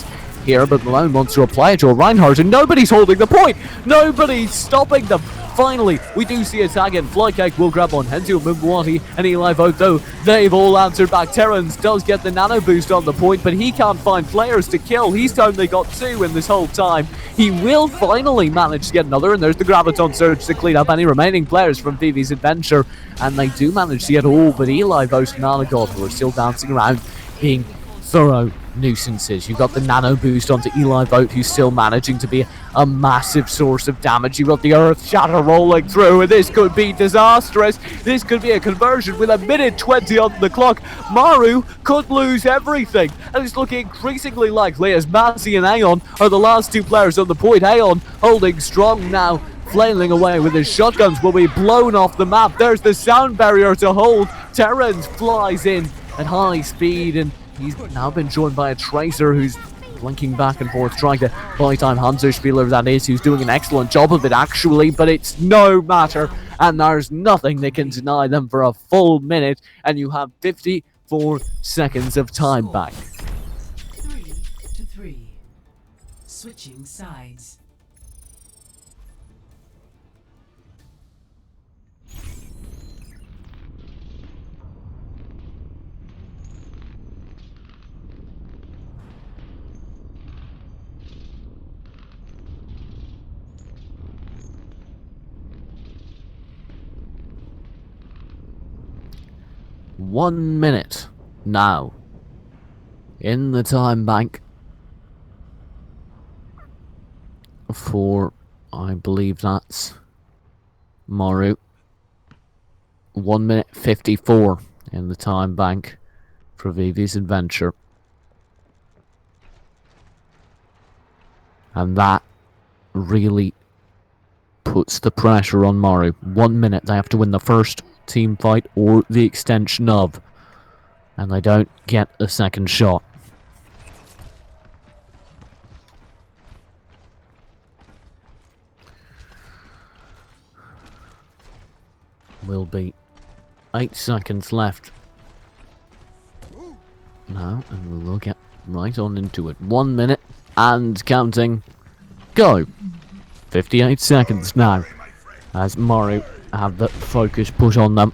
[SPEAKER 2] here, but Malone wants to apply it to a Reinhardt, and nobody's holding the point! Nobody's stopping them! Finally, we do see a tag in. Flycake will grab on Henzu, Mumwati, and Eli Vogt, though they've all answered back. Terrence does get the nano boost on the point, but he can't find players to kill. He's only got 2 in this whole time. He will finally manage to get another, and there's the Graviton Surge to clean up any remaining players from Vivi's Adventure, and they do manage to get all but Eli Vogt and Anagod, who are still bouncing around, being thorough nuisances. You've got the nano boost onto Eli Vogt, who's still managing to be a massive source of damage. You've got the Earth Shatter rolling through, and this could be disastrous. This could be a conversion with 1:20 on the clock. Maru could lose everything, and it's looking increasingly likely as Mazzy and Aeon are the last 2 players on the point. Aeon holding strong now, flailing away with his shotguns, will be blown off the map. There's the sound barrier to hold. Terrence flies in at high speed, and he's now been joined by a Tracer who's blinking back and forth, trying to buy time. Hanzo that is, who's doing an excellent job of it actually, but it's no matter, and there's nothing that can deny them for a full minute, and you have 54 seconds of time back.
[SPEAKER 1] 3-3. Switching sides.
[SPEAKER 2] One minute now in the time bank for, I believe that's Maru. 1 minute 54 in the time bank for Vivi's Adventure. And that really puts the pressure on Maru. 1 minute, they have to win the first team fight or the extension of, and they don't get a second shot. Will be 8 seconds left now, and we'll get right on into it. 1 minute and counting. Go. 58 seconds now as Maru have the focus put on them.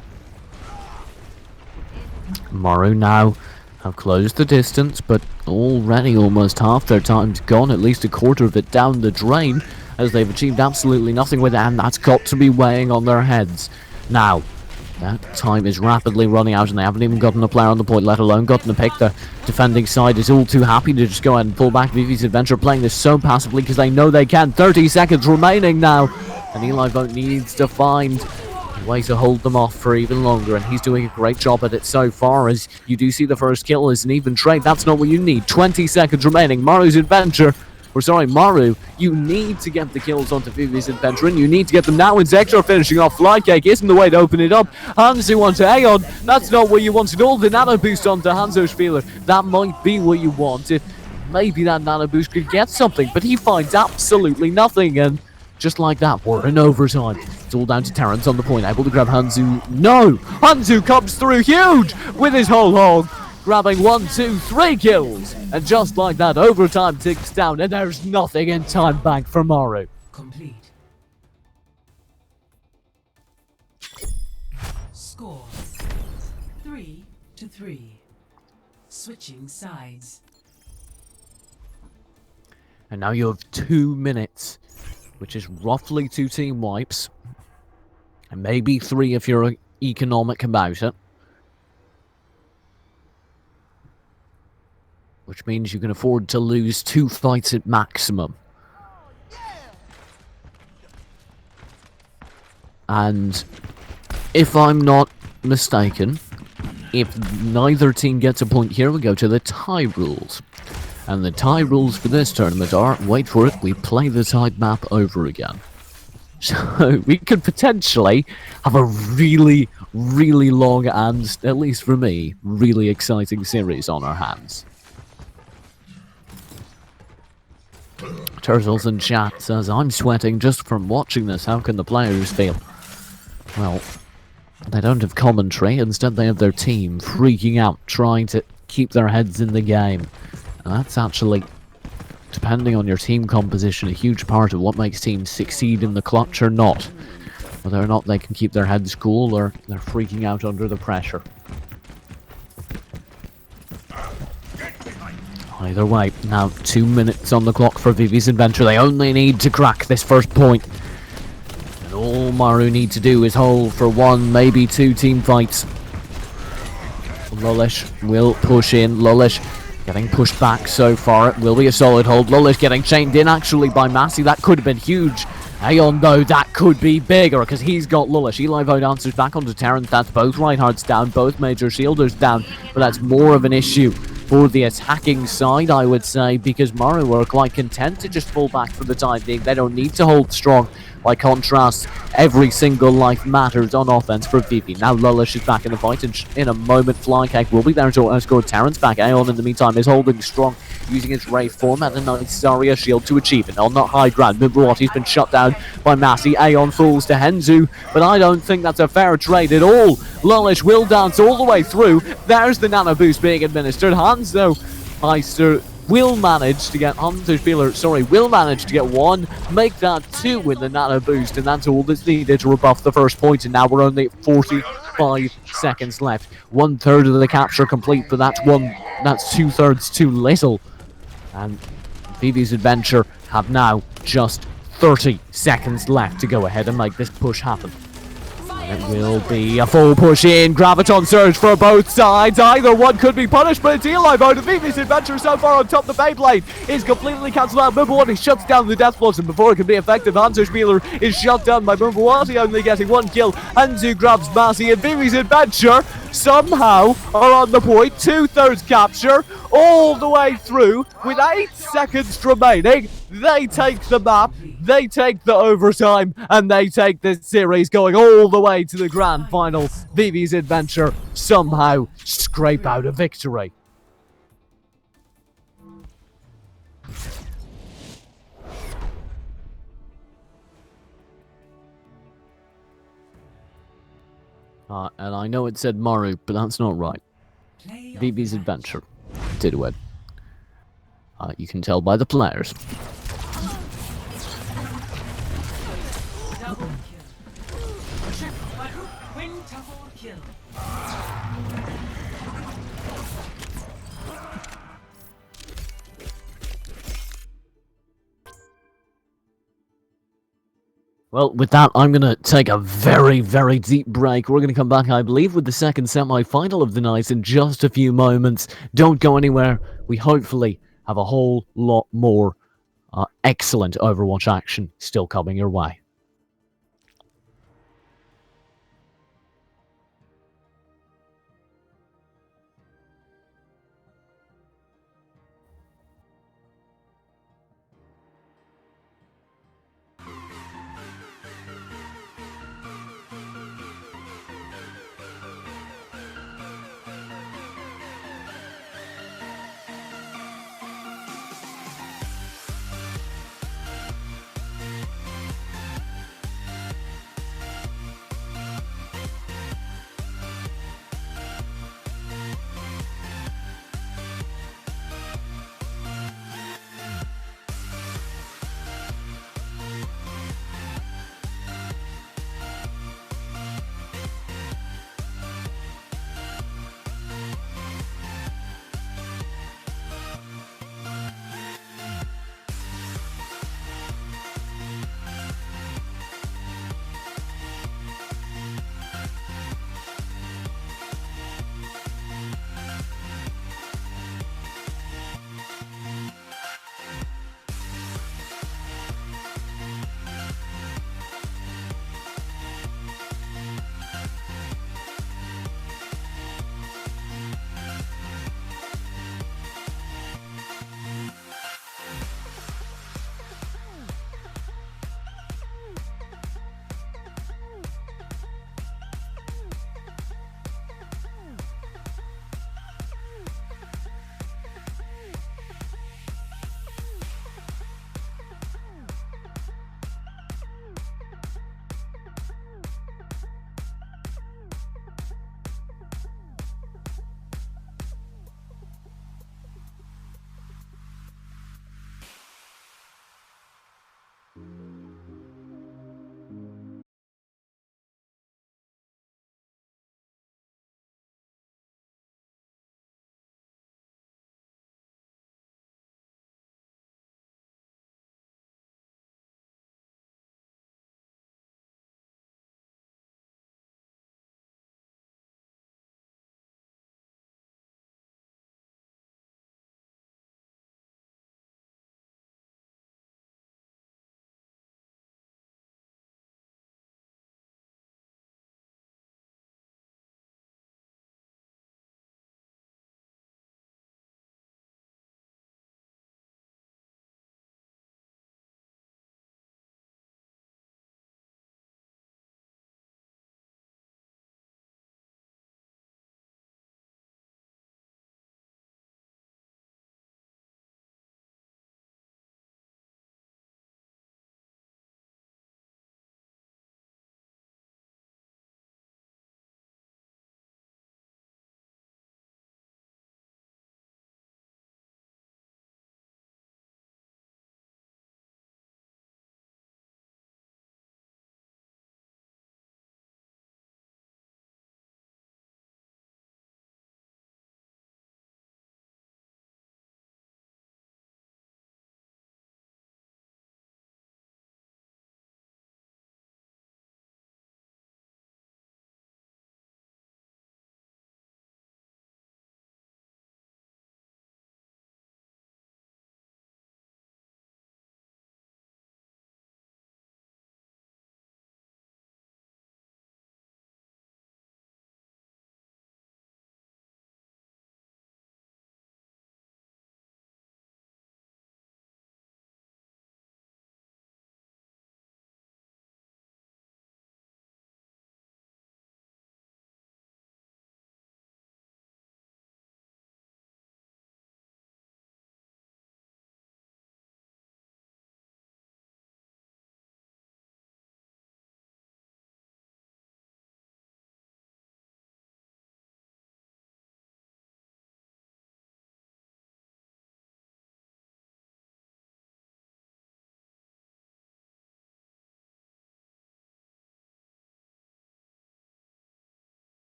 [SPEAKER 2] Maru now have closed the distance, but already almost half their time's gone, at least a quarter of it down the drain, as they've achieved absolutely nothing with it, and that's got to be weighing on their heads. Now, that time is rapidly running out, and they haven't even gotten a player on the point, let alone gotten a pick. The defending side is all too happy to just go ahead and pull back. Vivi's Adventure playing this so passively because they know they can. 30 seconds remaining now, and Eli Vogt needs to find a way to hold them off for even longer, and he's doing a great job at it so far, as you do see the first kill is an even trade. That's not what you need. 20 seconds remaining. Maru's Adventure, or sorry, Maru, you need to get the kills onto Vivi's Adventure, and you need to get them now. And Zector finishing off. Flycake isn't the way to open it up. Hanzo onto Aeon, that's not what you wanted. All the nano boost onto Hanzo Spieler, that might be what you want, if maybe that nano boost could get something, but he finds absolutely nothing, and just like that, we're in overtime. It's all down to Terrence on the point, able to grab Hanzo. No! Hanzo comes through huge with his whole hog, grabbing 1, 2, 3 kills. And just like that, overtime ticks down, and there's nothing in time bank for Maru.
[SPEAKER 1] Complete. Score 3-3. Switching sides.
[SPEAKER 2] And now you have 2 minutes, which is roughly 2 team wipes, and maybe 3 if you're economic about it. Which means you can afford to lose 2 fights at maximum. And if I'm not mistaken, if neither team gets a point here, we go to the tie rules. And the tie rules for this tournament are, wait for it, we play the tied map over again. So we could potentially have a really, really long and, at least for me, really exciting series on our hands. Turtles in chat says, I'm sweating just from watching this. How can the players feel? Well, They don't have commentary, instead they have their team freaking out, trying to keep their heads in the game. And that's actually, depending on your team composition, a huge part of what makes teams succeed in the clutch or not. Whether or not they can keep their heads cool or they're freaking out under the pressure. Either way, now 2 minutes on the clock for Vivi's Adventure. They only need to crack this first point. And all Maru need to do is hold for 1, maybe 2 team fights. Lullish will push in. Lullish getting pushed back so far. It will be a solid hold. Lullish getting chained in actually by Massey. That could have been huge. Aeon though, that could be bigger because he's got Lullish. Eli Vote answers back onto Terrence. That's both Reinhardt's down, both Major Shielders down. But that's more of an issue for the attacking side, I would say, because Maru are quite content to just fall back for the time being. They don't need to hold strong. By contrast, every single life matters on offense for Vivi. Now Lullish is back in the fight, and in a moment, Flying Cake will be there to outscore Terrence back. Aeon, in the meantime, is holding strong, using his Ray form and a nice Zarya shield to achieve it. On that high ground, Mimrawati's been shut down by Massey. Aeon falls to Henzu, but I don't think that's a fair trade at all. Lullish will dance all the way through. There's the nano boost being administered. Hans, though, Meister will manage to get will manage to get 1, make that 2 with the nano boost, and that's all that's needed to rebuff the first point. And now we're only at 45 seconds left. 1/3 of the capture complete, but that's 2/3 too little. And Vivi's Adventure have now just 30 seconds left to go ahead and make this push happen. It will be a full push in. Graviton surge for both sides. Either one could be punished, but it's Eli Vote. Vivi's Adventure so far on top. The Beyblade is completely cancelled out. Mimrawati shuts down the Death Blossom before it can be effective. Hanzo is shut down by Mimrawati, only getting 1 kill. Hanzo grabs Massey, and Vivi's Adventure somehow are on the point. 2/3 capture all the way through with 8 seconds remaining. They take the map, they take the overtime, and they take this series going all the way to the grand final. Vivi's Adventure somehow scrape out a victory. And I know it said Maru, but that's not right. Vivi's Adventure did win. You can tell by the players.
[SPEAKER 1] Double kill. Quintuple kill.
[SPEAKER 2] Well, with that, I'm going to take a very, very deep break. We're going to come back, I believe, with the second semi-final of the night in just a few moments. Don't go anywhere. We hopefully have a whole lot more excellent Overwatch action still coming your way.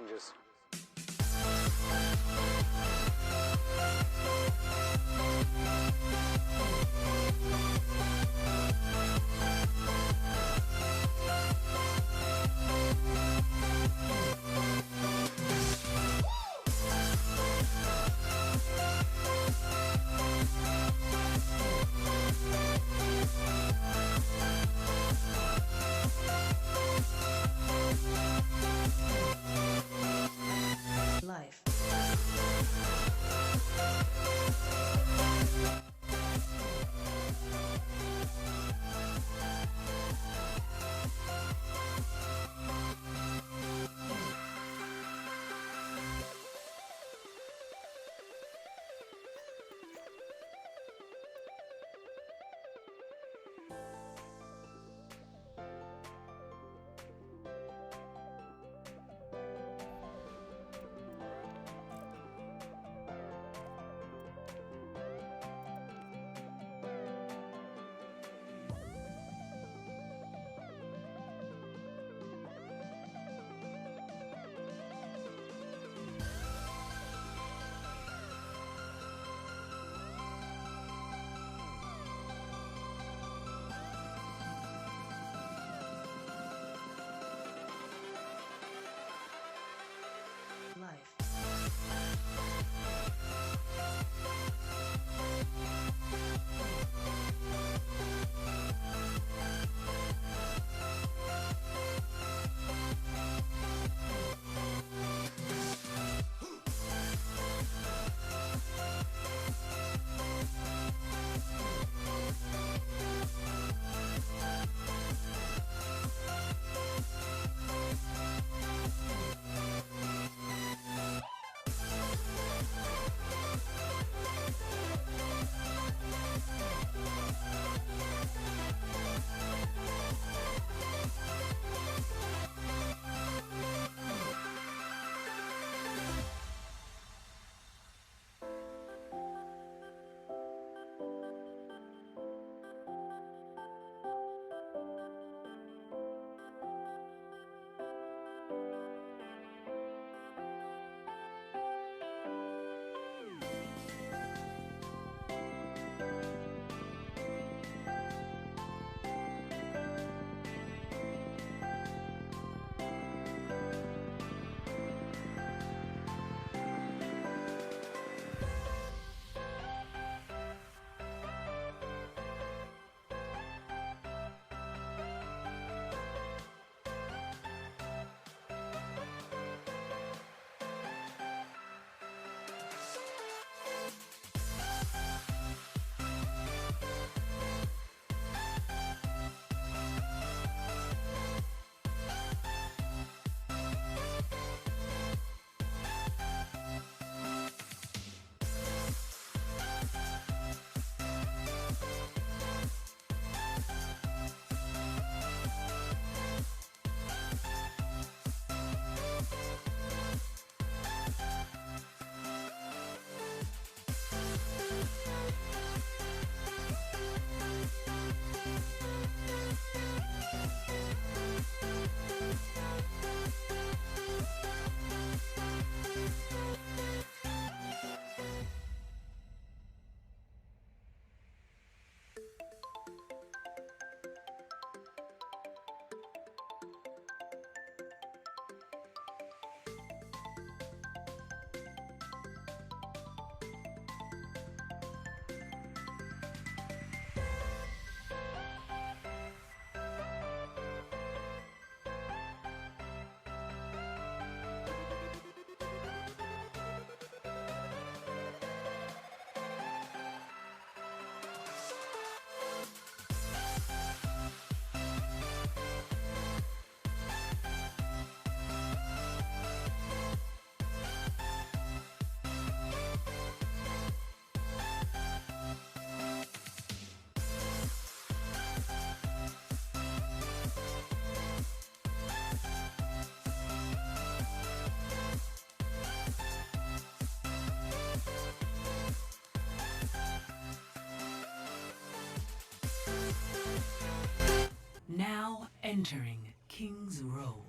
[SPEAKER 8] Just
[SPEAKER 1] Life. Life. Now entering King's Row.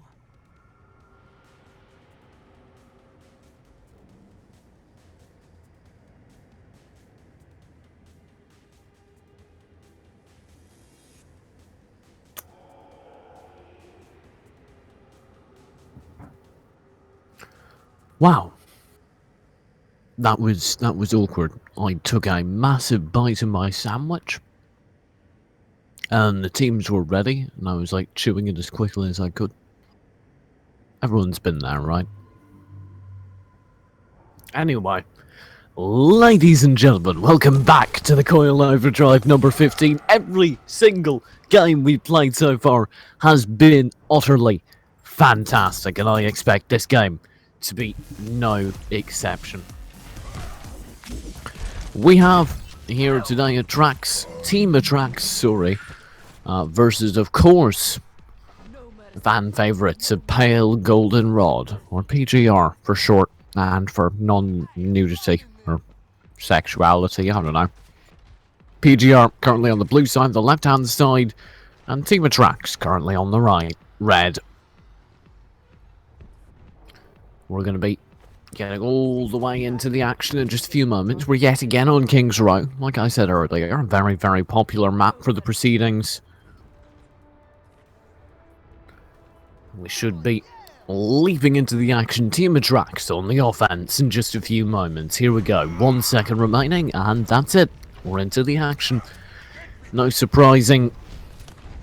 [SPEAKER 2] Wow. That was awkward. I took a massive bite of my sandwich. And the teams were ready, and I was like chewing it as quickly as I could. Everyone's been there, right? Anyway, ladies and gentlemen, welcome back to the Coil Overdrive number 15. Every single game we've played so far has been utterly fantastic, and I expect this game to be no exception. We have here today Team Attrax, versus, of course, fan favourites of Pale Goldenrod, or PGR for short, and for non-nudity or sexuality, I don't know. PGR currently on the blue side, the left-hand side, and Team Attrax currently on the right, red. We're going to be getting all the way into the action in just a few moments. We're yet again on King's Row, like I said earlier, a very, very popular map for the proceedings. We should be leaping into the action. Team Attrax on the offense in just a few moments. Here we go. 1 second remaining, and that's it. We're into the action. No surprising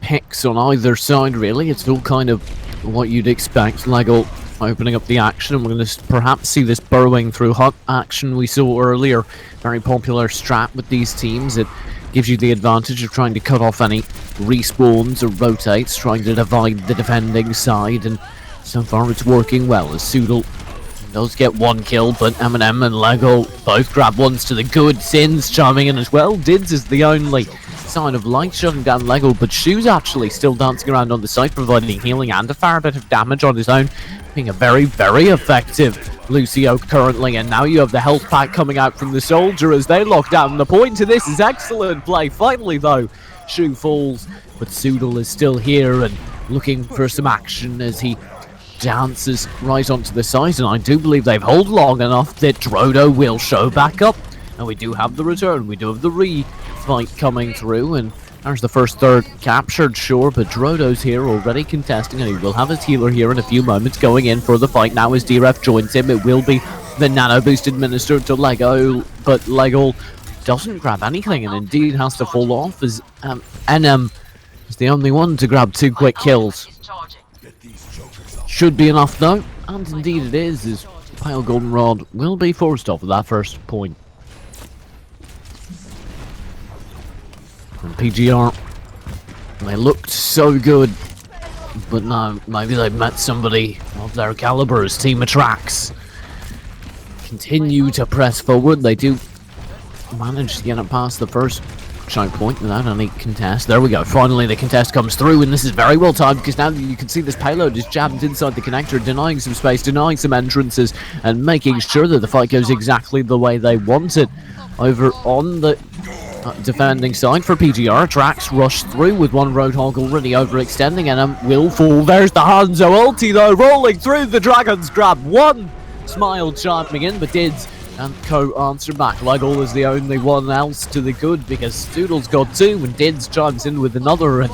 [SPEAKER 2] picks on either side, really. It's all kind of what you'd expect. Lego opening up the action, and we're going to perhaps see this burrowing through hut action we saw earlier. Very popular strat with these teams. It gives you the advantage of trying to cut off any respawns or rotates, trying to divide the defending side, and so far it's working well as Soodle does get one kill, but Eminem and Lego both grab ones to the good. Sins chiming in as well. Dids is the only sign of light shutting down Lego, but Shoe's actually still dancing around on the side, providing healing and a fair bit of damage on his own, being a very, very effective Lucio currently. And now you have the health pack coming out from the Soldier as they lock down the point. To this is excellent play. Finally, though, Shoe falls, but Soodle is still here and looking for some action as he dances right onto the side, and I do believe they've held long enough that Drodo will show back up. And we do have the return, we do have the re-fight coming through, and there's the first third captured, sure, but Drodo's here already contesting, and he will have his healer here in a few moments going in for the fight. Now as DRF joins him, it will be the nano boost administered to Lego, but Lego doesn't grab anything and indeed has to fall off as NM is the only one to grab 2 quick kills. Should be enough though, and indeed it is, as Pale Goldenrod will be forced off of that first point. And PGR, they looked so good, but now maybe they've met somebody of their caliber as Team Attrax continue to press forward. They do manage to get it past the first choke point without any contest. There we go. Finally, the contest comes through, and this is very well timed because now you can see this payload is jabbed inside the connector, denying some space, denying some entrances, and making sure that the fight goes exactly the way they want it. Over on the defending side for PGR, Attrax rushed through with one Roadhog already overextending, and will fall. There's the Hanzo ulti though, rolling through the Dragon's grab. One smile chiming in, but Dids and Co answer back. Lego is the only one else to the good because Doodle's got 2 and Dids chimes in with another, and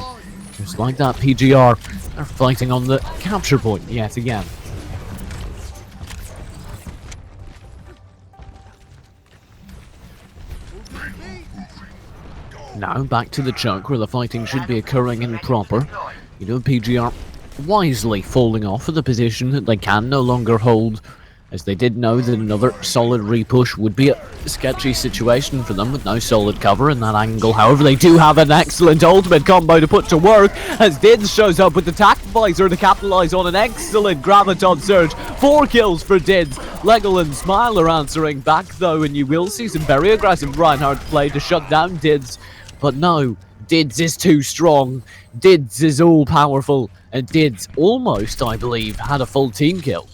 [SPEAKER 2] just like that, PGR are fighting on the capture point yet again. Now back to the chunk where the fighting should be occurring in proper. You know, PGR wisely falling off of the position that they can no longer hold, as they did know that another solid repush would be a sketchy situation for them with no solid cover in that angle. However, they do have an excellent ultimate combo to put to work as Dids shows up with the Tac Visor to capitalize on an excellent Graviton surge. 4 kills for Dids. Legal and Smile are answering back though, and you will see some very aggressive Reinhardt play to shut down Dids. But no, Dids is too strong. Dids is all powerful, and Dids almost, I believe, had a full team kill.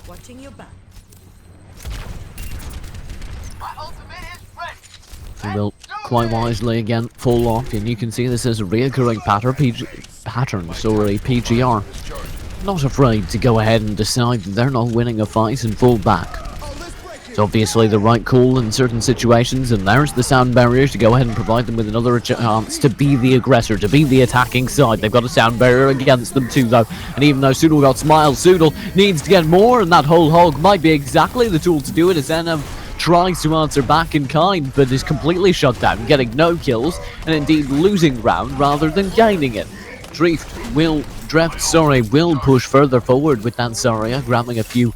[SPEAKER 6] Watching your back.
[SPEAKER 2] He will quite wisely again fall off, and you can see this as a reoccurring pattern. PGR not afraid to go ahead and decide that they're not winning a fight and fall back. It's obviously the right call in certain situations, and there's the sound barrier to go ahead and provide them with another chance to be the aggressor, to be the attacking side. They've got a sound barrier against them too, though, and even though Soodle got Smile, Soodle needs to get more, and that whole hog might be exactly the tool to do it, as Enem tries to answer back in kind, but is completely shut down, getting no kills, and indeed losing round rather than gaining it. Drift will push further forward with that Zarya, grabbing a few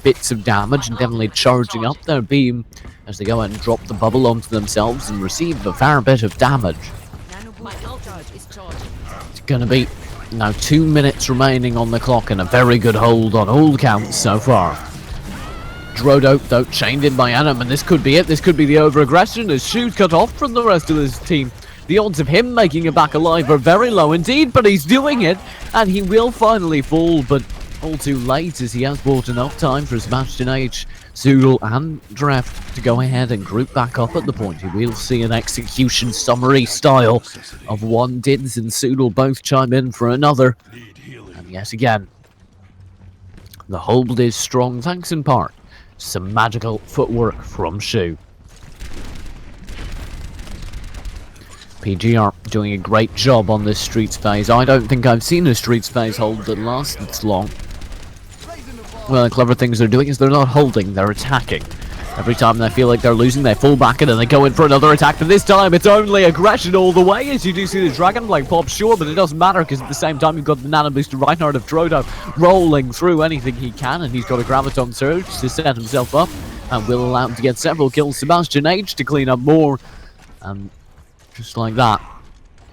[SPEAKER 2] bits of damage and definitely charging up their beam as they go ahead and drop the bubble onto themselves and receive a fair bit of damage.
[SPEAKER 6] My ultimate is charging.
[SPEAKER 2] It's going to be now 2 minutes remaining on the clock and a very good hold on all counts so far. Drodo, though, chained in by Anim, and this could be it. This could be the over-aggression as Shu's cut off from the rest of his team. The odds of him making it back alive are very low indeed, but he's doing it, and he will finally fall, but all too late as he has bought enough time for Sebastian H, Zoodle and Dreft to go ahead and group back up at the point. We'll see an execution summary style of one. Dids and Zoodle both chime in for another. And yet again, the hold is strong thanks in part to some magical footwork from Shu. PGR doing a great job on this Streets phase. I don't think I've seen a Streets phase hold that lasts this long. Well, the clever things they're doing is they're not holding, they're attacking. Every time they feel like they're losing, they fall back in and they go in for another attack. But this time, it's only aggression all the way, as you do see the Dragon Blade pop, sure, but it doesn't matter, because at the same time, you've got the Nano Booster Reinhardt of Drodo rolling through anything he can, and he's got a Graviton Surge to set himself up, and will allow him to get several kills. Sebastian H to clean up more, and just like that,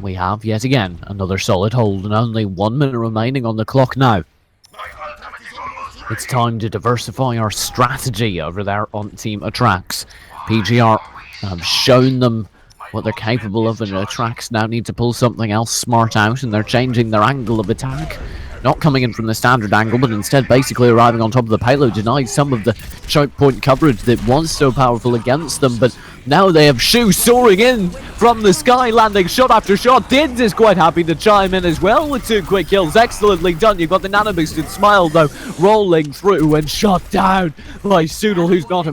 [SPEAKER 2] we have, yet again, another solid hold, and only 1 minute remaining on the clock now. It's time to diversify our strategy over there on Team Atrax. PGR have shown them what they're capable of, and Atrax now need to pull something else smart out, and they're changing their angle of attack. Not coming in from the standard angle, but instead basically arriving on top of the payload, denied some of the choke point coverage that was so powerful against them, but now they have Shu soaring in from the sky, landing shot after shot. Dids is quite happy to chime in as well with 2 quick kills. Excellently done. You've got the nano boosted Smile, though, rolling through and shot down by Soodle, who's not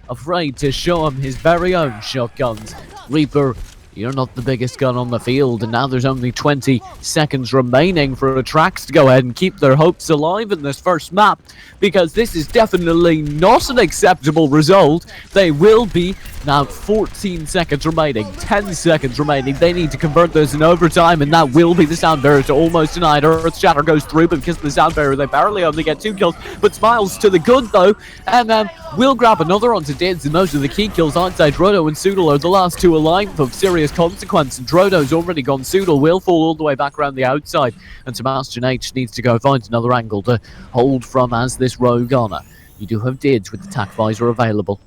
[SPEAKER 2] afraid to show him his very own shotguns. Reaper, you're not the biggest gun on the field, and now there's only 20 seconds remaining for Atrax to go ahead and keep their hopes alive in this first map, because this is definitely not an acceptable result. They will be now 14 seconds remaining, 10 seconds remaining. They need to convert this in overtime, and that will be the sound barrier to almost denied. Earth Shatter goes through, but because of the sound barrier, they barely only get 2 kills, but Smiles to the good though, and will grab another onto Dids, and those are the key kills. I'd say Drodo and Soodle are the last 2 alive of serious consequence, and Drodo's already gone. Soodle will fall all the way back around the outside, and Sebastian H needs to go find another angle to hold from as this rogue honor. You do have Dids with the tac visor available,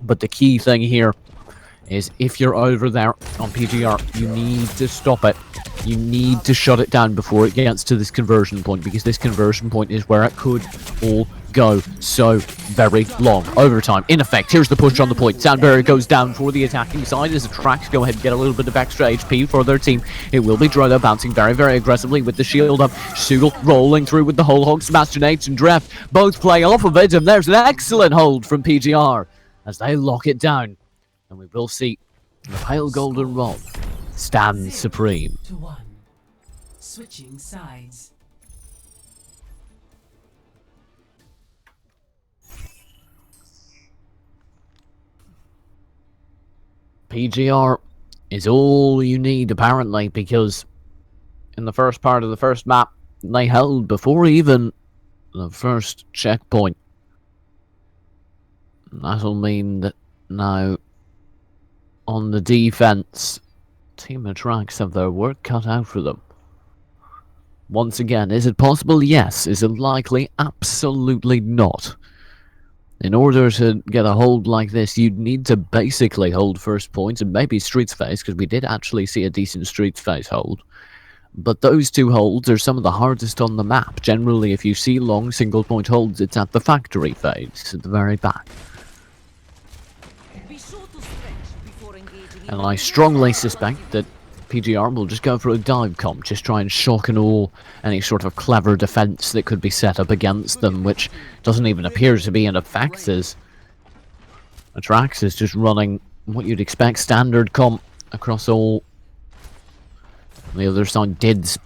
[SPEAKER 2] but the key thing here is if you're over there on PGR, you need to stop it. You need to shut it down before it gets to this conversion point, because this conversion point is where it could all go so very long. Overtime, in effect. Here's the push on the point. Sound barrier goes down for the attacking side as Atrax go ahead and get a little bit of extra HP for their team. It will be Drodo bouncing very, very aggressively with the shield up. Soodle rolling through with the whole hog. Sebastian H and Dreft both playing off of it, and there's an excellent hold from PGR as they lock it down. And we will see the pale golden rod stand supreme.
[SPEAKER 1] 2-1. Switching sides.
[SPEAKER 2] PGR is all you need apparently, because in the first part of the first map they held before even the first checkpoint. That'll mean that now on the defense, Team Atrax have their work cut out for them. Once again, is it possible? Yes. Is it likely? Absolutely not. In order to get a hold like this, you'd need to basically hold first point, and maybe Streets phase, because we did actually see a decent Streets phase hold. But those 2 holds are some of the hardest on the map. Generally, if you see long single point holds, it's at the factory phase, at the very back. And I strongly suspect that PGR will just go for a dive comp, just try and shock and awe any sort of clever defense that could be set up against them, which doesn't even appear to be in effect, as Atrax is just running what you'd expect, standard comp across all. On the other side, Dids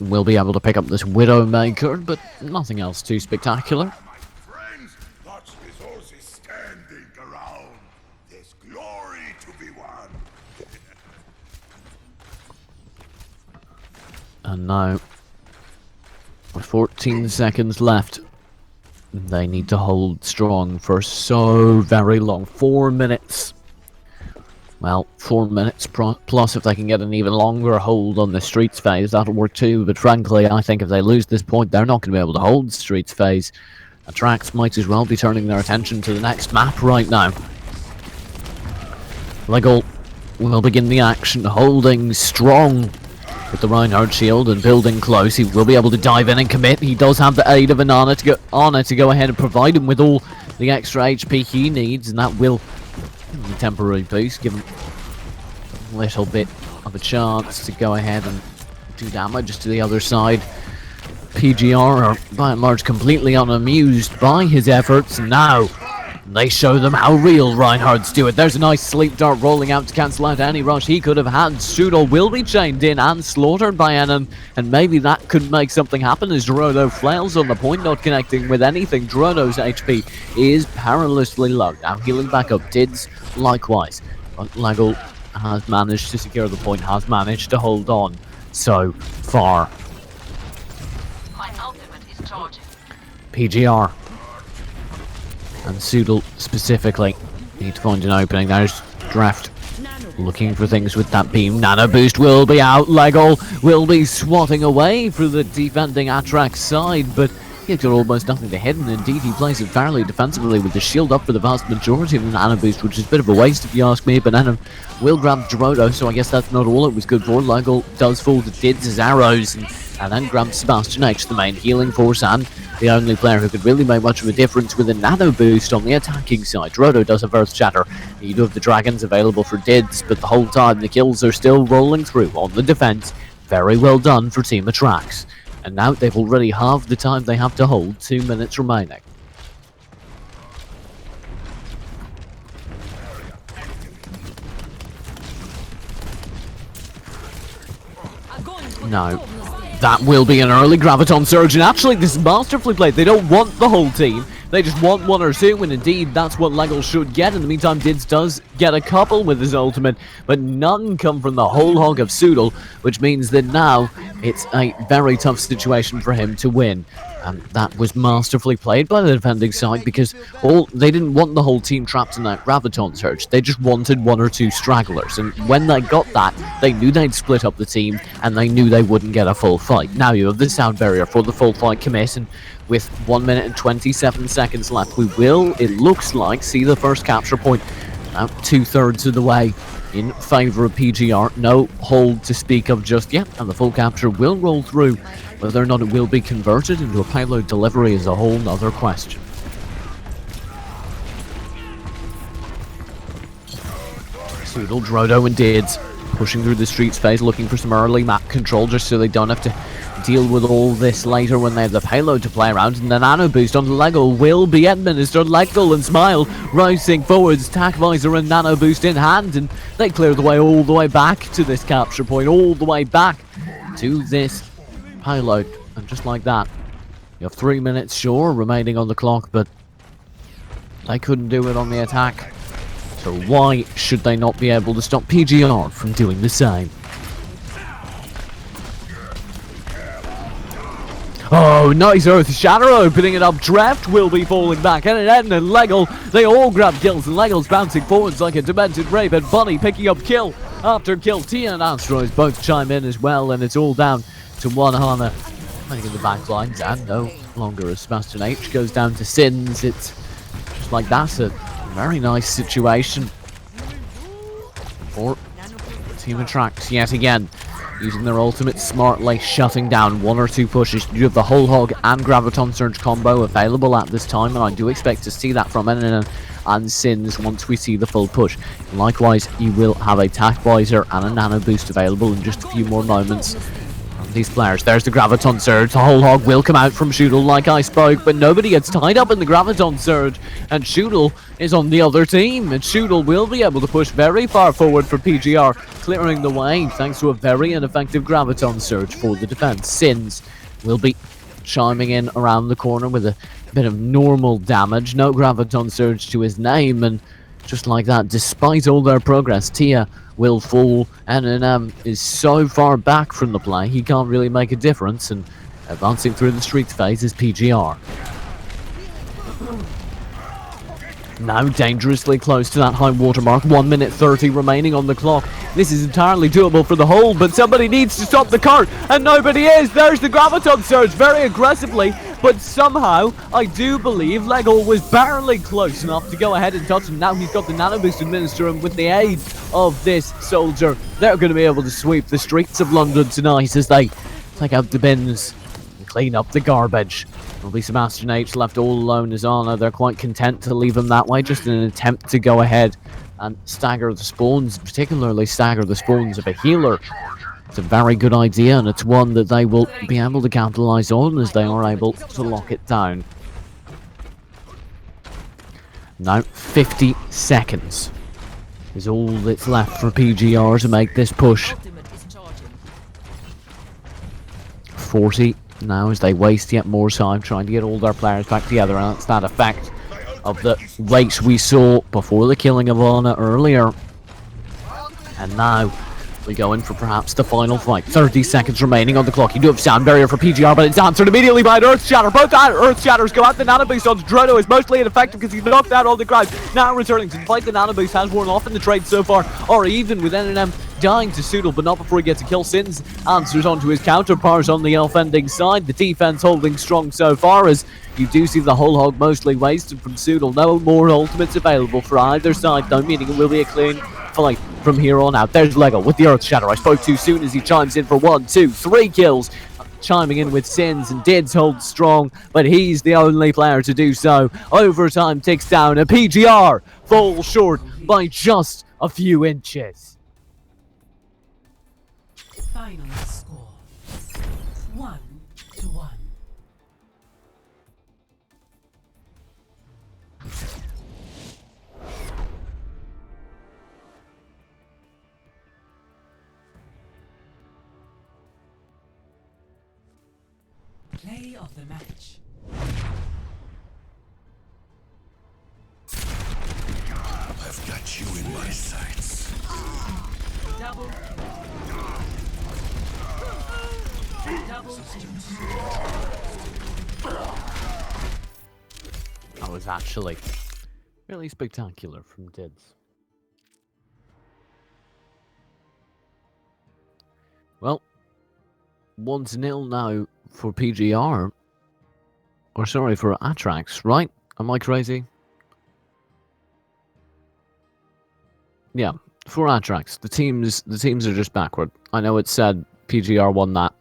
[SPEAKER 2] will be able to pick up this Widowmaker, but nothing else too spectacular.
[SPEAKER 4] My friends, lots of resources standing around. There's glory to be won.
[SPEAKER 2] And now, with 14 seconds left, they need to hold strong for so very long. 4 minutes. Well, 4 minutes plus if they can get an even longer hold on the Streets phase, that'll work too. But frankly, I think if they lose this point, they're not going to be able to hold the Streets phase. Atrax might as well be turning their attention to the next map right now. Legal will begin the action, holding strong with the Reinhardt shield and building close. He will be able to dive in and commit. He does have the aid of an Ana to go ahead and provide him with all the extra HP he needs, and that will give him a temporary boost, give him a little bit of a chance to go ahead and do damage to the other side. PGR are by and large completely unamused by his efforts, and now they show them how real Reinhardt's do it. There's a nice sleep dart rolling out to cancel out any rush he could have had. Sudol will be chained in and slaughtered by Enon, and maybe that could make something happen as Drodo flails on the point, not connecting with anything. Drodo's HP is perilously low. Now healing back up. Dids likewise. But Lego has managed to secure the point, has managed to hold on so far.
[SPEAKER 6] My ultimate is charging.
[SPEAKER 2] PGR and Sudol specifically need to find an opening. There's Draft looking for things with that beam. Nano boost will be out. Lego will be swatting away through the defending Atrax side, but he's got almost nothing to hit, and indeed he plays it fairly defensively with the shield up for the vast majority of the nano boost, which is a bit of a waste if you ask me. But Nano will grab Drodo, so I guess that's not all it was good for. Lego does fall to Dids' arrows, and then grabs Sebastian H, the main healing force, and the only player who could really make much of a difference with a nano boost on the attacking side. Drodo does have Earth Shatter. You do have the dragons available for Dids, but the whole time the kills are still rolling through on the defense. Very well done for Team Atrax. And now they've already halved the time they have to hold, 2 minutes remaining. No. That will be an early Graviton Surge, and actually this is masterfully played. They don't want the whole team, they just want one or two, and indeed that's what Legel should get. In the meantime, Dids does get a couple with his ultimate, but none come from the whole hog of Sudol, which means that now it's a very tough situation for him to win. And that was masterfully played by the defending side, because they didn't want the whole team trapped in that Graviton Surge. They just wanted one or two stragglers, and when they got that, they knew they'd split up the team, and they knew they wouldn't get a full fight. Now you have the sound barrier for the full fight commit, and with 1 minute and 27 seconds left, we will, it looks like, see the first capture point about 2/3 of the way in favour of PGR. No hold to speak of just yet, and the full capture will roll through. Whether or not it will be converted into a payload delivery is a whole nother question. Sudol, Drodo and Dids pushing through the street space, looking for some early map control just so they don't have to deal with all this later when they have the payload to play around. And the nano boost on Lego will be administered. Lego and Smile racing forwards, tack visor and nano boost in hand, and they clear the way all the way back to this capture point, all the way back to this payload. And just like that, you have 3 minutes sure remaining on the clock, but they couldn't do it on the attack, so why should they not be able to stop PGR from doing the same? Oh, nice Earth Shatter opening it up. Draft will be falling back, and Eden and Legel, they all grab kills, and Legel's bouncing forwards like a demented rape, and Bunny picking up kill after kill. Tia and Astros both chime in as well, and it's all down to one Hana playing in the back lines, and no longer as Sebastian H goes down to Sins. It's just like that, a very nice situation for Team Atrax yet again, using their ultimate smartly, shutting down one or two pushes. You have the whole hog and Graviton Surge combo available at this time, and I do expect to see that from Enon and Sins once we see the full push. And likewise, you will have a tack visor and a nano boost available in just a few more moments. these players. There's the Graviton Surge. The whole hog will come out from Shoodle like I spoke, but nobody gets tied up in the Graviton Surge, and Shoodle is on the other team, and Shoodle will be able to push very far forward for PGR, clearing the way thanks to a very ineffective Graviton Surge for the defense. Sins will be chiming in around the corner with a bit of normal damage. No Graviton Surge to his name, and just like that, despite all their progress, Tia will fall. NNM is so far back from the play, he can't really make a difference, and advancing through the streak phase is PGR. Now dangerously close to that high watermark, 1 minute 30 remaining on the clock. This is entirely doable for the whole, but somebody needs to stop the cart, and nobody is. There's the Graviton Surge very aggressively, but somehow I do believe Lego was barely close enough to go ahead and touch him. Now he's got the nano boost administer, and with the aid of this soldier, they're going to be able to sweep the streets of London tonight as they take out the bins and clean up the garbage. There'll be Sebastian H left all alone as Anna. They're quite content to leave him that way, just in an attempt to go ahead and stagger the spawns, particularly stagger the spawns of a healer. It's a very good idea, and it's one that they will be able to capitalize on as they are able to lock it down. Now 50 seconds is all that's left for PGR to make this push. 40 now as they waste yet more time trying to get all their players back together, and that's that effect of the race we saw before the killing of Anna earlier. And now we go in for perhaps the final fight. 30 seconds remaining on the clock. You do have sound barrier for PGR, but it's answered immediately by an Earth Shatter. Both Earth Shatters go out. The Nano Boost on Drono is mostly ineffective because he's knocked out all the crowd. Now returning to the fight, the Nano Boost has worn off in the trade so far, or even with NNM dying to Soodle, but not before he gets a kill. Sins answers onto his counterparts on the offending side. The defense holding strong so far as you do see the whole hog mostly wasted from Soodle. No more ultimates available for either side though, meaning it will be a clean fight from here on out. There's Lego with the Earth Shatter. I spoke too soon as he chimes in for 1, 2, 3 kills. Chiming in with Sins, and Dids holds strong, but he's the only player to do so. Overtime ticks down, and PGR falls short by just a few inches.
[SPEAKER 1] Final score 1-1. Play of the match.
[SPEAKER 4] I've got you in my sights.
[SPEAKER 1] Double kill. Double kill.
[SPEAKER 2] That was actually really spectacular from Dids. Well, 1-0 now for PGR. Or sorry, for Atrax, right? Am I crazy? Yeah, for Atrax. The teams are just backward. I know it said PGR won that.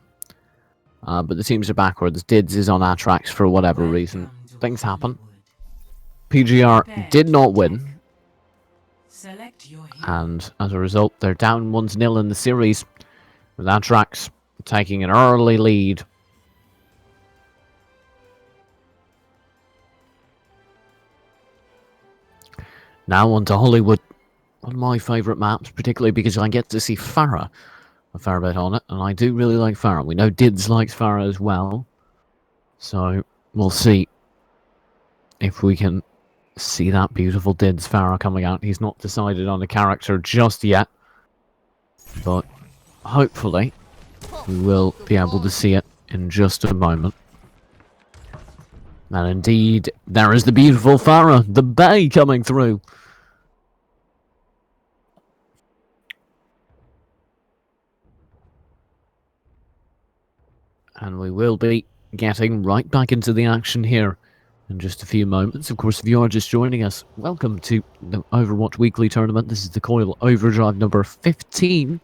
[SPEAKER 2] But the teams are backwards. Dids is on Atrax for whatever reason. Things happen. PGR did not win. And as a result, they're down 1-0 in the series, with Atrax taking an early lead. Now on to Hollywood. One of my favourite maps, particularly because I get to see Farah a fair bit on it, and I do really like Farah. We know Dids likes Farah as well, so we'll see if we can see that beautiful Dids Farah coming out. He's not decided on a character just yet, but hopefully we will be able to see it in just a moment. And indeed, there is the beautiful Farah, the Bay coming through. And we will be getting right back into the action here in just a few moments. Of course, if you are just joining us, welcome to the Overwatch Weekly Tournament. This is the Coil Overdrive number 15,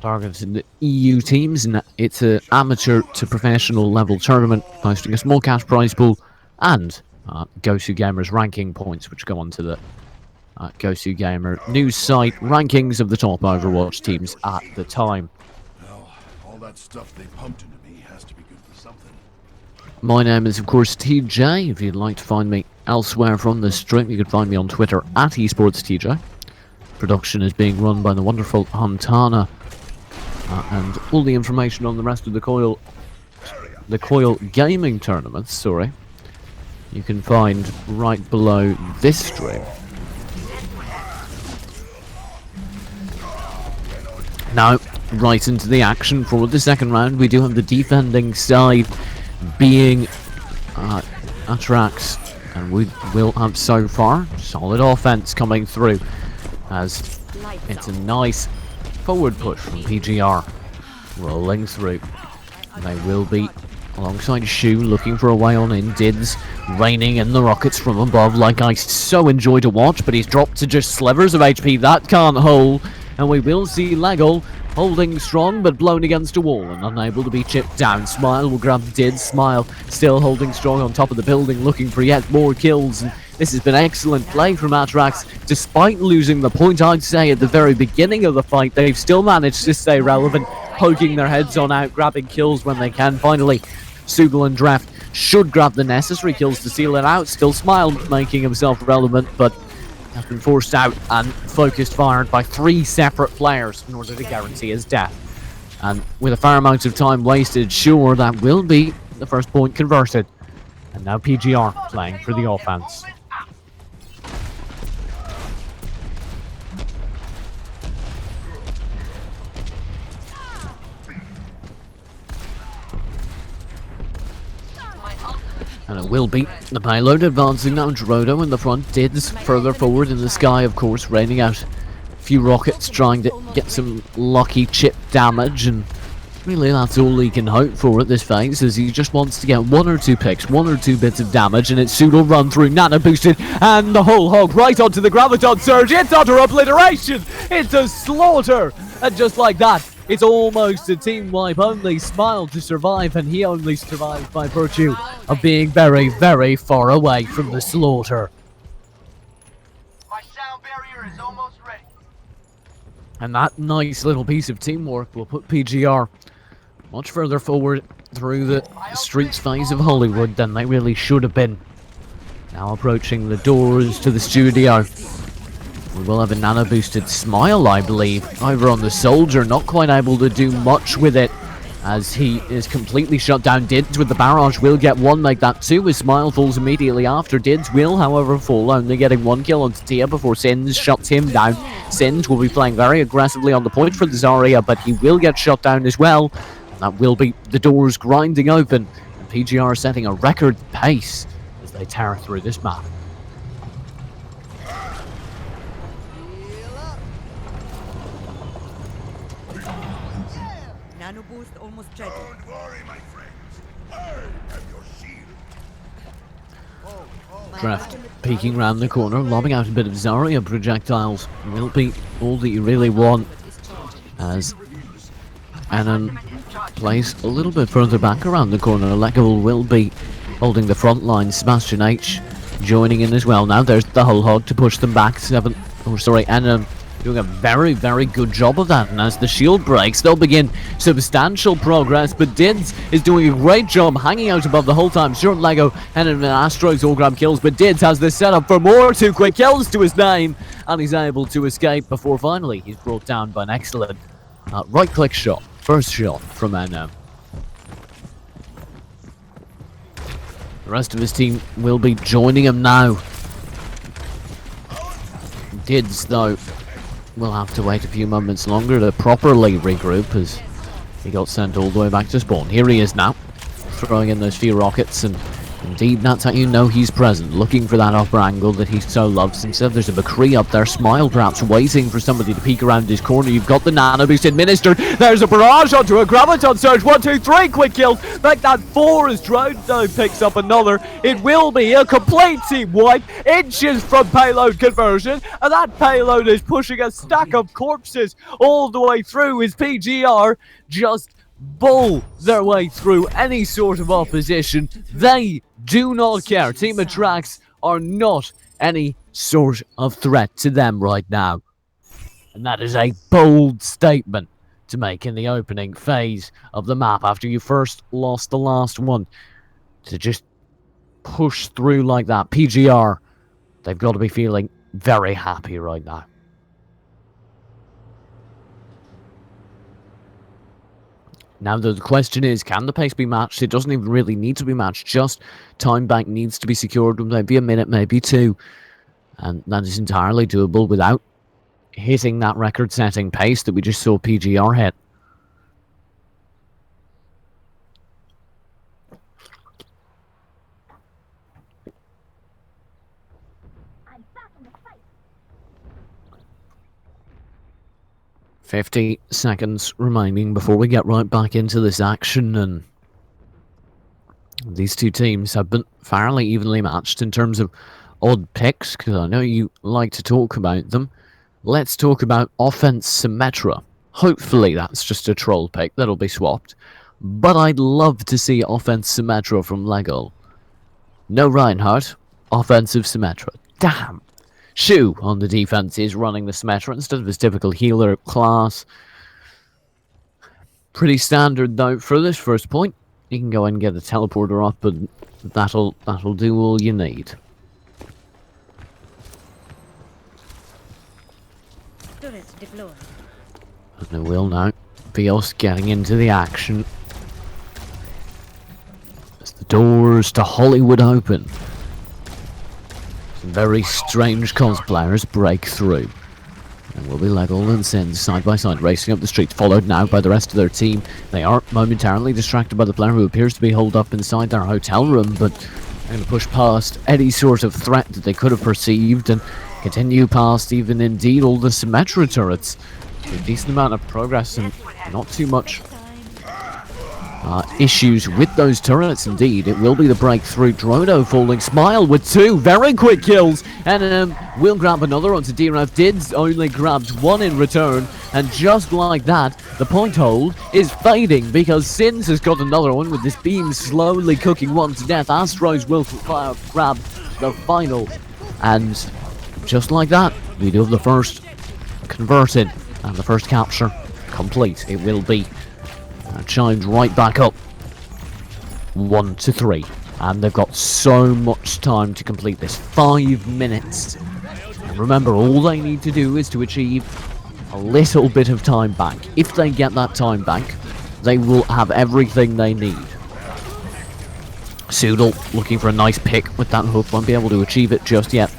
[SPEAKER 2] targeting the EU teams, and it's an amateur to professional level tournament, posting a small cash prize pool and Gosu Gamer's ranking points, which go onto the Gosu Gamer news site, rankings of the top Overwatch teams at the time.
[SPEAKER 4] Well, all
[SPEAKER 5] that stuff they pumped into me has to be good for something.
[SPEAKER 2] My name is, of course, TJ. If you'd like to find me elsewhere from the stream, you can find me on Twitter at esportstj. Production is being run by the wonderful Huntana. And all the information on the rest of the Coil gaming tournaments, sorry, you can find right below this stream. Now, right into the action for the second round. We do have the defending side being Atrax, and we will have so far solid offense coming through, as it's a nice forward push from PGR rolling through. They will be alongside Shu looking for a way on in. Dids raining in the rockets from above like I so enjoy to watch, but he's dropped to just slivers of HP. That can't hold, and we will see Lego holding strong but blown against a wall and unable to be chipped down. Smile will grab Dids. Smile still holding strong on top of the building, looking for yet more kills. And this has been excellent play from Atrax. Despite losing the point, I'd say, at the very beginning of the fight, they've still managed to stay relevant, poking their heads on out, grabbing kills when they can. Finally, Sugal and Draft should grab the necessary kills to seal it out. Still Smile making himself relevant, but has been forced out and focused fired by 3 separate players in order to guarantee his death. And with a fair amount of time wasted, sure, that will be the first point converted. And now PGR playing for the offense. And it will be the payload advancing now. Drodo in the front, Dids further forward in the sky, of course, raining out a few rockets, trying to get some lucky chip damage, and really that's all he can hope for at this phase, as he just wants to get 1 or 2 picks, 1 or 2 bits of damage, and it's pseudo run through, nano boosted, and the whole hog right onto the Graviton Surge. It's utter obliteration! It's a slaughter! And just like that, it's almost a team wipe. Only Smile to survive, and he only survived by virtue of being very, very far away from the slaughter.
[SPEAKER 7] My sound barrier is almost ready.
[SPEAKER 2] And that nice little piece of teamwork will put PGR much further forward through the streets phase of Hollywood than they really should have been. Now approaching the doors to the studio. We will have a nano boosted Smile, I believe, over on the Soldier, not quite able to do much with it as he is completely shut down. Dids with the barrage will get 1, make that 2 as Smile falls immediately after. Dids will, however, fall, only getting 1 kill onto Tia before Sins shuts him down. Sins will be playing very aggressively on the point for the Zarya, but he will get shut down as well. That will be the doors grinding open, and PGR setting a record pace as they tear through this map.
[SPEAKER 6] Nano boost almost ready.
[SPEAKER 4] Don't worry, my friends. I have your shield.
[SPEAKER 2] Draft peeking round the corner, lobbing out a bit of Zarya projectiles. Will be all that you really want, as Anon plays a little bit further back around the corner. Lego will be holding the front line. Sebastian H joining in as well. Now there's the whole hog to push them back. Anon doing a very, very good job of that, and as the shield breaks, they'll begin substantial progress, but Dids is doing a great job hanging out above the whole time. Sure, Lego and Astros all grab kills, but Dids has the setup for more 2 quick kills to his name, and he's able to escape before finally he's brought down by an excellent right-click shot, first shot from NM. The rest of his team will be joining him now. Dids, though, we'll have to wait a few moments longer to properly regroup, as he got sent all the way back to spawn. Here he is now, throwing in those few rockets, and indeed that's how you know he's present, looking for that upper angle that he so loves. Instead there's a McCree up there, Smile perhaps waiting for somebody to peek around his corner. You've got the nano boost administered, there's a barrage onto a Graviton Surge, 1, 2, 3 quick kills, like that 4 as Drodo picks up another. It will be a complete team wipe, inches from payload conversion, and that payload is pushing a stack of corpses all the way through as PGR just bull their way through any sort of opposition. They do not care. Team Atrax are not any sort of threat to them right now. And that is a bold statement to make in the opening phase of the map after you first lost the last one. To just push through like that, PGR, they've got to be feeling very happy right now. Now the question is, can the pace be matched? It doesn't even really need to be matched, just time bank needs to be secured with maybe a minute, maybe two. And that is entirely doable without hitting that record-setting pace that we just saw PGR hit.
[SPEAKER 3] I'm back in the fight.
[SPEAKER 2] 50 seconds remaining before we get right back into this action, and these two teams have been fairly evenly matched in terms of odd picks, because I know you like to talk about them. Let's talk about offense Symmetra. Hopefully that's just a troll pick that'll be swapped, but I'd love to see offense Symmetra from Lego. No Reinhardt, offensive Symmetra. Damn! Shu on the defense is running the Symmetra instead of his typical healer class. Pretty standard though for this first point. You can go and get a teleporter up, and that'll do all you need.
[SPEAKER 3] Turrets deployed.
[SPEAKER 2] And it will now be us getting into the action as the doors to Hollywood open. Some very strange cosplayers break through. And will be Legal and Sin side by side racing up the street, followed now by the rest of their team. They are momentarily distracted by the player who appears to be holed up inside their hotel room, but they're going to push past any sort of threat that they could have perceived and continue past even indeed all the Symmetra turrets. A decent amount of progress and not too much issues with those turrets indeed. It will be the breakthrough. Drono falling. Smile with two very quick kills, and we'll grab another onto D-Rav. Dids only grabbed one in return, and just like that, the point hold is fading because Sins has got another one with this beam slowly cooking one to death. Astros will grab the final, and just like that, we do have the first converted and the first capture complete. It will be chimed right back up 1-3, and they've got so much time to complete this. 5 minutes. And remember, all they need to do is to achieve a little bit of time back. If they get that time back, they will have everything they need. Soodle looking for a nice pick with that hook, won't be able to achieve it just yet.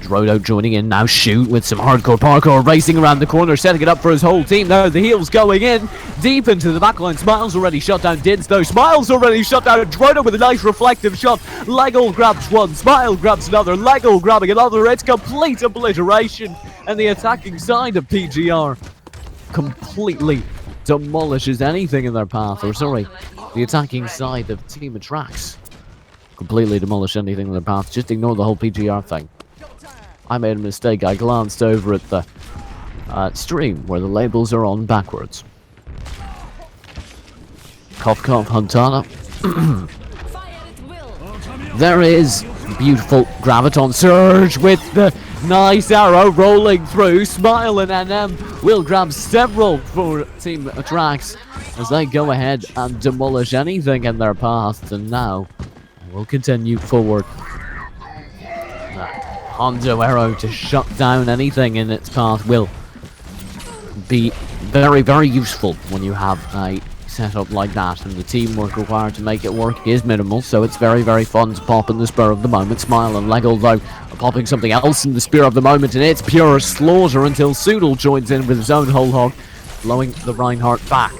[SPEAKER 2] Drodo joining in now. Shoot with some hardcore parkour, racing around the corner, setting it up for his whole team. Now the heels going in deep into the backline. Smiles already shut down Dids though. Smiles already shut down Drodo with a nice reflective shot. Lego grabs one, Smile grabs another, Lego grabbing another. It's complete obliteration, and the attacking side of PGR completely demolishes anything in their path. Or sorry, the attacking side of Team Attrax completely demolish anything in their path. Just ignore the whole PGR thing. I made a mistake. I glanced over at the stream where the labels are on backwards. Cough cough Huntana. There is beautiful Graviton Surge with the nice arrow rolling through. Smile and NM will grab several for Team Attrax as they go ahead and demolish anything in their path, and now we'll continue forward. Hondo arrow to shut down anything in its path will be very, very useful when you have a setup like that, and the teamwork required to make it work is minimal, so it's very, very fun to pop in the spur of the moment. Smile and Lego though are popping something else in the spur of the moment, and it's pure slaughter until Soodle joins in with his own whole hog, blowing the Reinhardt back.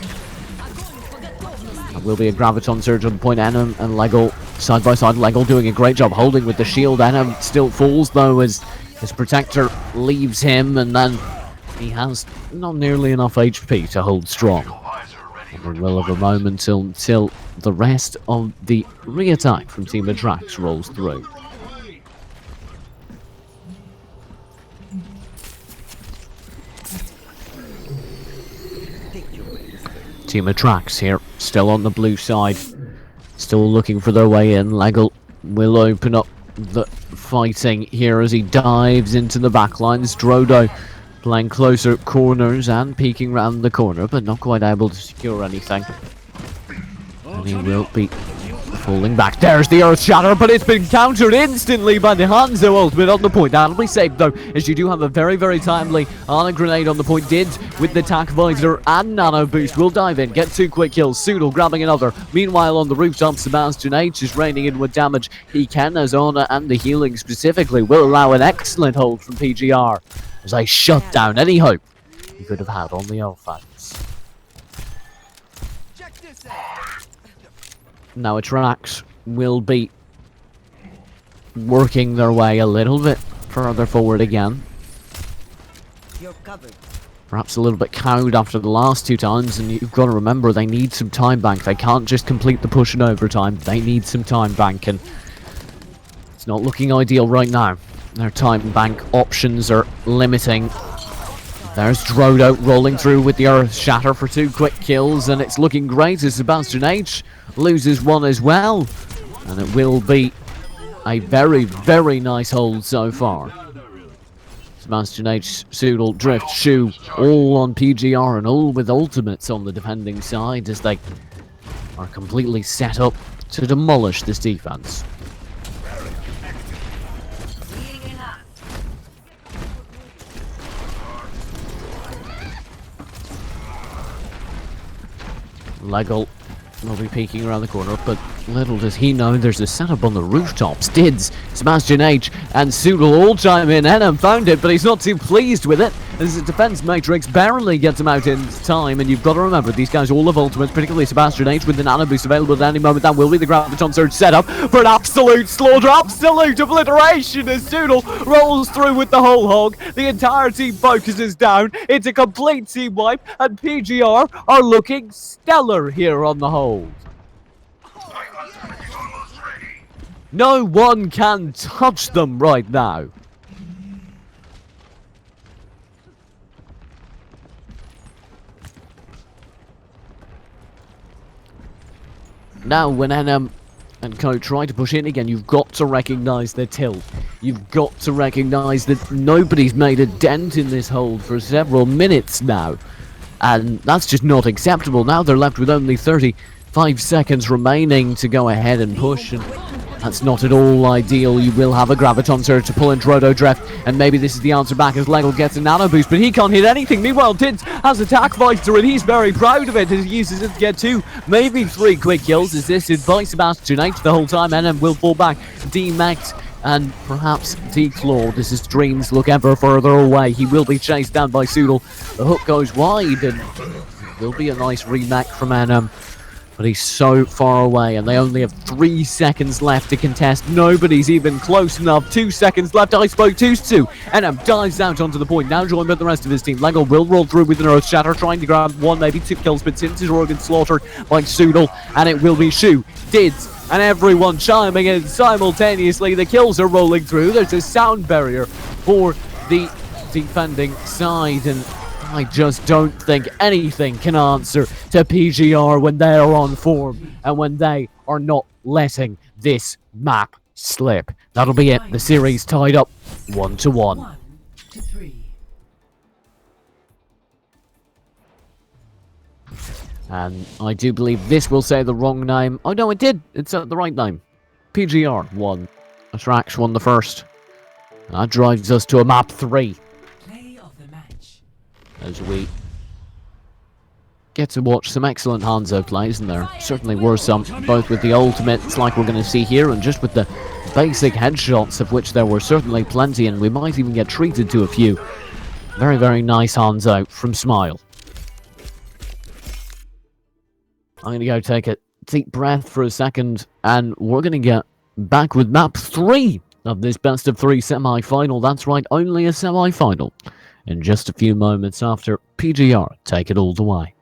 [SPEAKER 2] It will be a Graviton Surge on the point. Enum and Lego side by side. Lego doing a great job holding with the shield. Enum still falls though as his protector leaves him, and then he has not nearly enough HP to hold strong. And we will have a moment until the rest of the re-attack from Team Attrax rolls through. Team Attrax here, still on the blue side, still looking for their way in. Lego will open up the fighting here as he dives into the backlines. Drodo Playing closer corners and peeking round the corner, but not quite able to secure anything. And he will be falling back. There's the Earth Shatter, but it's been countered instantly by the Hanzo ultimate on the point. That'll be safe though, as you do have a very, very timely Ana grenade on the point. Dids with the attack visor and nano boost will dive in, get 2 quick kills. Soodle grabbing another. Meanwhile, on the rooftop, Sebastian H is raining in what damage he can, as Ana and the healing specifically will allow an excellent hold from PGR as they shut down any hope he could have had on the offense.
[SPEAKER 7] Check this out.
[SPEAKER 2] Now Atrax will be working their way a little bit further forward again.
[SPEAKER 6] You're covered.
[SPEAKER 2] Perhaps a little bit cowed after the last 2 times, and you've got to remember they need some time bank. They can't just complete the push in overtime. They need some time bank, and it's not looking ideal right now. Their time bank options are limiting. There's Drodo rolling through with the Earth Shatter for 2 quick kills, and it's looking great as Sebastian H loses 1 as well. And it will be a very, very nice hold so far. Sebastian H, Soodle, Drift, Shu, all on PGR and all with ultimates on the defending side as they are completely set up to demolish this defense. Legal will be peeking around the corner, but little does he know there's a setup on the rooftops. Dids, Sebastian H, and Soodle all chime in. Enam found it, but he's not too pleased with it, as the defense matrix barely gets him out in time. And you've got to remember, these guys all have ultimates, particularly Sebastian H with the nano boost available at any moment. That will be the Graviton Surge setup for an absolute slaughter, absolute obliteration as Soodle rolls through with the whole hog. The entire team focuses down. It's a complete team wipe, and PGR are looking stellar here on the hold. No one can touch them right now. Now, when Enam and co try to push in again, you've got to recognise their tilt. You've got to recognise that nobody's made a dent in this hold for several minutes now. And that's just not acceptable. Now they're left with only 35 seconds remaining to go ahead and push. And that's not at all ideal. You will have a Graviton Surge to pull in Drodo Drift, and maybe this is the answer back as Legal gets a nano boost, but he can't hit anything. Meanwhile, Dids has attack visor, and he's very proud of it as he uses it to get 2, maybe 3 quick kills, assisted by Sebastian H the whole time. Enam will fall back, D-Max, and perhaps declawed as his dreams look ever further away. He will be chased down by Soodle. The hook goes wide, and will be a nice remake from Enam. But he's so far away, and they only have 3 seconds left to contest. Nobody's even close enough. 2 seconds left. I spoke 2-2. Enam dives out onto the point, now joined by the rest of his team. Lego will roll through with an Earth Shatter, trying to grab 1, maybe 2 kills, but since his organ slaughtered by Soodle, and it will be Shu, Dids, and everyone chiming in simultaneously. The kills are rolling through. There's a sound barrier for the defending side, and I just don't think anything can answer to PGR when they are on form and when they are not letting this map slip. That'll be it. The series tied up 1-1.
[SPEAKER 1] 1-3.
[SPEAKER 2] And I do believe this will say the wrong name. Oh no, it did. It's the right name. PGR won. Atrax won the first. And that drives us to a map 3.
[SPEAKER 1] Play of the match.
[SPEAKER 2] As we get to watch some excellent Hanzo plays, and there certainly were some, both with the ultimates like we're going to see here, and just with the basic headshots, of which there were certainly plenty, and we might even get treated to a few. Very, very nice Hanzo from Smile. I'm going to go take a deep breath for a second, and we're going to get back with map 3 of this best of 3 semi-final. That's right, only a semi-final. In just a few moments after PGR take it all the way.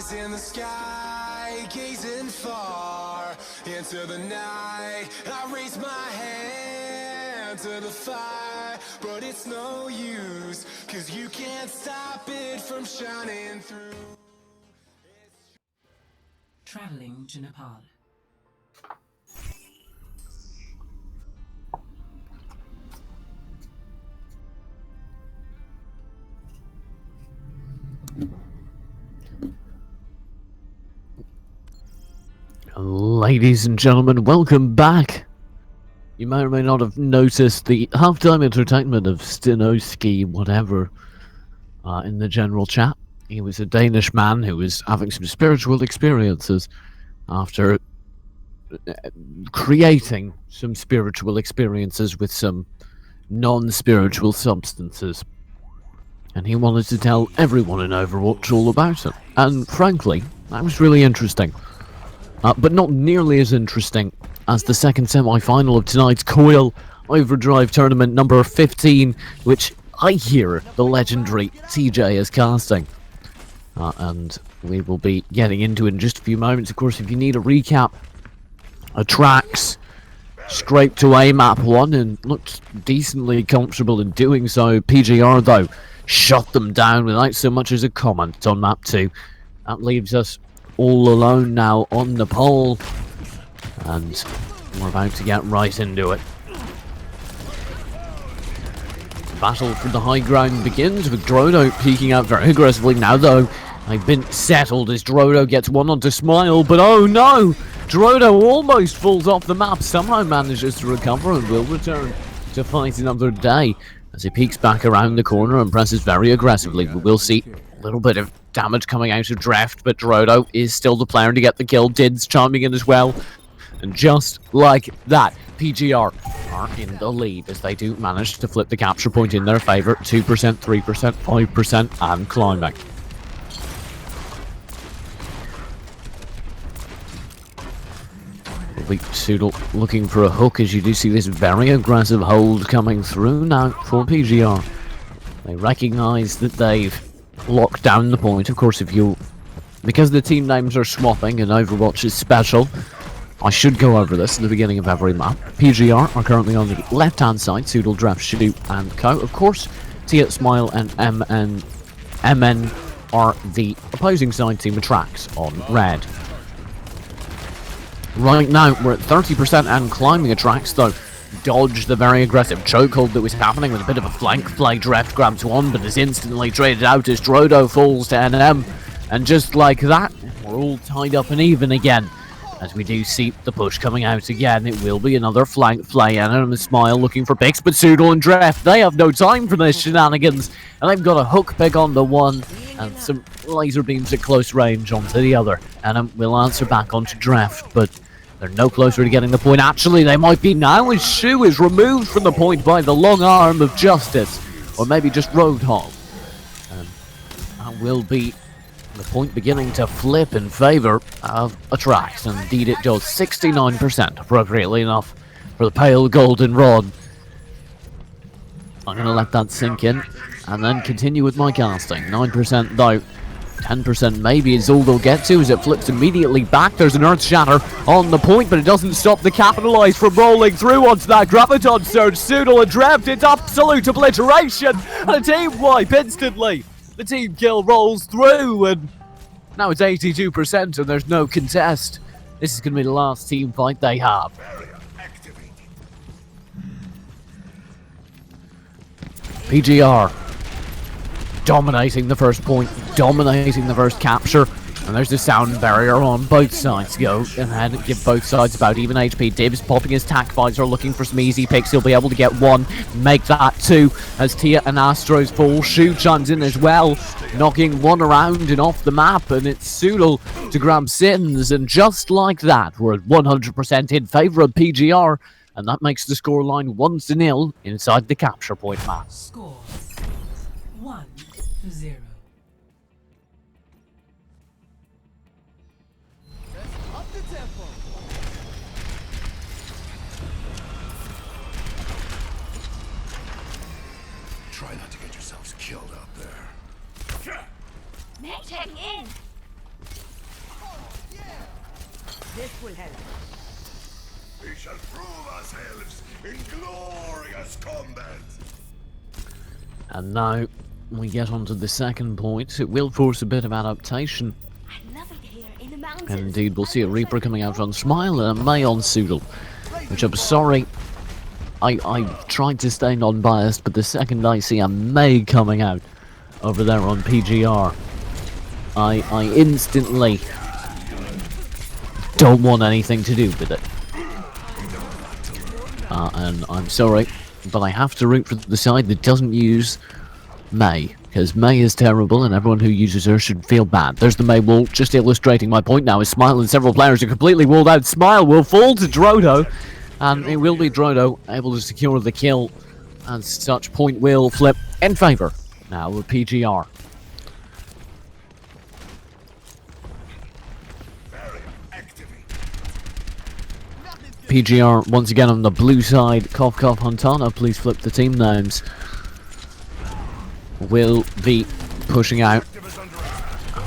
[SPEAKER 8] eyes in the sky, gazing far into the night. I raise my hand to the fire, but it's no use, 'cause you can't stop it from shining through.
[SPEAKER 1] Traveling to Nepal.
[SPEAKER 2] Ladies and gentlemen, welcome back. You may or may not have noticed the halftime entertainment of Stinoski, whatever, in the general chat. He was a Danish man who was having some spiritual experiences after creating some spiritual experiences with some non-spiritual substances. And he wanted to tell everyone in Overwatch all about it. And frankly, that was really interesting. But not nearly as interesting as the second semi-final of tonight's Coil Overdrive tournament number 15, which I hear the legendary TJ is casting. And we will be getting into it in just a few moments. Of course, if you need a recap, Trax scraped away map 1 and looked decently comfortable in doing so. PGR, though, shot them down without so much as a comment on map 2. That leaves us all alone now on the pole, and we're about to get right into it. The battle for the high ground begins with Drodo peeking out very aggressively. Now though, they've been settled as Drodo gets one onto Smile, but oh no! Drodo almost falls off the map, somehow manages to recover and will return to fight another day as he peeks back around the corner and presses very aggressively. We will see a little bit of damage coming out of Draft, but Drodo is still the player to get the kill. Did's chiming in as well. And just like that, PGR are in the lead as they do manage to flip the capture point in their favour. 2%, 3%, 5% and climbing. Pseudo looking for a hook as you do see this very aggressive hold coming through now for PGR. They recognise that they've locked down the point. Of course, because the team names are swapping and Overwatch is special, I should go over this at the beginning of every map. PGR are currently on the left-hand side, Soodle, Draft, Shoot and Co. Of course, Tia, Smile and MN are the opposing side team with Trax on red. Right now, we're at 30% and climbing. Trax, though, dodge the very aggressive chokehold that was happening with a bit of a flank play. Draft grabs one, but is instantly traded out as Drodo falls to NM. And just like that, we're all tied up and even again. As we do see the push coming out again, it will be another flank play. NM and Smile looking for picks, but Soodle and Draft, they have no time for this shenanigans. And they've got a hook pick on the one and some laser beams at close range onto the other. NM will answer back onto Draft, but they're no closer to getting the point. Actually, they might be now as Shu is removed from the point by the long arm of justice. Or maybe just Roadhog. And that will be the point beginning to flip in favour of Trax. And indeed it does. 69%, appropriately enough, for the pale golden rod. I'm going to let that sink in and then continue with my casting. 9% though. 10% maybe is all they'll get to as it flips immediately back. There's an Earth Shatter on the point, but it doesn't stop the Capitalize from rolling through onto that Graviton Surge. Soodle and Drept, it's absolute obliteration and a team wipe instantly. The team kill rolls through and now it's 82% and there's no contest. This is going to be the last team fight they have. PGR dominating the first point, dominating the first capture, and there's the sound barrier on both sides. Go ahead and give both sides about even HP. Dibs popping his tac visor, looking for some easy picks. He'll be able to get one, make that two as Tia and Astros fall. Shu chimes in as well, knocking one around and off the map, and it's Soodle to grab Sins, and just like that, we're at 100% in favour of PGR, and that makes the scoreline 1-0 inside the capture point map.
[SPEAKER 1] Score 1-0.
[SPEAKER 7] Up the tempo.
[SPEAKER 5] Try not to get yourselves killed out there.
[SPEAKER 3] Check in. This will help.
[SPEAKER 4] We shall prove ourselves in glorious combat.
[SPEAKER 2] And now we get on to the second point. It will force a bit of adaptation.
[SPEAKER 3] I love it here in the mountains.
[SPEAKER 2] And indeed, we'll see a Reaper coming out on Smile and a May on Soodle. Which I'm sorry, I tried to stay non-biased, but the second I see a May coming out over there on PGR, I instantly don't want anything to do with it. And I'm sorry, but I have to root for the side that doesn't use May, because May is terrible and everyone who uses her should feel bad. There's the May wall, just illustrating my point now, as Smile and several players are completely walled out. Smile will fall to Drodo, and it will be Drodo able to secure the kill, and such point will flip in favour now with PGR. PGR once again on the blue side. Cough Cough Huntana, please flip the team names. Will be pushing out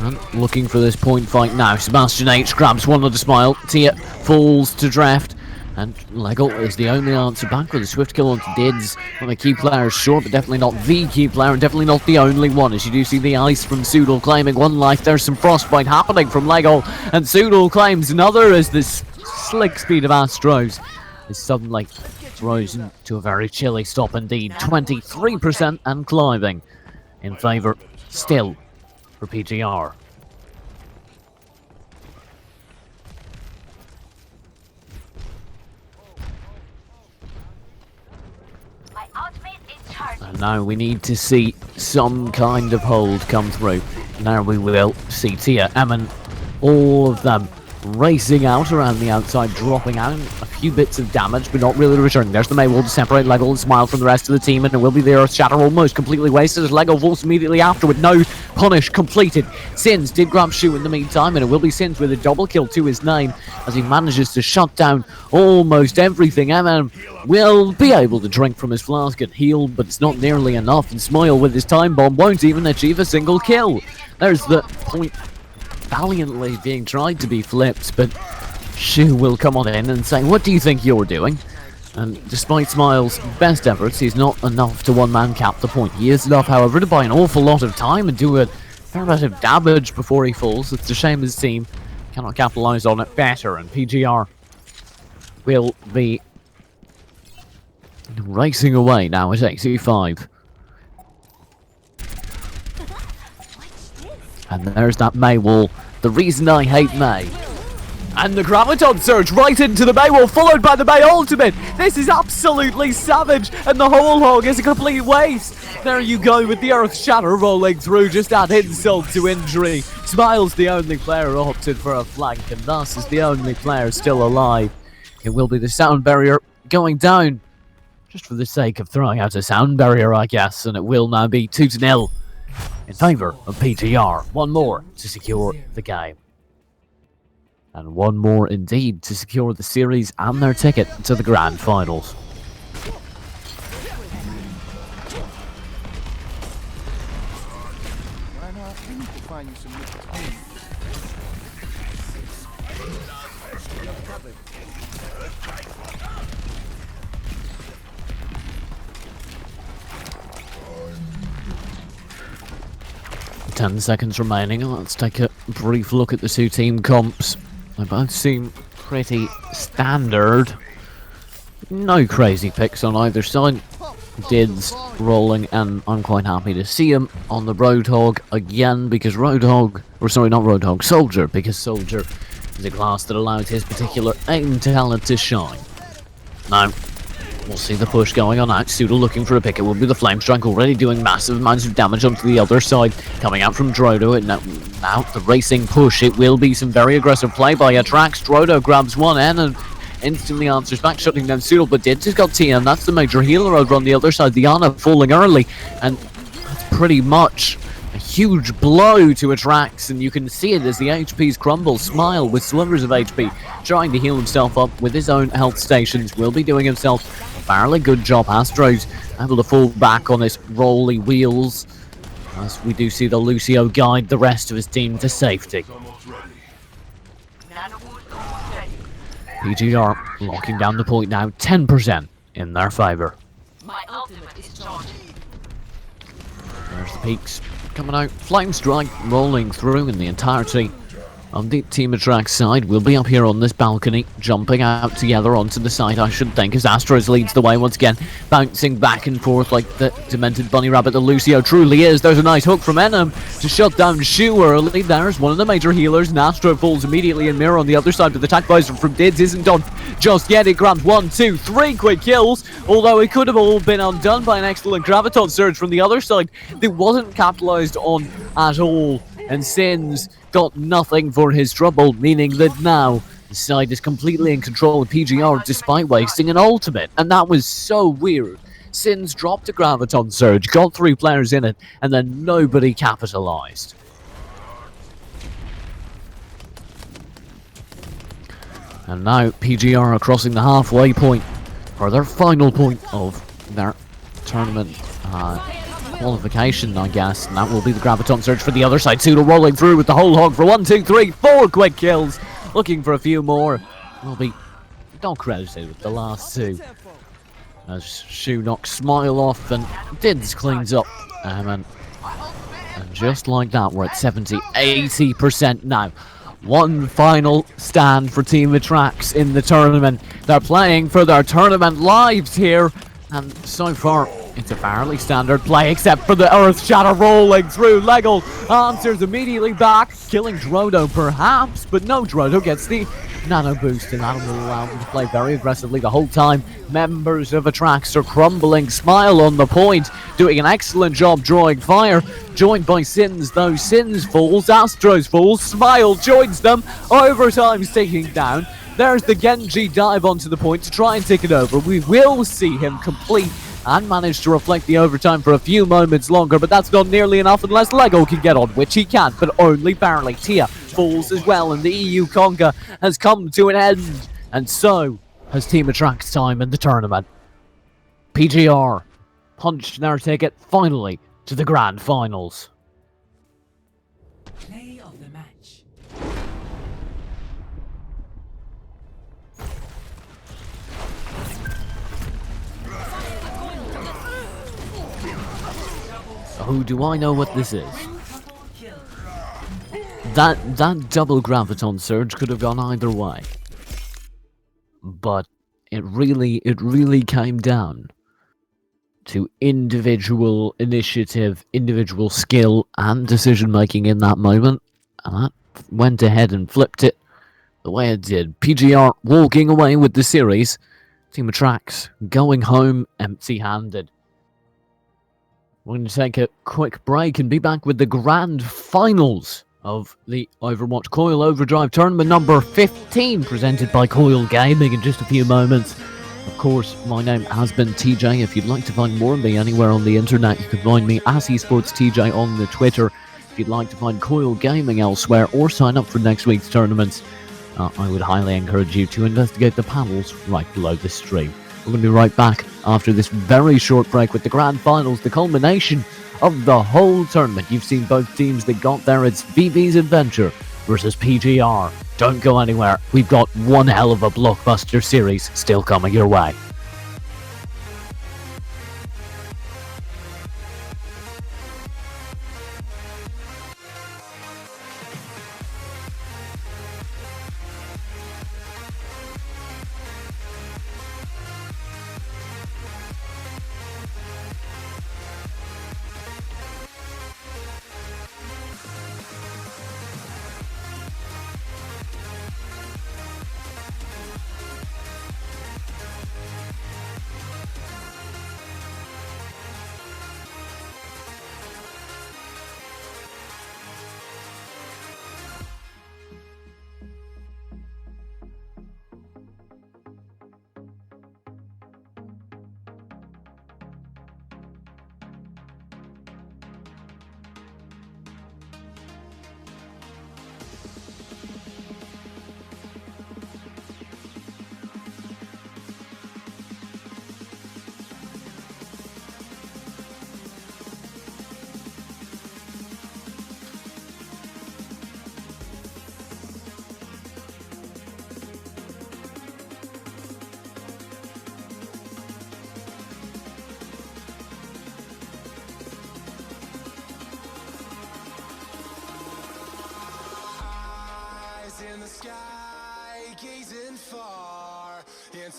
[SPEAKER 2] and looking for this point fight now. Sebastian H grabs one of the Smile. Tia falls to draft, and Lego is the only answer back with a swift kill onto Dids. One of the key players short, but definitely not the key player, and definitely not the only one, as you do see the ice from Soodle claiming one life. There's some frostbite happening from Lego, and Soodle claims another as this slick speed of Astros is suddenly throws into a very chilly stop indeed. 23% and climbing in favour still for PGR.
[SPEAKER 3] My ultimate is charging.
[SPEAKER 2] And now we need to see some kind of hold come through. Now we will see Tia, Emin, all of them racing out around the outside, dropping out a few bits of damage, but not really returning. There's the May wall to separate Lego and Smile from the rest of the team, and it will be the Earth Shatter almost completely wasted as Lego falls immediately after with no punish completed. Sins did grab Shu in the meantime, and it will be Sins with a double kill to his name as he manages to shut down almost everything. MM will be able to drink from his flask and heal, but it's not nearly enough, and Smile with his time bomb won't even achieve a single kill. There's the point valiantly being tried to be flipped, but Shu will come on in and say, "What do you think you're doing?" And despite Smile's best efforts, he's not enough to one-man cap the point. He is enough, however, to buy an awful lot of time and do a fair bit of damage before he falls. It's a shame his team cannot capitalise on it better, and PGR will be racing away now at 85. And there's that May wall. The reason I hate May. And the Graviton Surge right into the May wall, followed by the May Ultimate. This is absolutely savage, and the whole hog is a complete waste. There you go with the Earth Shatter rolling through, just add insult to injury. Smile's the only player opted for a flank, and thus is the only player still alive. It will be the sound barrier going down, just for the sake of throwing out a sound barrier, I guess, and it will now be 2-0. In favour of PGR. One more to secure the game. And one more indeed to secure the series and their ticket to the grand finals.
[SPEAKER 5] Why not? We need to find you some new clothes.
[SPEAKER 2] 10 seconds remaining. Let's take a brief look at the two team comps. They both seem pretty standard. No crazy picks on either side. Dids rolling, and I'm quite happy to see him on the Roadhog again, because Roadhog, or sorry, not Roadhog, Soldier, because Soldier is a class that allows his particular aim talent to shine. Now, we'll see the push going on out. Soodle looking for a pick. It will be the Flame Strike, already doing massive amounts of damage onto the other side. Coming out from Drodo, and now the racing push. It will be some very aggressive play by Atrax. Drodo grabs one end and instantly answers back, shutting down Soodle, but Dids has got TM. That's the major healer over on the other side. Diana falling early, and that's pretty much a huge blow to Atrax, and you can see it as the HPs crumble. Smile with slivers of HP, trying to heal himself up with his own health stations. Will be doing himself a fairly good job. Astro's able to fall back on his rolly wheels, as we do see the Lucio guide the rest of his team to safety.
[SPEAKER 5] Almost ready.
[SPEAKER 2] PGR locking down the point now, 10% in their favour.
[SPEAKER 6] My ultimate is charging.
[SPEAKER 2] There's the peaks coming out. Flame Strike rolling through in the entirety on the Team Attract side. We'll be up here on this balcony, jumping out together onto the side, I should think, as Astros leads the way once again, bouncing back and forth like the demented bunny rabbit that Lucio truly is. There's a nice hook from Enum to shut down Shu early. There's one of the major healers, and Astro falls immediately in mirror on the other side, but the attack visor from Dids isn't done just yet. It grabs 1, 2, 3 quick kills, although it could have all been undone by an excellent Graviton surge from the other side that wasn't capitalized on at all, and Sins got nothing for his trouble, meaning that now the side is completely in control of PGR despite wasting an ultimate, and that was so weird. Sins dropped a Graviton surge, got 3 players in it, and then nobody capitalized. And now PGR are crossing the halfway point for their final point of their tournament qualification, I guess, and that will be the Graviton surge for the other side. Sudo rolling through with the whole hog for 1, 2, 3, 4 quick kills, looking for a few more. Will be not credited with the last 2 as Shu knocks Smile off and Dids cleans up, and just like that we're at 70-80% now. One final stand for Team Attracts in the tournament. They're playing for their tournament lives here, and so far it's a fairly standard play, except for the Earth Shatter rolling through. Lego answers immediately back, killing Drodo perhaps, but no, Drodo gets the nano boost, and that will allow him to play very aggressively the whole time. Members of Attracts are crumbling. Smile on the point, doing an excellent job drawing fire, joined by Sins, though Sins falls, Astros falls, Smile joins them, overtime's ticking down. There's the Genji dive onto the point to try and tick it over. We will see him complete and manage to reflect the overtime for a few moments longer, but that's not nearly enough unless Lego can get on, which he can, but only barely. Tia falls as well, and the EU conga has come to an end, and so has Team Attract's time in the tournament. PGR punched their ticket finally to the grand finals.
[SPEAKER 1] Play of the match.
[SPEAKER 2] Oh, do I know what this is? That double Graviton surge could have gone either way. But it really came down to individual initiative, individual skill, and decision making in that moment. And that went ahead and flipped it the way it did. PGR walking away with the series. Team Attracts going home empty-handed. We're going to take a quick break and be back with the grand finals of the Overwatch Coil Overdrive tournament number 15, presented by Coil Gaming in just a few moments. Of course, my name has been TJ. If you'd like to find more of me anywhere on the internet, you can find me at esportstj on the Twitter. If you'd like to find Coil Gaming elsewhere or sign up for next week's tournaments, I would highly encourage you to investigate the panels right below this stream. We're going to be right back after this very short break with the grand finals, the culmination of the whole tournament. You've seen both teams that got there. It's VV's Adventure versus PGR. Don't go anywhere. We've got one hell of a blockbuster series still coming your way.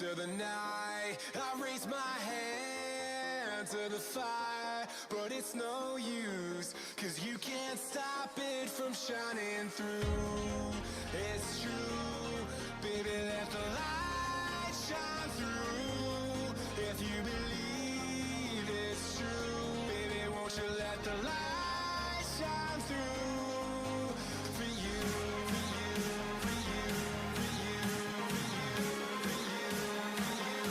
[SPEAKER 8] into the night. I raise my hand to the fire, but it's no use, 'cause you can't stop it from shining through. It's true, baby, let the light shine through. If you believe it's true, baby, won't you let the light shine through for you, for you, for you, for you, for you, for you, for you,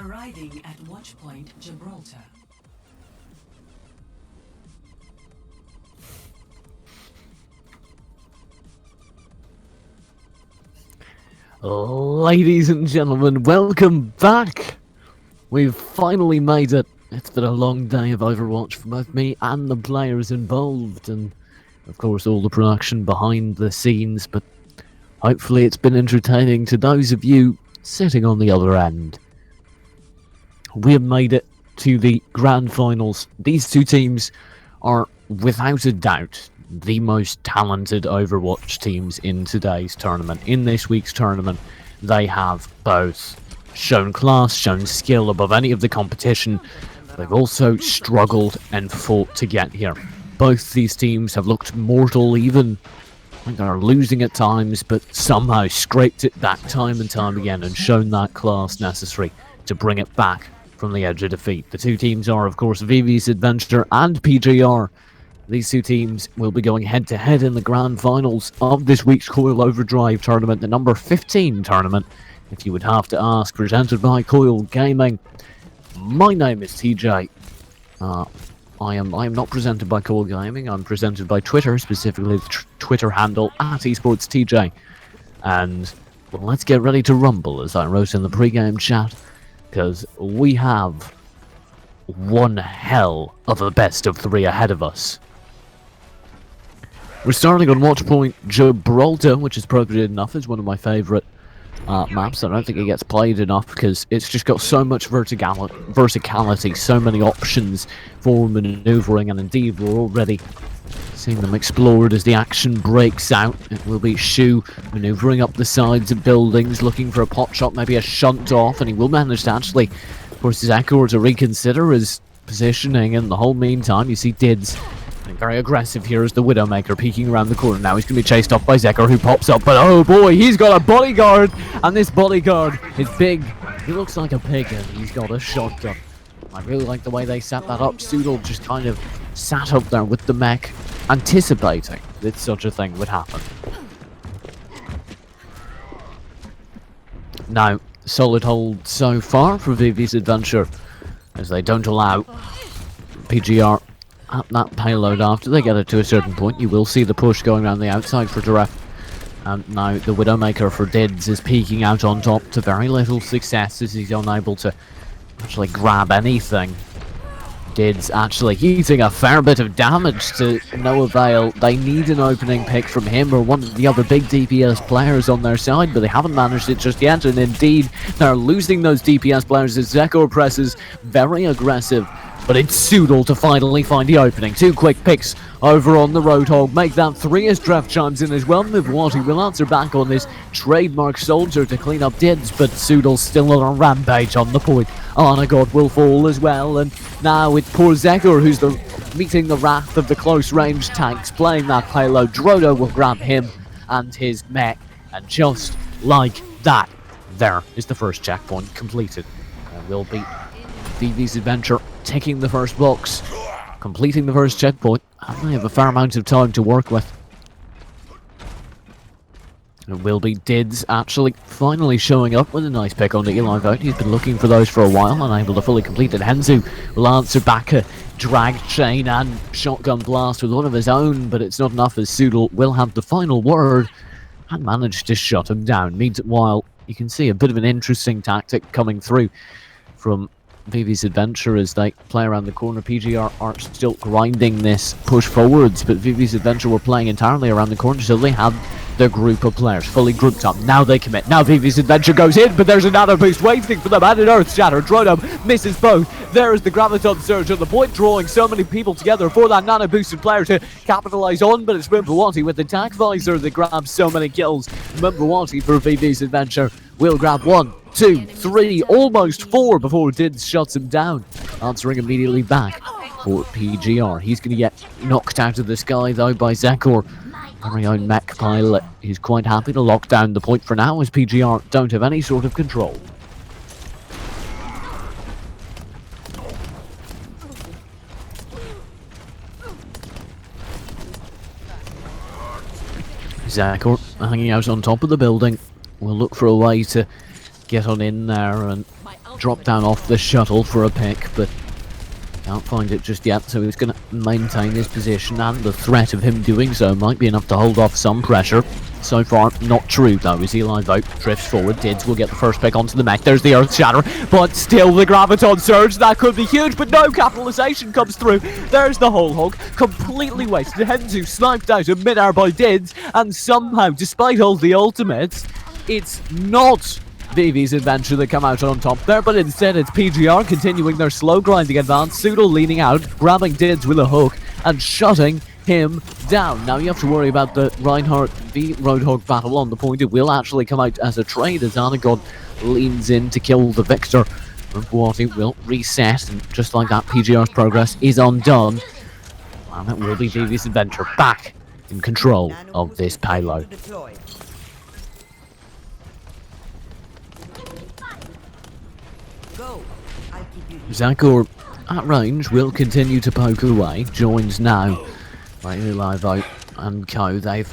[SPEAKER 1] Arriving at Watchpoint Gibraltar.
[SPEAKER 2] Ladies and gentlemen, welcome back! We've finally made it. It's been a long day of Overwatch for both me and the players involved, and of course all the production behind the scenes, but hopefully it's been entertaining to those of you sitting on the other end. We have made it to the grand finals. These two teams are, without a doubt, the most talented Overwatch teams in today's tournament. In this week's tournament, they have both shown class, shown skill above any of the competition. They've also struggled and fought to get here. Both these teams have looked mortal, even like they're losing at times, but somehow scraped it back time and time again and shown that class necessary to bring it back from the edge of defeat. The two teams are, of course, VV's Adventure and PGR. These two teams will be going head-to-head in the grand finals of this week's Coil Overdrive tournament, the number 15 tournament, if you would have to ask, presented by Coil Gaming. My name is TJ. I am not presented by Coil Gaming. I'm presented by Twitter, specifically the Twitter handle @esportstj. And well, let's get ready to rumble, as I wrote in the pre-game chat, because we have one hell of a best of three ahead of us. We're starting on Watchpoint Gibraltar, which is appropriate enough. It's one of my favourite maps. I don't think it gets played enough because it's just got so much verticality, so many options for manoeuvring, and indeed we're already seeing them explored as the action breaks out. It will be Shu manoeuvring up the sides of buildings, looking for a pot shot, maybe a shunt off, and he will manage to actually force Zekor to reconsider his positioning. In the whole meantime, you see Dids getting very aggressive here as the Widowmaker peeking around the corner. Now he's going to be chased off by Zekor, who pops up, but oh boy, he's got a bodyguard, and this bodyguard is big. He looks like a pig, and he's got a shotgun. I really like the way they set that up. Soodle just kind of sat up there with the mech, anticipating that such a thing would happen. Now, solid hold so far for VV's Adventure, as they don't allow PGR at that payload after they get it to a certain point. You will see the push going around the outside for Direct. And now the Widowmaker for Dids is peeking out on top to very little success, as he's unable to actually grab anything. Dids actually using a fair bit of damage to no avail. They need an opening pick from him or one of the other big DPS players on their side, but they haven't managed it just yet, and indeed they're losing those DPS players as Zekor presses very aggressive. But it's Soodle to finally find the opening. Two quick picks over on the Roadhog. Make that three as Draft chimes in as well. Mivwati will answer back on this trademark soldier to clean up Dids, but Soodle's still on a rampage on the point. Anagod will fall as well, and now it's poor Zekor who's meeting the wrath of the close-range tanks, playing that payload. Drodo will grab him and his mech, and just like that, there is the first checkpoint completed. And will be VV's Adventure taking the first box, completing the first checkpoint, and they have a fair amount of time to work with. It will be Dids actually finally showing up with a nice pick on the Eli vote. He's been looking for those for a while, unable to fully complete it. Henzu will answer back a drag chain and shotgun blast with one of his own, but it's not enough, as Soodle will have the final word and manage to shut him down. Meanwhile, you can see a bit of an interesting tactic coming through from VV's Adventure as they play around the corner. PGR are still grinding this push forwards, but VV's Adventure were playing entirely around the corner, so they have their group of players fully grouped up. Now they commit. Now VV's Adventure goes in, but there's a nano boost waiting for them, and an Earth Shatter. Drodo misses both. There is the Graviton Surge on the point, drawing so many people together for that nano boosted player to capitalize on, but it's Mimwati with the Tac Visor that grabs so many kills. Mimwati for VV's Adventure will grab 1, 2, 3, almost 4 before Dids shuts him down. Answering immediately back for PGR. He's going to get knocked out of the sky though by Zekor. Very own mech pilot. He's quite happy to lock down the point for now, as PGR don't have any sort of control. Zekor hanging out on top of the building. We'll look for a way to get on in there, and drop down off the shuttle for a pick, but can't find it just yet, so he's going to maintain his position, and the threat of him doing so might be enough to hold off some pressure. So far, not true though, as Eli Vogt drifts forward. Dids will get the first pick onto the mech. There's the Earth Shatter, but still the Graviton Surge. That could be huge, but no capitalization comes through. There's the Whole Hog, completely wasted. Henzu sniped out in midair by Dids, and somehow, despite all the ultimates, it's not Vivi's Adventure that come out on top there, but instead it's PGR continuing their slow grinding advance. Pseudo leaning out, grabbing Dids with a hook, and shutting him down. Now you have to worry about the Reinhardt v Roadhog battle on the point. It will actually come out as a trade as Anagon leans in to kill the victor. Buati will reset, and just like that, PGR's progress is undone. And it will be Vivi's Adventure back in control of this payload. Zakor at range will continue to poke away. Joins now by Eli Vogt and co. They've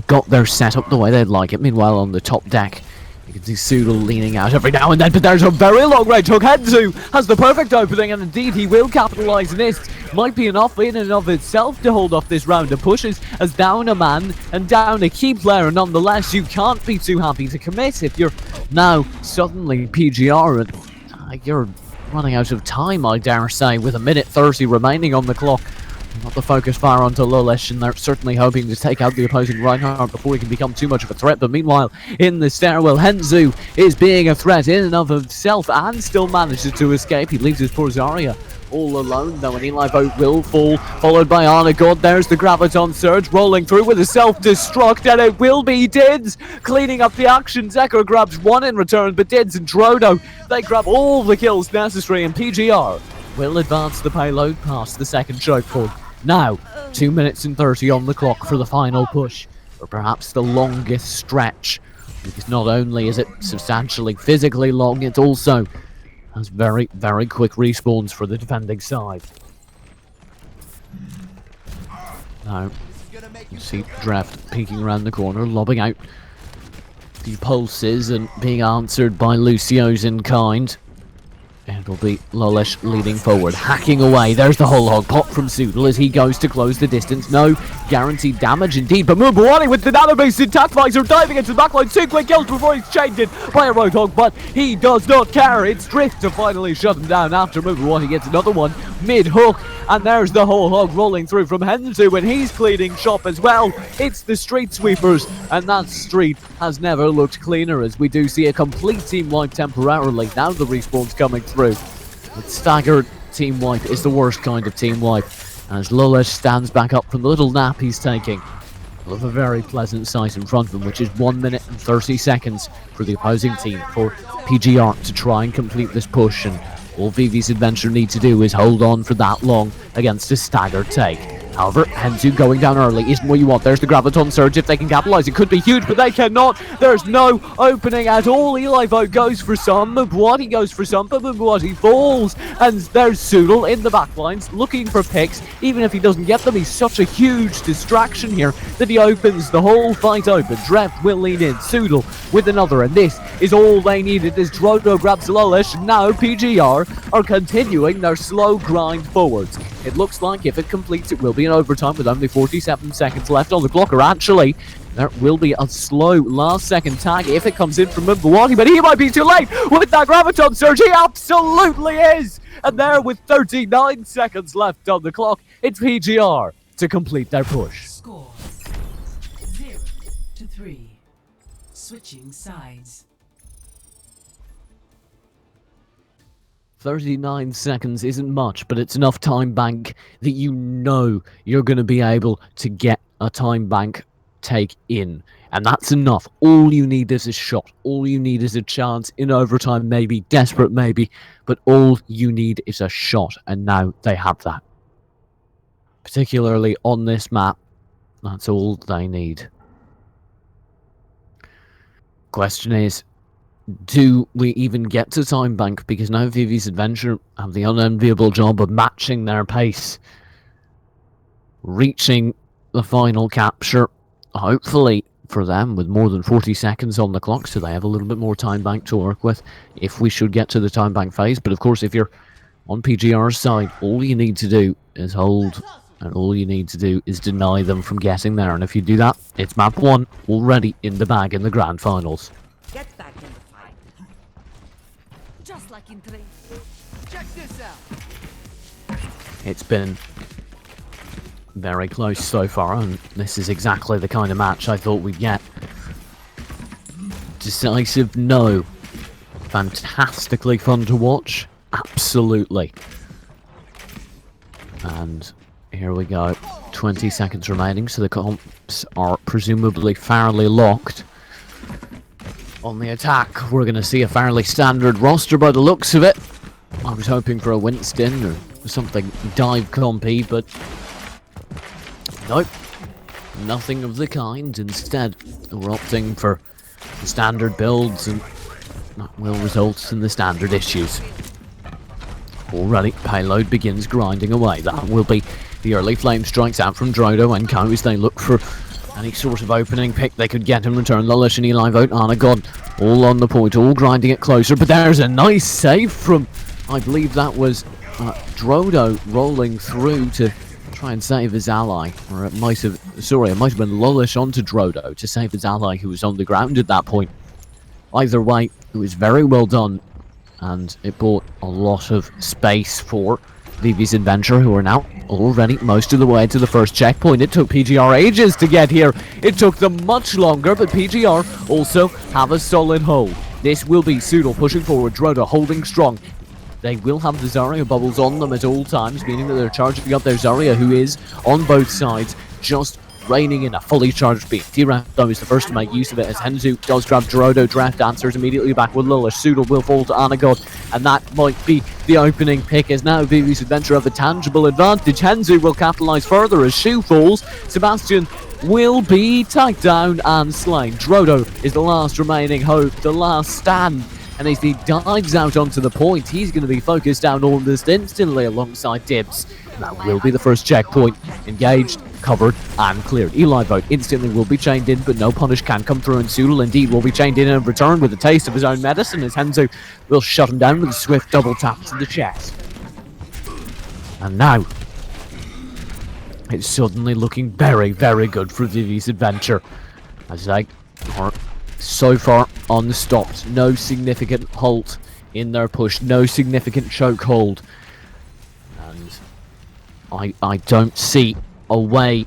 [SPEAKER 2] got their setup the way they'd like it. Meanwhile, on the top deck, you can see Sudal leaning out every now and then, but there's a very long range hook. Henzu has the perfect opening, and indeed he will capitalise on this. Might be enough in and of itself to hold off this round of pushes, as down a man and down a key player. Nonetheless, you can't be too happy to commit if you're now suddenly PGR and you're running out of time, I dare say, with 1:30 remaining on the clock. Not the focus fire onto Lulish, and they're certainly hoping to take out the opposing Reinhardt before he can become too much of a threat. But meanwhile, in the stairwell, Henzu is being a threat in and of himself and still manages to escape. He leaves his poor Zarya all alone, though, and Eli Vogt will fall, followed by Arna God. There's the Graviton Surge rolling through with a self-destruct, and it will be Dids cleaning up the action. Zekor grabs one in return, but Dids and Drodo, they grab all the kills necessary, and PGR will advance the payload past the second choke point. Now, 2 minutes and 30 on the clock for the final push, or perhaps the longest stretch, because not only is it substantially physically long, it also has very, very quick respawns for the defending side. Now, you see Draft peeking around the corner, lobbing out the pulses and being answered by Lucio's in kind. It'll be Lulish leading forward, hacking away. There's the Whole Hog pop from Sudal as he goes to close the distance. No guaranteed damage indeed, but Mubawani with the nano-based intact visor diving into the backline. 2 quick kills before he's chained in by a Roadhog, but he does not care. It's Drift to finally shut him down after Mubawani gets another one mid-hook. And there's the Whole Hog rolling through from Henzu, and he's cleaning shop as well. It's the Street Sweepers, and that street has never looked cleaner, as we do see a complete team wipe temporarily. Now the respawn's coming through. But staggered team wipe is the worst kind of team wipe, as Lulish stands back up from the little nap he's taking. With a very pleasant sight in front of him, which is 1 minute and 30 seconds for the opposing team for PGR to try and complete this push, and all Vivi's Adventure need to do is hold on for that long against a staggered take. However, Henzu going down early isn't what you want. There's the Graviton Surge. If they can capitalize, it could be huge, but they cannot. There's no opening at all. Eli Vogt goes for some. Mubawati goes for some, but Mubawati falls. And there's Sudal in the backlines looking for picks. Even if he doesn't get them, he's such a huge distraction here that he opens the whole fight open. Drev will lean in. Sudal with another, and this is all they needed as Drodo grabs Lulish. Now PGR are continuing their slow grind forwards. It looks like if it completes, it will be in overtime with only 47 seconds left on the clock, or actually, there will be a slow last-second tag if it comes in from Mubawati, but he might be too late with that Graviton Surge. He absolutely is! And there, with 39 seconds left on the clock, it's PGR to complete their push.
[SPEAKER 1] Score 0-3. Switching sides.
[SPEAKER 2] 39 seconds isn't much, but it's enough time bank that you know you're going to be able to get a time bank take in. And that's enough. All you need is a shot. All you need is a chance in overtime, maybe, desperate maybe, but all you need is a shot, and now they have that. Particularly on this map, that's all they need. Question is, do we even get to time bank? Because now Vivi's Adventure have the unenviable job of matching their pace, reaching the final capture, hopefully for them with more than 40 seconds on the clock, so they have a little bit more time bank to work with if we should get to the time bank phase. But of course, if you're on PGR's side, all you need to do is hold, and all you need to do is deny them from getting there. And if you do that, it's map 1 already in the bag in the grand finals.
[SPEAKER 6] Get back in the fight. Just like in train.
[SPEAKER 7] Check this out.
[SPEAKER 2] It's been very close so far, and this is exactly the kind of match I thought we'd get. Decisive, no. Fantastically fun to watch, absolutely. And here we go, 20 seconds remaining, so the comps are presumably fairly locked. On the attack, we're going to see a fairly standard roster by the looks of it. I was hoping for a Winston or something dive compy, but nope, nothing of the kind. Instead, we're opting for the standard builds, and that will result in the standard issues. Already, payload begins grinding away. That will be the early flame strikes out from Drodo and Co as they look for any sort of opening pick they could get in return. Lulish and Eli vote on a god, all on the point, all grinding it closer. But there's a nice save from, I believe that was Drodo rolling through to try and save his ally. Or it might have been Lulish onto Drodo to save his ally who was on the ground at that point. Either way, it was very well done, and it bought a lot of space for Vivi's Adventure, who are now already most of the way to the first checkpoint. It took PGR ages to get here. It took them much longer, but PGR also have a solid hold. This will be Soodle pushing forward, Drodo holding strong. They will have the Zarya bubbles on them at all times, meaning that they're charging up their Zarya, who is on both sides, just raining in a fully charged beam. T-Raf, though, is the first to make use of it, as Henzu does grab Drodo. Draft answers immediately back with Lulish. Soodle will fall to Anagod, and that might be the opening pick, as now Vivi's Adventure have a tangible advantage. Henzu will capitalise further as Shu falls. Sebastian will be tagged down and slain. Drodo is the last remaining hope, the last stand. And as he dives out onto the point, he's going to be focused down almost instantly alongside Dibs. And that will be the first checkpoint. Engaged, covered, and cleared. Eli vote instantly will be chained in, but no punish can come through, and Soodle indeed will be chained in return with a taste of his own medicine, as Henzu will shut him down with a swift double tap to the chest. And now, it's suddenly looking very, very good for Vivi's Adventure, as they are so far unstopped. No significant halt in their push, no significant chokehold, and I don't see a way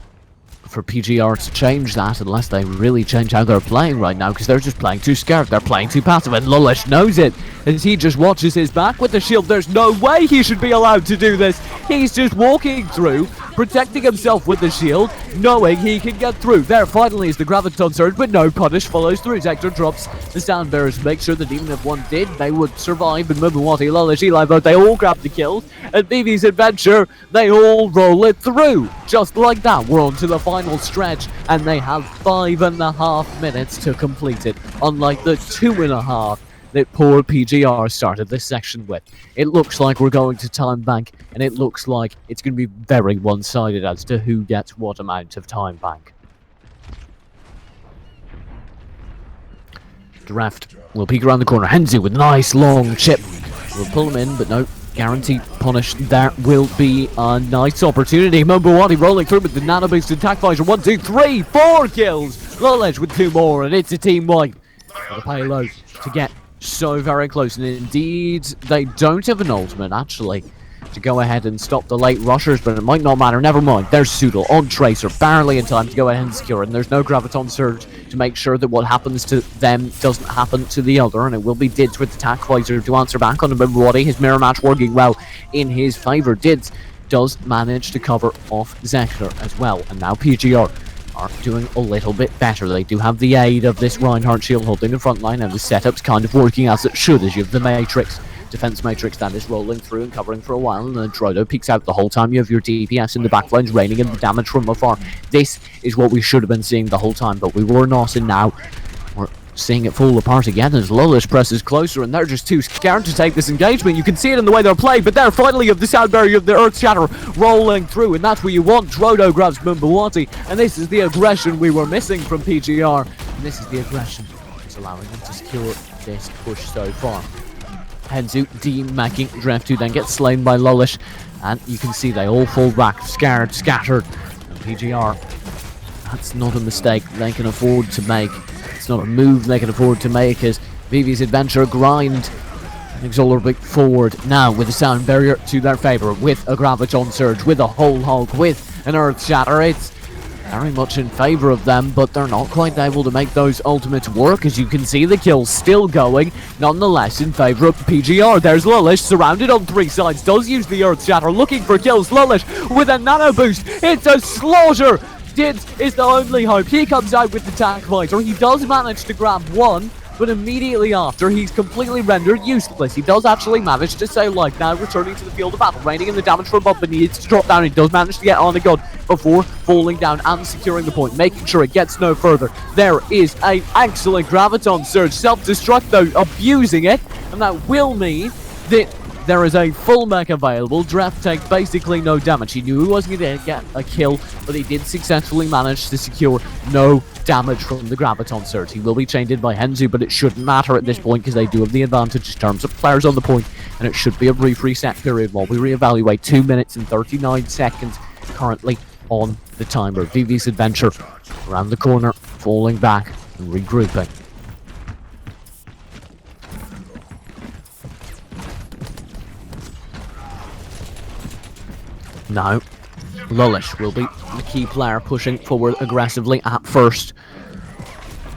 [SPEAKER 2] for PGR to change that unless they really change how they're playing right now, because they're just playing too scared, they're playing too passive, and Lulish knows it as he just watches his back with the shield. There's no way he should be allowed to do this. He's just walking through, protecting himself with the shield, knowing he can get through. There finally is the Graviton Surge, but no punish follows through. Hector drops the Sound Bearers to make sure that even if one did, they would survive. And Mubawati, Lulish, Eli vote, they all grab the kills. And Vivi's Adventure, they all roll it through. Just like that, we're on to the final stretch, and they have 5.5 minutes to complete it, unlike the 2.5 that poor PGR started this section with. It looks like we're going to time bank, and it looks like it's going to be very one-sided as to who gets what amount of time bank. Draft will peek around the corner. Henzu with a nice long chip. We'll pull him in, but no. Guaranteed punish. There will be a nice opportunity. Mubawati rolling through with the nano boosted attack visor. 1, 2, 3, 4 kills. Lulish with 2 more, and it's a team wipe. The payload to get so very close, and indeed they don't have an ultimate actually to go ahead and stop the late rushers, but it might not matter. Never mind. There's Soodle on Tracer, barely in time to go ahead and secure it, and there's no Graviton Surge to make sure that what happens to them doesn't happen to the other, and it will be Dids with the attack visor to answer back on Mubawati. His mirror match working well in his favour. Dids does manage to cover off Zector as well, and now PGR are doing a little bit better. They do have the aid of this Reinhardt shield holding the front line, and the setup's kind of working as it should, as you have the Matrix, defense Matrix that is rolling through and covering for a while, and then Drodo peeks out the whole time. You have your DPS in the backlines raining in the damage from afar. This is what we should have been seeing the whole time, but we were not, and now we're seeing it fall apart again as Lullish presses closer, and they're just too scared to take this engagement. You can see it in the way they're played, but they're finally of the sound barrier of the Earth Shatter rolling through, and that's where you want. Drodo grabs Mumbawati, and this is the aggression we were missing from PGR, and this is the aggression that's allowing them to secure this push so far. Henzu de-macking Drift, who then gets slain by Lullish, and you can see they all fall back, scared, scattered, and PGR, that's not a mistake they can afford to make. It's not a move they can afford to make as Vivi's Adventure grind inexorably forward now with a sound barrier to their favour, with a Graviton Surge, with a Whole Hog, with an Earth Shatter. It's very much in favour of them, but they're not quite able to make those ultimates work. As you can see, the kills still going, nonetheless in favour of PGR. There's Lullish, surrounded on three sides, does use the Earth Shatter, looking for kills. Lullish with a nano boost, it's a slaughter! Dids is the only hope. He comes out with the tank visor. He does manage to grab one, but immediately after, he's completely rendered useless. He does actually manage to save life now, returning to the field of battle, raining in the damage from above, but needs to drop down. He does manage to get on a gun before falling down and securing the point, making sure it gets no further. There is an excellent Graviton Surge. Self-destruct, though, abusing it, and that will mean that there is a full mech available. Draft takes basically no damage. He knew he wasn't going to get a kill, but he did successfully manage to secure no damage from the Graviton Surge. He will be chained in by Henzu, but it shouldn't matter at this point because they do have the advantage in terms of players on the point, and it should be a brief reset period while we reevaluate. 2 minutes and 39 seconds currently on the timer. Vivi's Adventure around the corner, falling back and regrouping. Now, Lullish will be the key player pushing forward aggressively at first.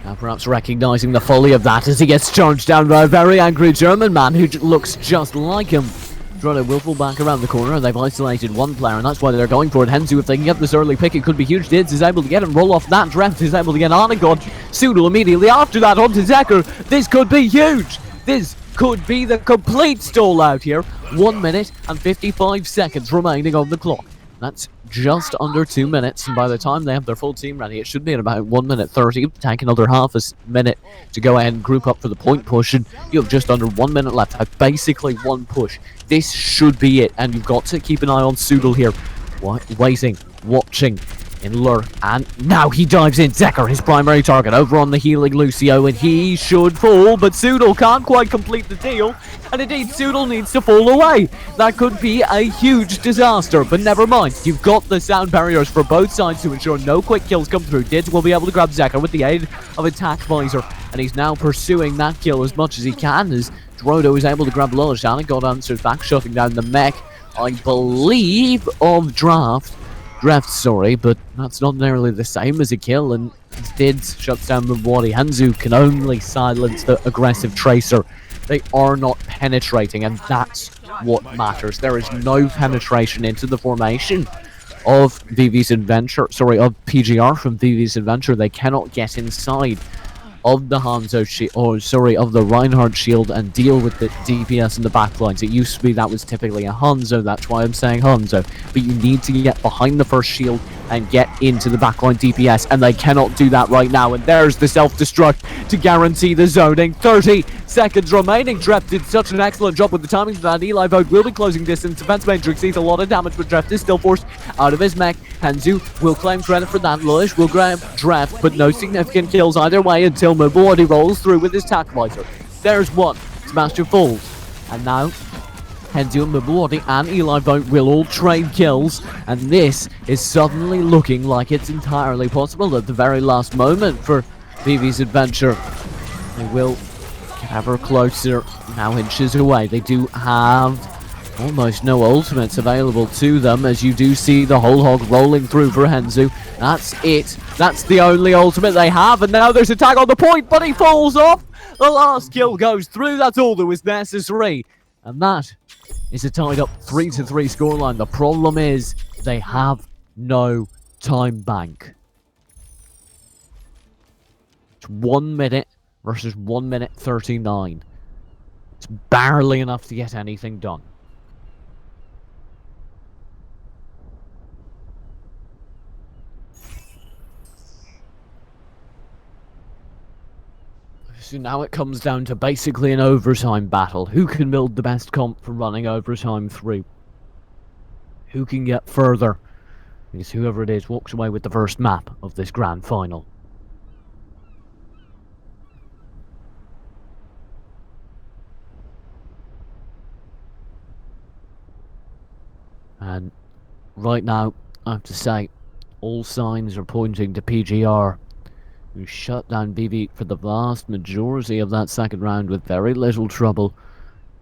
[SPEAKER 2] Now perhaps recognising the folly of that as he gets charged down by a very angry German man who looks just like him. Drodo will fall back around the corner. They've isolated one player, and that's why they're going for it. Henzu, if they can get this early pick, it could be huge. Dids is able to get him, roll off that. Dreft is able to get on a god. Sudal immediately after that onto Zeker. This could be huge. This could be the complete stall out here. 1 minute and 55 seconds remaining on the clock. That's just under 2 minutes, and by the time they have their full team ready, it should be at about 1 minute 30. Take another half a minute to go ahead and group up for the point push, and you have just under 1 minute left. Basically one push. This should be it, and you've got to keep an eye on Sudal here. Waiting, watching, in lure, and now he dives in. Zeker, his primary target, over on the healing Lucio, and he should fall, but Sudal can't quite complete the deal, and indeed Sudal needs to fall away. That could be a huge disaster, but never mind. You've got the sound barriers for both sides to ensure no quick kills come through. Dids will be able to grab Zeker with the aid of attack visor, and he's now pursuing that kill as much as he can, as Drodo is able to grab Lullish down, and God answers back, shutting down the mech, I believe, of Draft, sorry, but that's not nearly the same as a kill, and Dids shuts down Mwadi. Henzu can only silence the aggressive Tracer. They are not penetrating, and that's what matters. There is no penetration into the formation of Vivi's Adventure, of PGR from Vivi's Adventure. They cannot get inside of the Hanzo shield, of the Reinhardt shield and deal with the DPS in the backlines. It used to be that was typically a Hanzo, that's why I'm saying Hanzo. But you need to get behind the first shield and get into the backline DPS, and they cannot do that right now. And there's the self-destruct to guarantee the zoning. 30 seconds remaining. Dreft did such an excellent job with the timing of that. Eli Vogue will be closing distance. Defense Matrix sees a lot of damage, but Dreft is still forced out of his mech. Henzu will claim credit for that. Lullish will grab Dreft, but no significant kills either way until Mobody rolls through with his tack visor. There's one. Sebastian falls. And now Henzu and Mobody and Eli Vogue will all trade kills, and this is suddenly looking like it's entirely possible at the very last moment for Vivi's Adventure. They will get ever closer, now inches away. They do have almost no ultimates available to them, as you do see the whole hog rolling through for Henzu. That's it. That's the only ultimate they have, and now there's a tag on the point, but he falls off. The last kill goes through. That's all that was necessary, and that is a tied up 3-3 scoreline. The problem is they have no time bank. It's 1 minute versus 1 minute 39. It's barely enough to get anything done. So now it comes down to basically an overtime battle. Who can build the best comp for running overtime through? Who can get further? Because whoever it is walks away with the first map of this grand final. And right now, I have to say, all signs are pointing to PGR, who shut down BB for the vast majority of that second round with very little trouble.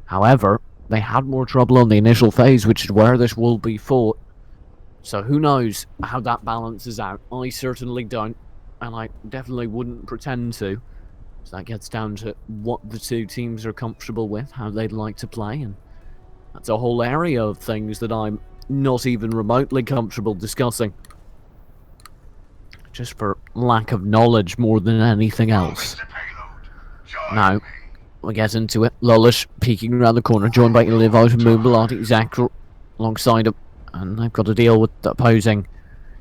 [SPEAKER 2] However, they had more trouble on the initial phase, which is where this will be fought. So who knows how that balances out. I certainly don't, and I definitely wouldn't pretend to. So that gets down to what the two teams are comfortable with, how they'd like to play, and that's a whole area of things that I'm not even remotely comfortable discussing. Just for lack of knowledge more than anything else. Now, we get into it. Lullish peeking around the corner, joined by Live Out and Moonbalati, Zakr alongside him. And they've got to deal with the opposing,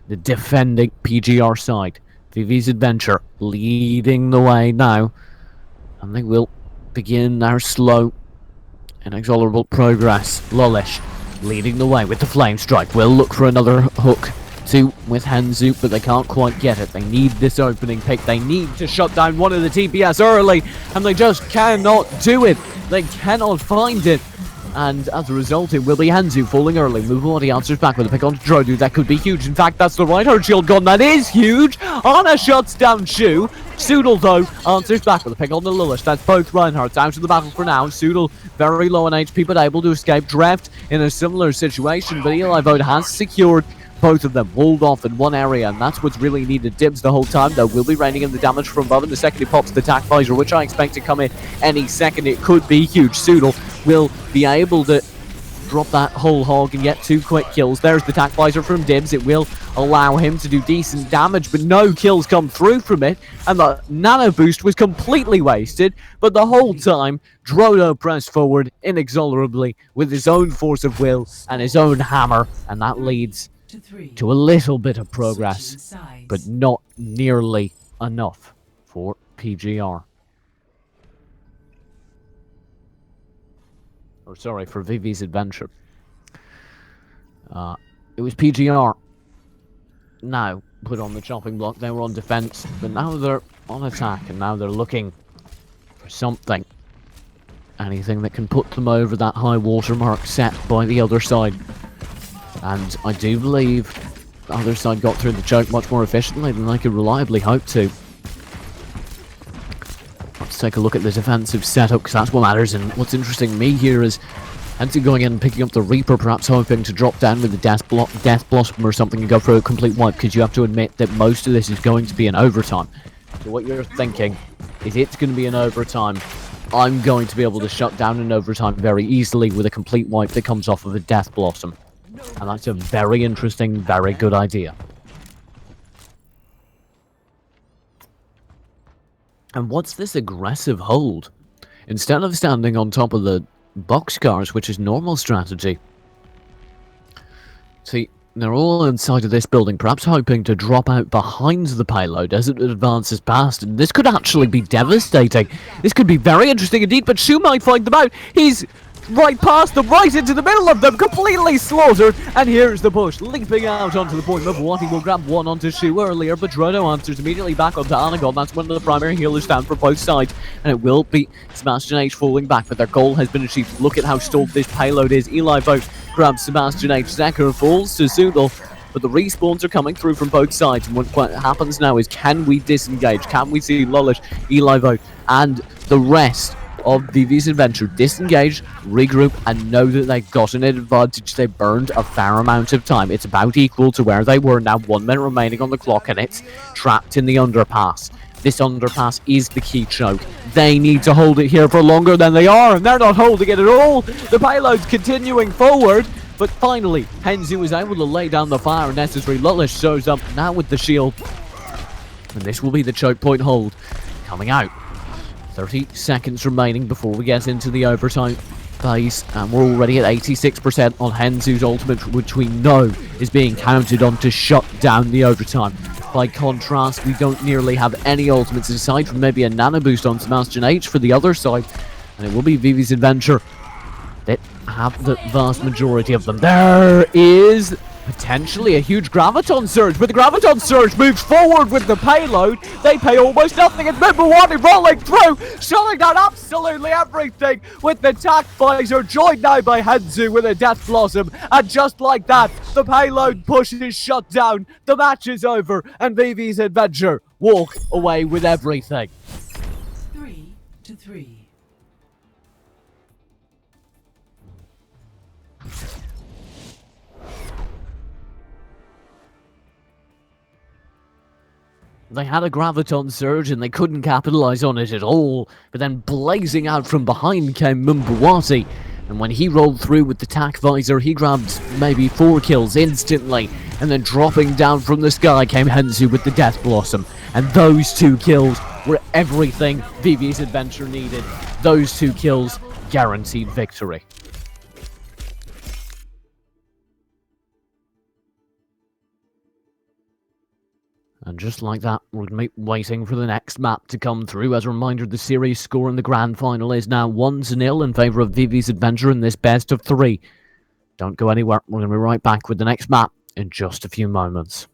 [SPEAKER 2] the defending PGR side. VV's Adventure leading the way now. And they will begin their slow, inexorable progress. Lullish leading the way with the Flame Strike. Will look for another hook. Two with Hanzu, but they can't quite get it. They need this opening pick. They need to shut down one of the TPS early, and they just cannot do it. They cannot find it. And as a result, it will be Hanzu falling early. Mubawadi answers back with a pick on Drodu. That could be huge. In fact, that's the right hard shield gone. That is huge. Anna shuts down Shu. Soodle, though, answers back with a pick on the Lilith. That's both Reinhardts out of the battle for now. Soodle very low on HP, but able to escape. Dreft in a similar situation, but Eli Vote has secured both of them walled off in one area, and that's what's really needed. Dibs the whole time, though, will be raining in the damage from above, and the second he pops the attack visor, which I expect to come in any second. It could be huge. Soodle will be able to drop that whole hog and get 2 quick kills. There's the attack visor from Dibs. It will allow him to do decent damage, but no kills come through from it, and the nano boost was completely wasted. But the whole time, Drodo pressed forward inexorably with his own force of will and his own hammer, and that leads to a little bit of progress, but not nearly enough for PGR. Or sorry, for VV's Adventure. It was PGR now put on the chopping block. They were on defense, but now they're on attack, and now they're looking for something. Anything that can put them over that high watermark set by the other side. And I do believe the other side got through the choke much more efficiently than I could reliably hope to. Let's take a look at the defensive setup, because that's what matters. And what's interesting to me here is Henty going in and picking up the Reaper, perhaps hoping to drop down with the Death Blossom or something and go for a complete wipe, because you have to admit that most of this is going to be an overtime. So what you're thinking is it's going to be an overtime. I'm going to be able to shut down an overtime very easily with a complete wipe that comes off of a Death Blossom. And that's a very interesting, very good idea. And what's this aggressive hold? Instead of standing on top of the boxcars, which is normal strategy. See, they're all inside of this building, perhaps hoping to drop out behind the payload as it advances past. And this could actually be devastating. This could be very interesting indeed, but Shu might find them out. He's right past them, right into the middle of them, completely slaughtered, and here's the push, leaping out onto the point. Mavawati will grab one onto Shu earlier, but Drodo answers immediately back onto Anagon. That's one of the primary healers down for both sides, and it will be Sebastian H falling back, but their goal has been achieved. Look at how stalled this payload is. Eli Vote grabs Sebastian H, Zekir falls to Zoodle, but the respawns are coming through from both sides, and what happens now is, can we disengage? Can we see Lullish, Eli Vote, and the rest of VV's Adventure disengage, regroup, and know that they've got an advantage? They burned a fair amount of time. It's about equal to where they were now. 1 minute remaining on the clock, and it's trapped in the underpass. This underpass is the key choke. They need to hold it here for longer than they are, and they're not holding it at all. The payload's continuing forward, but finally, Henzu is able to lay down the fire necessary. Lullish shows up now with the shield, and this will be the choke point hold coming out. 30 seconds remaining before we get into the overtime phase, and we're already at 86% on Henzu's ultimate, which we know is being counted on to shut down the overtime. by contrast, we don't nearly have any ultimates aside from maybe a nano boost on Sebastian H for the other side. And it will be Vivi's Adventure that have the vast majority of them. There is potentially a huge Graviton Surge, but the Graviton Surge moves forward with the payload. They pay almost nothing. It's Mimawati rolling through, shutting down absolutely everything with the TAC Visor, joined now by Henzu with a Death Blossom. And just like that, the payload push is shut down, the match is over, and Vivi's Adventure walk away with everything.
[SPEAKER 1] 3-3.
[SPEAKER 2] They had a Graviton Surge and they couldn't capitalize on it at all, but then blazing out from behind came Mumbuwati, and when he rolled through with the TAC Visor, he grabbed maybe 4 kills instantly, and then dropping down from the sky came Henzu with the Death Blossom, and those 2 kills were everything Vivi's Adventure needed. Those 2 kills guaranteed victory. And just like that, we're going to be waiting for the next map to come through. As a reminder, the series score in the grand final is now 1-0 in favour of Vivi's Adventure in this best of 3. Don't go anywhere. We're going to be right back with the next map in just a few moments.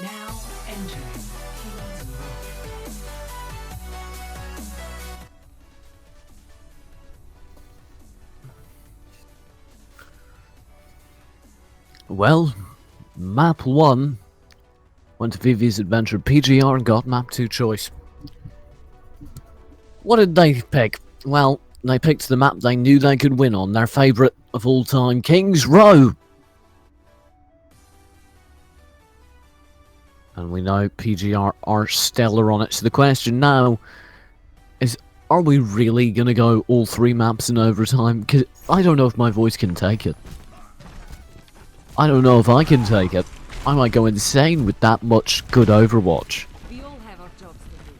[SPEAKER 1] Now entering King's Row.
[SPEAKER 2] Well, map 1 went to Vivi's Adventure. PGR got map 2 choice. What did they pick? Well, they picked the map they knew they could win on, their favourite of all time, King's Row. And we know PGR are stellar on it, so the question now is, are we really going to go all 3 maps in overtime? Because I don't know if my voice can take it. I don't know if I can take it. I might go insane with that much good Overwatch.
[SPEAKER 6] We all have our jobs to do.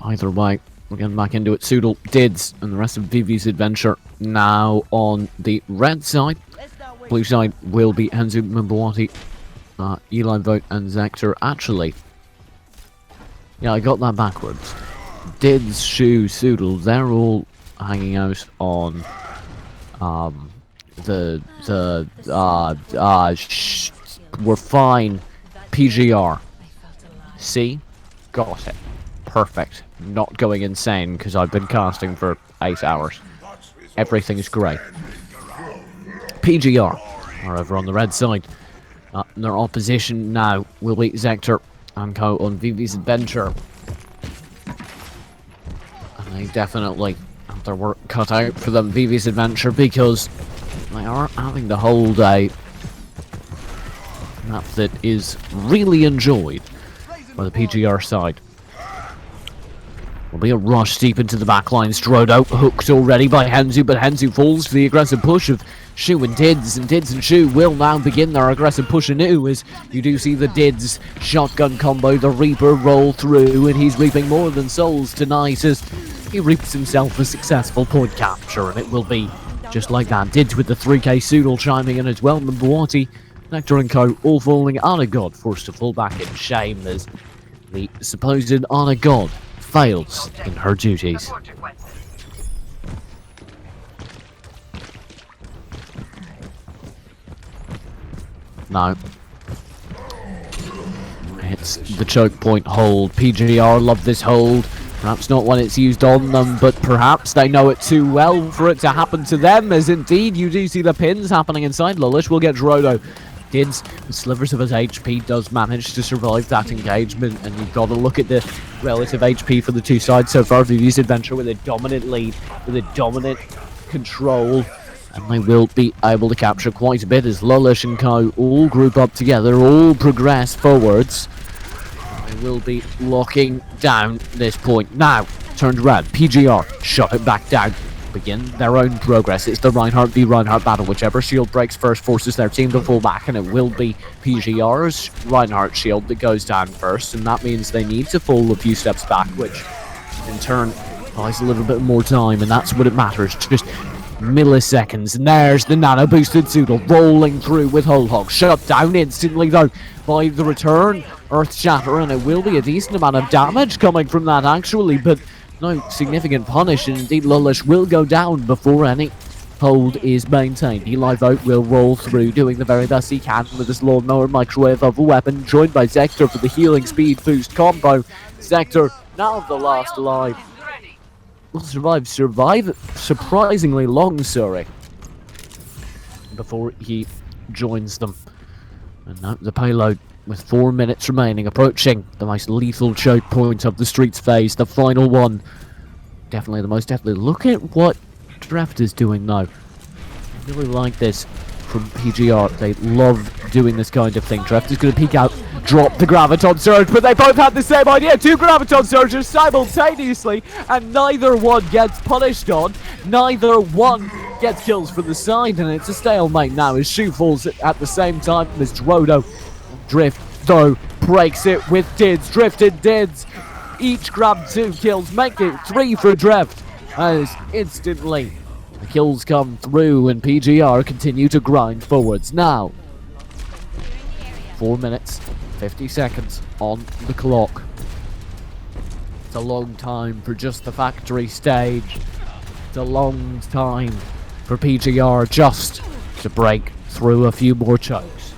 [SPEAKER 2] Either way, we're getting back into it. Soodle, Dids, and the rest of Vivi's Adventure now on the red side. Blue side will be Henzu, Mbuwati, Eli Vote, and Zector. Actually, yeah, I got that backwards. Dids, Shu, Soodle, they're all hanging out on we're fine. PGR. See? Got it. Perfect. Not going insane because I've been casting for 8 hours. Everything is great. PGR are over on the red side. Their opposition now will be Zector and Co on Vivi's Adventure. And they definitely have their work cut out for them, Vivi's Adventure, because They are having to hold a map that is really enjoyed by the PGR side. Will be a rush deep into the backline. Strodo hooked already by Henzu, but Henzu falls to the aggressive push of Shu and Dids and Shu will now begin their aggressive push anew as you do see the Dids shotgun combo, the Reaper roll through, and he's reaping more than souls tonight as he reaps himself a successful point capture, and it will be just like that. Dids with the 3k Soodle chiming in as well. Mbawati, Nectar and Co. all falling. Honor God forced to fall back in shame as the supposed Honor God fails in her duties. No. It's the choke point hold. PGR love this hold. Perhaps not when it's used on them, but perhaps they know it too well for it to happen to them, as indeed you do see the pins happening inside. Lullish will get Drodo. Dids, with slivers of his HP, does manage to survive that engagement, and you've got to look at the relative HP for the two sides so far. VV's Adventure with a dominant lead, with a dominant control, and they will be able to capture quite a bit as Lullish and Co. all group up together, all progress forwards. They will be locking down this point. Now, turned around, PGR, shot it back down. Begin their own progress. It's the Reinhardt v Reinhardt battle. Whichever shield breaks first forces their team to fall back, and it will be PGR's Reinhardt shield that goes down first, and that means they need to fall a few steps back, which in turn buys a little bit more time, and that's what it matters. Just milliseconds. And there's the nano boosted Zoodle rolling through with Whole Hog. Shut down instantly though by the return Earth Shatter, and it will be a decent amount of damage coming from that actually, but no significant punish, and indeed Lullish will go down before any hold is maintained. Eli Vote will roll through, doing the very best he can with his lawnmower microwave of a weapon, joined by Zector for the healing speed boost combo. Zector, now the last alive, will survive surprisingly long, sorry, before he joins them. And now the payload, with 4 minutes remaining, approaching the most lethal choke point of the Streets phase, the final one. Definitely the most deadly. Look at what Draft is doing now. I really like this from PGR. They love doing this kind of thing. Draft is going to peek out, drop the Graviton Surge, but they both had the same idea. Two Graviton Surges simultaneously, and neither one gets punished on. Neither one gets kills for the side, and it's a stalemate now as Shu falls at the same time as Drodo. Drift, though, breaks it with Dids. Drifted Dids. Each grab 2 kills, make it 3 for Drift. As instantly the kills come through and PGR continue to grind forwards. Now, 4 minutes, 50 seconds on the clock. It's a long time for just the factory stage. It's a long time for PGR just to break through a few more chokes.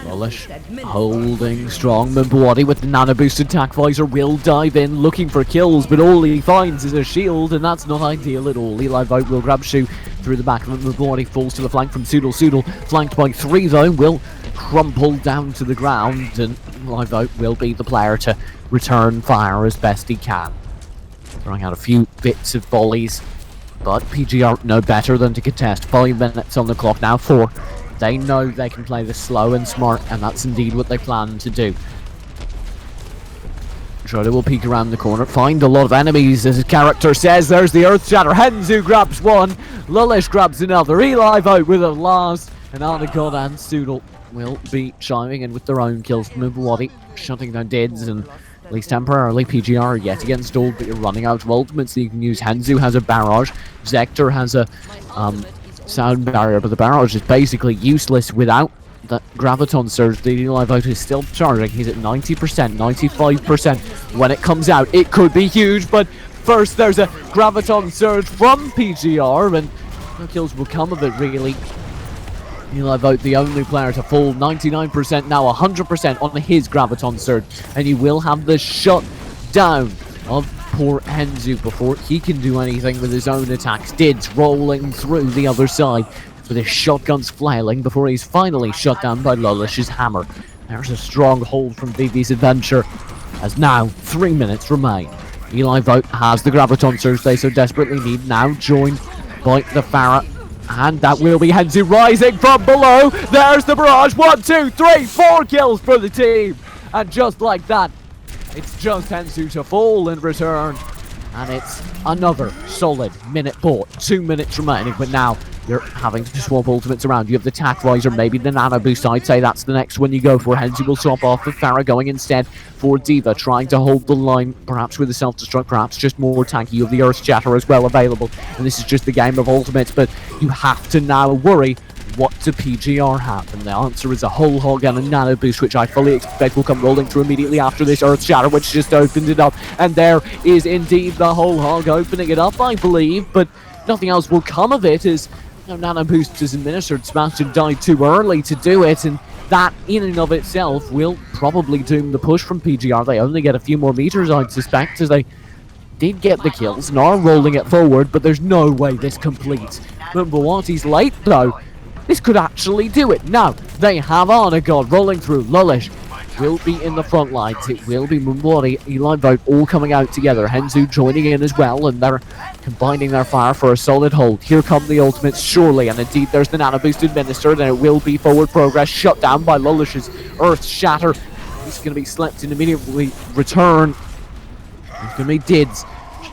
[SPEAKER 2] Lullish holding strong. Mbawati with the nano boosted attack visor will dive in looking for kills, but all he finds is a shield, and that's not ideal at all. Eli Vote will grab Shu through the back of Mbawati, falls to the flank from Soodle. Soodle, flanked by 3 though, will crumple down to the ground, and Eli Vote will be the player to return fire as best he can. Throwing out a few bits of volleys, but PGR know better than to contest. 5 minutes on the clock now, 4. They know they can play this slow and smart, and that's indeed what they plan to do. Schroeder will peek around the corner, find a lot of enemies, as his character says. There's the Earth Shatter. Henzu grabs one, Lullish grabs another, Eli Vote with a last, and Arnagod and Soodle will be chiming in with their own kills. Mbawati shutting down Dids, and at least temporarily PGR yet again stalled, but you're running out of ultimates, so you can use. Henzu has a barrage, Zector has a sound barrier, but the barrage is basically useless without the Graviton Surge. The Eli Vote is still charging. He's at 90%, 95%. When it comes out, it could be huge, but first there's a Graviton Surge from PGR, and no kills will come of it, really. Eli Vote, the only player to fall, 99%, now 100% on his Graviton Surge, and he will have the shut down of poor Henzu before he can do anything with his own attacks. Dids rolling through the other side with his shotguns flailing before he's finally shut down by Lullish's hammer. There's a strong hold from VV's Adventure. as now 3 minutes remain. Eli Vogt has the Graviton Surge they so desperately need, now joined by the Pharah. And that will be Henzu rising from below. There's the barrage. 1, 2, 3, 4 kills for the team. And just like that, it's just Henzu to fall in return. And it's another solid minute bought. 2 minutes remaining, but now you're having to swap ultimates around. You have the Tac Riser, maybe the Nano Boost. I'd say that's the next one you go for. Henzu will swap off with Pharah going instead for D.Va, trying to hold the line, perhaps with a self-destruct, perhaps just more tanky. You have the Earth Shatter as well available, and this is just the game of ultimates, but you have to now worry, what do PGR have? And the answer is a Whole Hog and a Nano Boost, which I fully expect will come rolling through immediately after this Earth Shatter, which just opened it up. And there is indeed the Whole Hog opening it up, I believe, but nothing else will come of it as no Nano Boost is administered. Sebastian died too early to do it, and that in and of itself will probably doom the push from PGR. They only get a few more meters, I'd suspect, as they did get the kills and are rolling it forward, but there's no way this completes. Mumbawati's late though. This could actually do it. Now, they have Honor God rolling through. Lullish will be in the front lines. It will be Mumbawati, Eli Vogt all coming out together. Henzu joining in as well, and they're combining their fire for a solid hold. Here come the ultimates, surely, and indeed there's the Nano Boost administered, and it will be forward progress shut down by Lullish's Earth Shatter. He's going to be slept in immediately return. It's going to be Dids.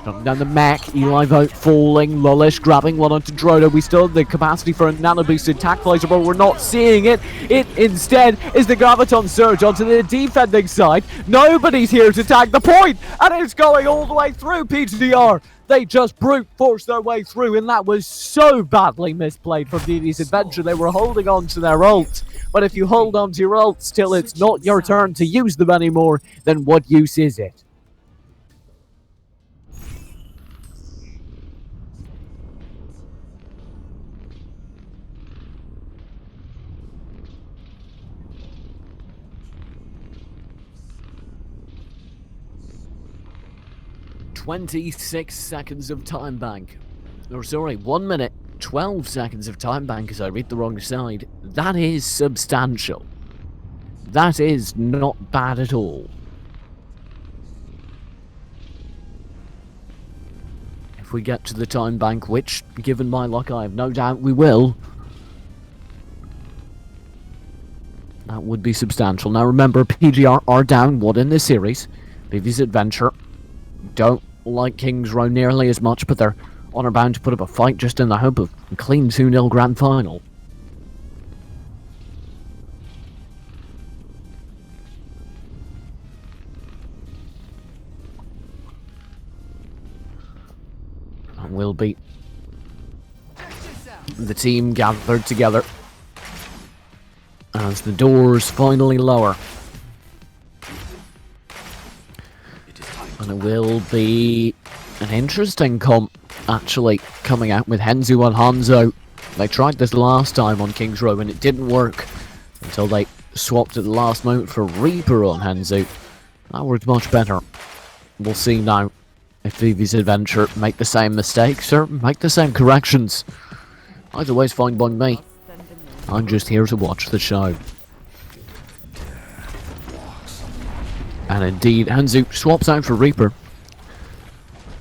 [SPEAKER 2] Shutting down the mech, Eli Vogt falling, Lullish grabbing one onto Drodo. We still have the capacity for a Nano Boosted Tac Visor, but we're not seeing it. It instead is the Graviton Surge onto the defending side. Nobody's here to tag the point, and it's going all the way through PGR. They just brute forced their way through, and that was so badly misplayed from DD's Adventure. They were holding on to their ult, but if you hold on to your ults till it's not your turn to use them anymore, then what use is it? "26 seconds of time bank." Or sorry, 1 minute, 12 seconds of time bank as I read the wrong side. That is substantial. That is not bad at all. If we get to the time bank, which, given my luck, I have no doubt we will, that would be substantial. Now remember, PGR are down 1 in this series. Vivi's Adventure don't like King's Row nearly as much, but they're honor bound to put up a fight just in the hope of a clean 2-0 grand final. And will be the team gathered together as the doors finally lower. And it will be an interesting comp, actually, coming out with Henzu and Hanzo. They tried this last time on King's Row and it didn't work until they swapped at the last moment for Reaper on Henzu. That worked much better. We'll see now if Vivi's Adventure make the same mistakes or make the same corrections. Either way's fine by me. I'm just here to watch the show. And indeed, Henzu swaps out for Reaper.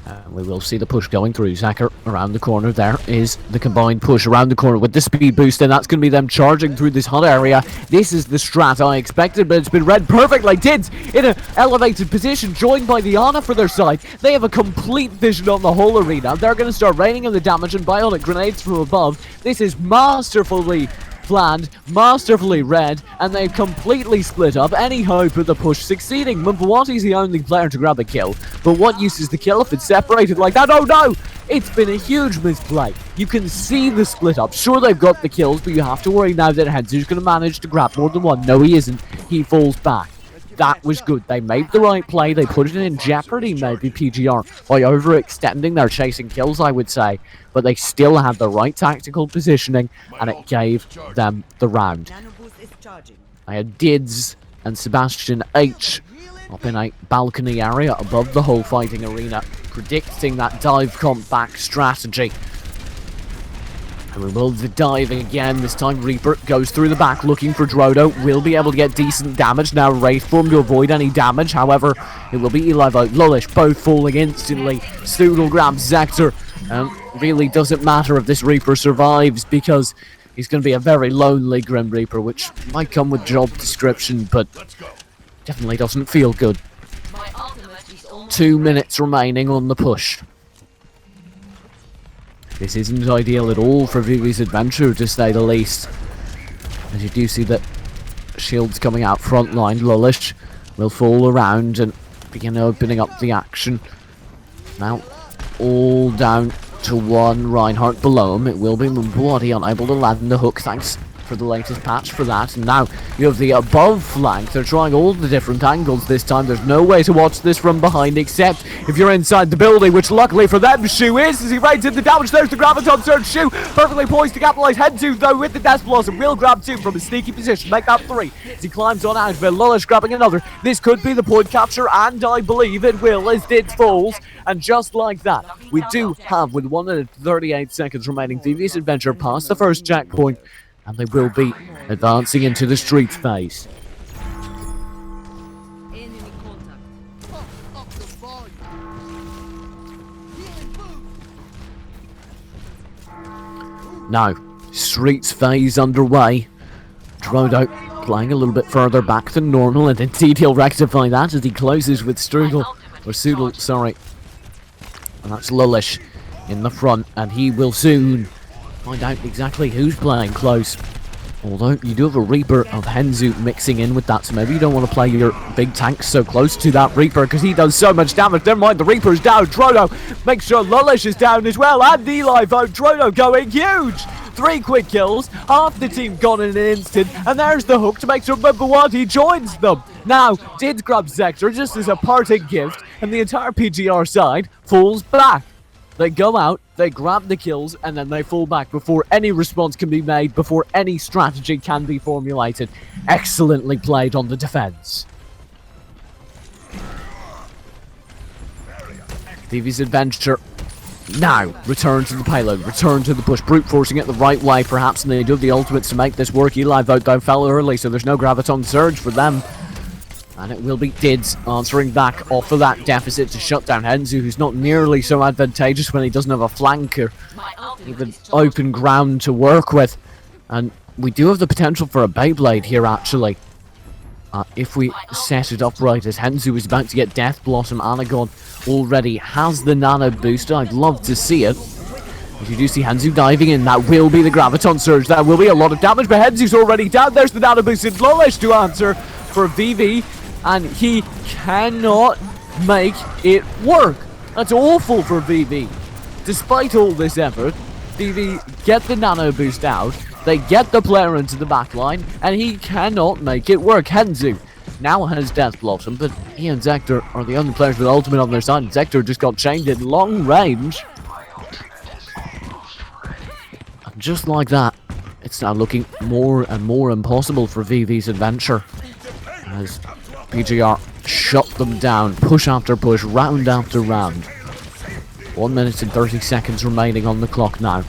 [SPEAKER 2] And we will see the push going through. Zacher around the corner. There is the combined push around the corner with the speed boost, and that's going to be them charging through this hot area. This is the strat I expected, but it's been read perfectly. Dids in an elevated position, joined by the Ana for their side. They have a complete vision on the whole arena. They're going to start raining in the damage and bionic grenades from above. This is masterfully planned, masterfully read, and they've completely split up any hope of the push succeeding. Mumbawati's the only player to grab the kill, but what use is the kill if it's separated like that? Oh no! It's been a huge misplay. You can see the split up. Sure, they've got the kills, but you have to worry now that Henzu's going to manage to grab more than one. No, he isn't. He falls back. That was good. They made the right play. They put it in jeopardy, maybe, PGR, by overextending their chasing kills, I would say. But they still had the right tactical positioning, and it gave them the round. I had Dids and Sebastian H up in a balcony area above the whole fighting arena, predicting that dive comp back strategy. And we will dive again. This time Reaper goes through the back looking for Drodo. Will be able to get decent damage. Now Wraithform to avoid any damage. However, it will be Eli Vogt, Lullish both falling instantly. Stoodle grabs Zector. Really doesn't matter if this Reaper survives because he's going to be a very lonely Grim Reaper, which might come with job description, but definitely doesn't feel good. 2 minutes remaining on the push. This isn't ideal at all for Vivi's adventure, to say the least. As you do see that shields coming out front line. Lullish will fall around and begin opening up the action. Now, all down to one. Reinhardt below him. It will be Mbwadi unable to land the hook. Thanks for the latest patch for that. And now you have the above flank. They're trying all the different angles this time. There's no way to watch this from behind except if you're inside the building, which luckily for them Shu is, as he rains in the damage. There's the Graviton Surge. Shu perfectly poised to capitalize. Henzu though with the Death Blossom will grab 2 from a sneaky position, make that 3 as he climbs on out of it. Lullish grabbing another. This could be the point capture, and I believe it will as Did falls. And just like that, we do have, with 1 minute 38 seconds remaining, Vivi's adventure past the first checkpoint, and they will be advancing into the street phase.
[SPEAKER 6] Enemy contact.
[SPEAKER 5] Up the volume.
[SPEAKER 2] Now, streets phase underway. Drodo playing a little bit further back than normal, and indeed he'll rectify that as he closes with Strudel, or Soodle, sorry. And that's Lullish in the front, and he will soon find out exactly who's playing close. Although you do have a Reaper of Henzu mixing in with that, so maybe you don't want to play your big tanks so close to that Reaper because he does so much damage. Never mind, the Reaper's down. Drodo makes sure Lullish is down as well, and Eli Vogt. Drodo going huge. 3 quick kills, half the team gone in an instant, and there's the hook to make sure Mbwadi joins them. Now, Did grab Zector just as a parting gift, and the entire PGR side falls back. They go out, they grab the kills, and then they fall back before any response can be made, before any strategy can be formulated. Excellently played on the defense. Vivi's adventure now return to the payload, return to the push, brute forcing it the right way perhaps, and they do have the ultimates to make this work. Eli Vogt though fell early, so there's no Graviton Surge for them. And it will be Dids answering back off of that deficit to shut down Henzu, who's not nearly so advantageous when he doesn't have a flanker, even open ground to work with. And we do have the potential for a Beyblade here actually. If we set it up right, as Henzu is about to get Death Blossom, Anagon already has the Nano booster. I'd love to see it. As you do see Henzu diving in, that will be the Graviton Surge. That will be a lot of damage, but Henzu's already down. There's the Nano boosted Lullish to answer for Vivi, and he cannot make it work. That's awful for Vivi. Despite all this effort, Vivi get the Nano boost out. They get the player into the backline, and he cannot make it work. Henzu now has Death Blossom, but he and Zector are the only players with ultimate on their side. Zector just got chained in long range. And just like that, it's now looking more and more impossible for Vivi's adventure, as PGR shut them down, push after push, round after round. 1 minute and 30 seconds remaining on the clock now.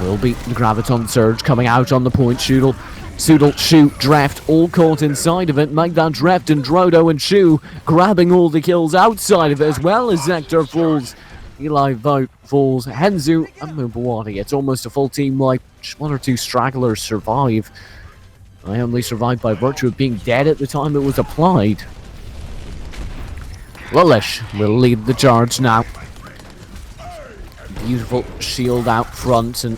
[SPEAKER 2] Will be the Graviton Surge coming out on the point. Soodle, Shu, Draft, all caught inside of it. Make that Draft and Drodo and Shu grabbing all the kills outside of it, as well as Zector falls. Eli Vogt falls. Henzu and Mbwadi. It's almost a full team wipe. Just 1 or 2 stragglers survive. I only survived by virtue of being dead at the time it was applied. Lullish will lead the charge now. Beautiful shield out front, and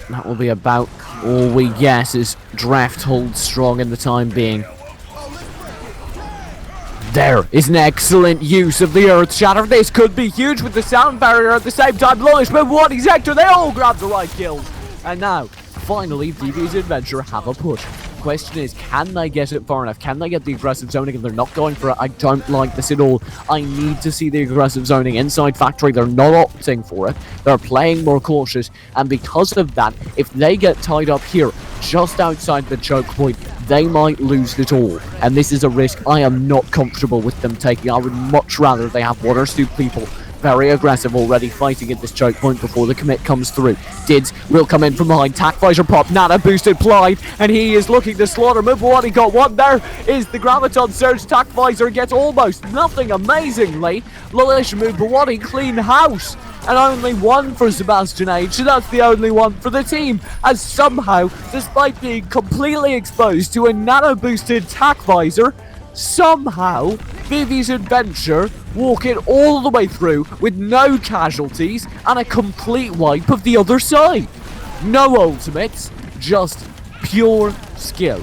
[SPEAKER 2] that will be about all we get as Draft holds strong in the time being. There is an excellent use of the Earth Shatter. This could be huge with the sound barrier at the same time. Lullish, Mbwadi, Zector, they all grab the right kills. And now, finally, Vivi's adventure have a push. Question is, can they get it far enough? Can they get the aggressive zoning? If they're not going for it, I don't like this at all. I need to see the aggressive zoning inside factory. They're not opting for it. They're playing more cautious, and because of that, if they get tied up here just outside the choke point, they might lose it all, and this is a risk I am not comfortable with them taking. I would much rather they have 1 or 2 people very aggressive already, fighting at this choke point before the commit comes through. Dids will come in from behind. Tac Visor pop, Nana boosted Clyde, and he is looking to slaughter him. What he got one there is the Graviton Surge. Tac Visor gets almost nothing amazingly. Lilish move, but what a clean house. And only one for Sebastian H, and that's the only one for the team, as somehow, despite being completely exposed to a nano-boosted Tac Visor, somehow, Vivi's Adventure walk it all the way through with no casualties and a complete wipe of the other side. No ultimates, just pure skill.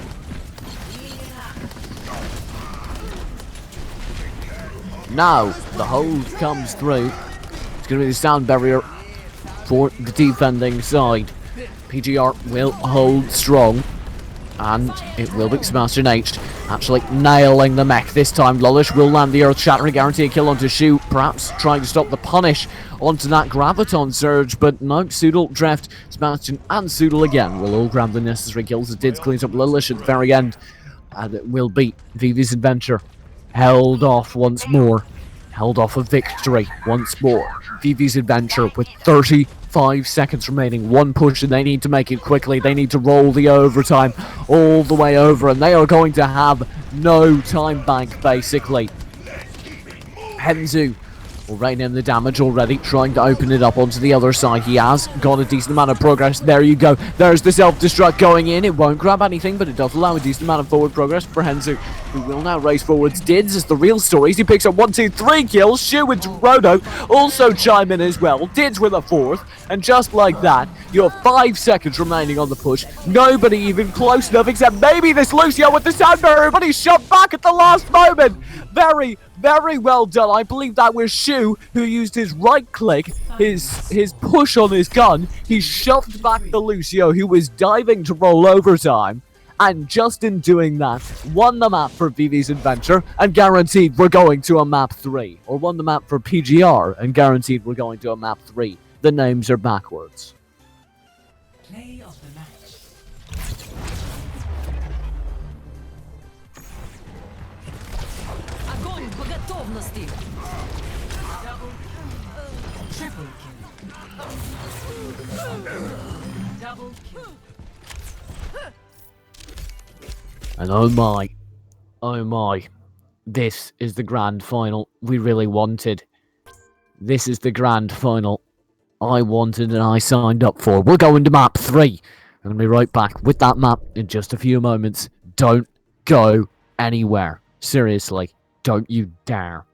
[SPEAKER 2] Now, the hold comes through. It's going to be the sound barrier for the defending side. PGR will hold strong, and it will be Sebastian H actually nailing the mech this time. Lolish will land the earth shattering, guarantee a kill onto Shu, perhaps trying to stop the punish onto that Graviton Surge, but no, Soodle, Drift, Sebastian and Soodle again will all grab the necessary kills as Dids cleans up Lilish at the very end, and it will be Vivi's Adventure held off once more. Held off a victory once more. Vivi's Adventure with 35 seconds remaining. One push and they need to make it quickly. They need to roll the overtime all the way over, and they are going to have no time bank basically. Henzu will rein in the damage already, trying to open it up onto the other side. He has got a decent amount of progress. There you go. There's the self-destruct going in. It won't grab anything, but it does allow a decent amount of forward progress for Henzu, who will now race forwards. Dids is the real story. He picks up 1, 2, 3 kills. Shu and Rodo also chime in as well. Dids with a 4th, and just like that, you have 5 seconds remaining on the push. Nobody even close enough, except maybe this Lucio with the sound barrier, but he's shot back at the last moment. Very, very well done. I believe that was Shu who used his right click, his push on his gun. He shoved back the Lucio who was diving to roll overtime, and just in doing that, won the map for Vivi's Adventure and guaranteed we're going to a map 3. Or won the map for PGR and guaranteed we're going to a map 3. The names are backwards.
[SPEAKER 1] Play of the match.
[SPEAKER 6] Огонь по готовности!
[SPEAKER 1] Triple kill. Double kill.
[SPEAKER 2] And oh my, this is the grand final we really wanted. This is the grand final I wanted and I signed up for. We're going to map 3. I'm going to be right back with that map in just a few moments. Don't go anywhere. Seriously, don't you dare.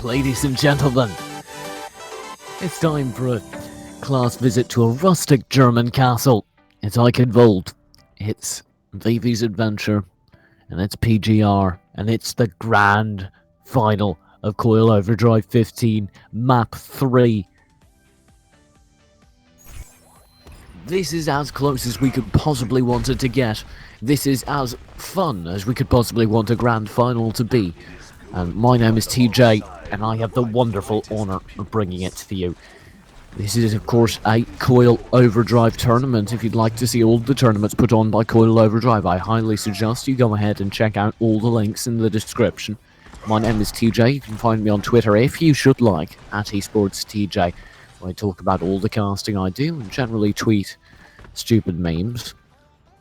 [SPEAKER 2] Ladies and gentlemen, it's time for a class visit to a rustic German castle. It's Eichenwald, it's Vivi's Adventure, and it's PGR, and it's the grand final of Coil Overdrive 15, Map 3. This is as close as we could possibly want it to get. This is as fun as we could possibly want a grand final to be. And my name is TJ, and I have the wonderful honour of bringing it to you. This is, of course, a Coil Overdrive tournament. If you'd like to see all the tournaments put on by Coil Overdrive, I highly suggest you go ahead and check out all the links in the description. My name is TJ. You can find me on Twitter, if you should like, at eSportsTJ. I talk about all the casting I do and generally tweet stupid memes.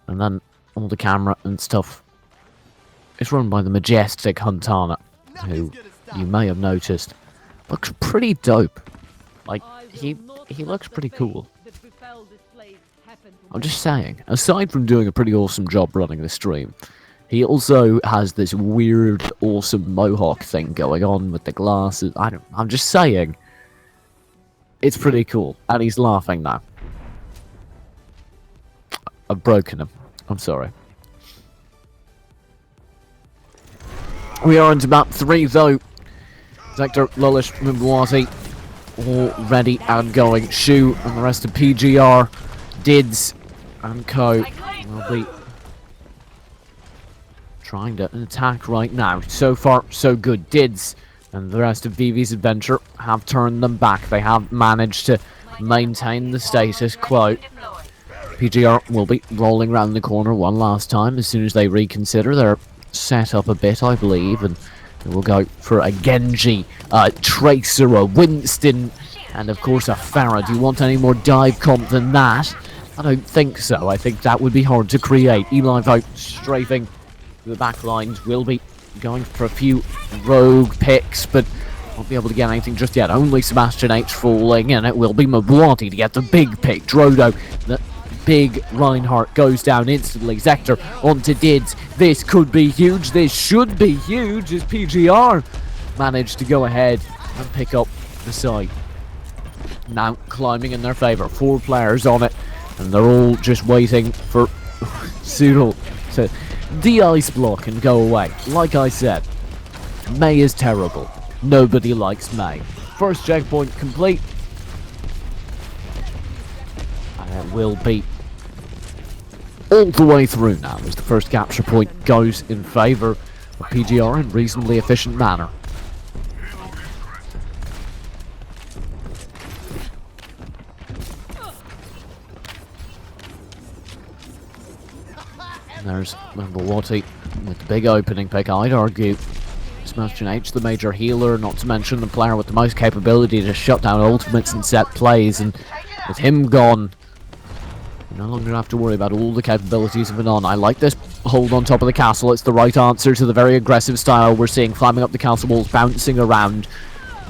[SPEAKER 2] And then all the camera and stuff is run by the majestic Huntana, who you may have noticed looks pretty dope. Like, he looks pretty cool. I'm just saying, aside from doing a pretty awesome job running the stream, he also has this weird, awesome mohawk thing going on with the glasses. I'm just saying, it's pretty cool. And he's laughing now. I've broken him. I'm sorry. We are into map 3 though. Zector, Lullish, Mimbuati, all ready and going. Shu and the rest of PGR, Dids and Co. will be trying to attack right now. So far, so good. Dids and the rest of Vivi's Adventure have turned them back. They have managed to maintain the status quo. PGR will be rolling around the corner one last time as soon as they reconsider their setup a bit, I believe, and we'll go for a Genji, a Tracer, a Winston, and of course a Pharah. Do you want any more dive comp than that? I don't think so. I think that would be hard to create. Eli Vogt strafing the back lines, will be going for a few rogue picks, but won't be able to get anything just yet. Only Sebastian H falling, and it will be Mabwati to get the big pick. Drodo, the big Reinhardt goes down instantly. Zector onto Dids. This could be huge. This should be huge as PGR managed to go ahead and pick up the side. Now climbing in their favour. 4 players on it, and they're all just waiting for Cyril to de-ice block and go away. Like I said, May is terrible. Nobody likes May. First checkpoint complete. And it will be all the way through now as the first capture point goes in favour of PGR in reasonably efficient manner. And there's Mimbuati with the big opening pick. I'd argue Sebastian H, the major healer, not to mention the player with the most capability to shut down ultimates and set plays, and with him gone, you no longer have to worry about all the capabilities of Anon. I like this hold on top of the castle. It's the right answer to the very aggressive style we're seeing, climbing up the castle walls, bouncing around,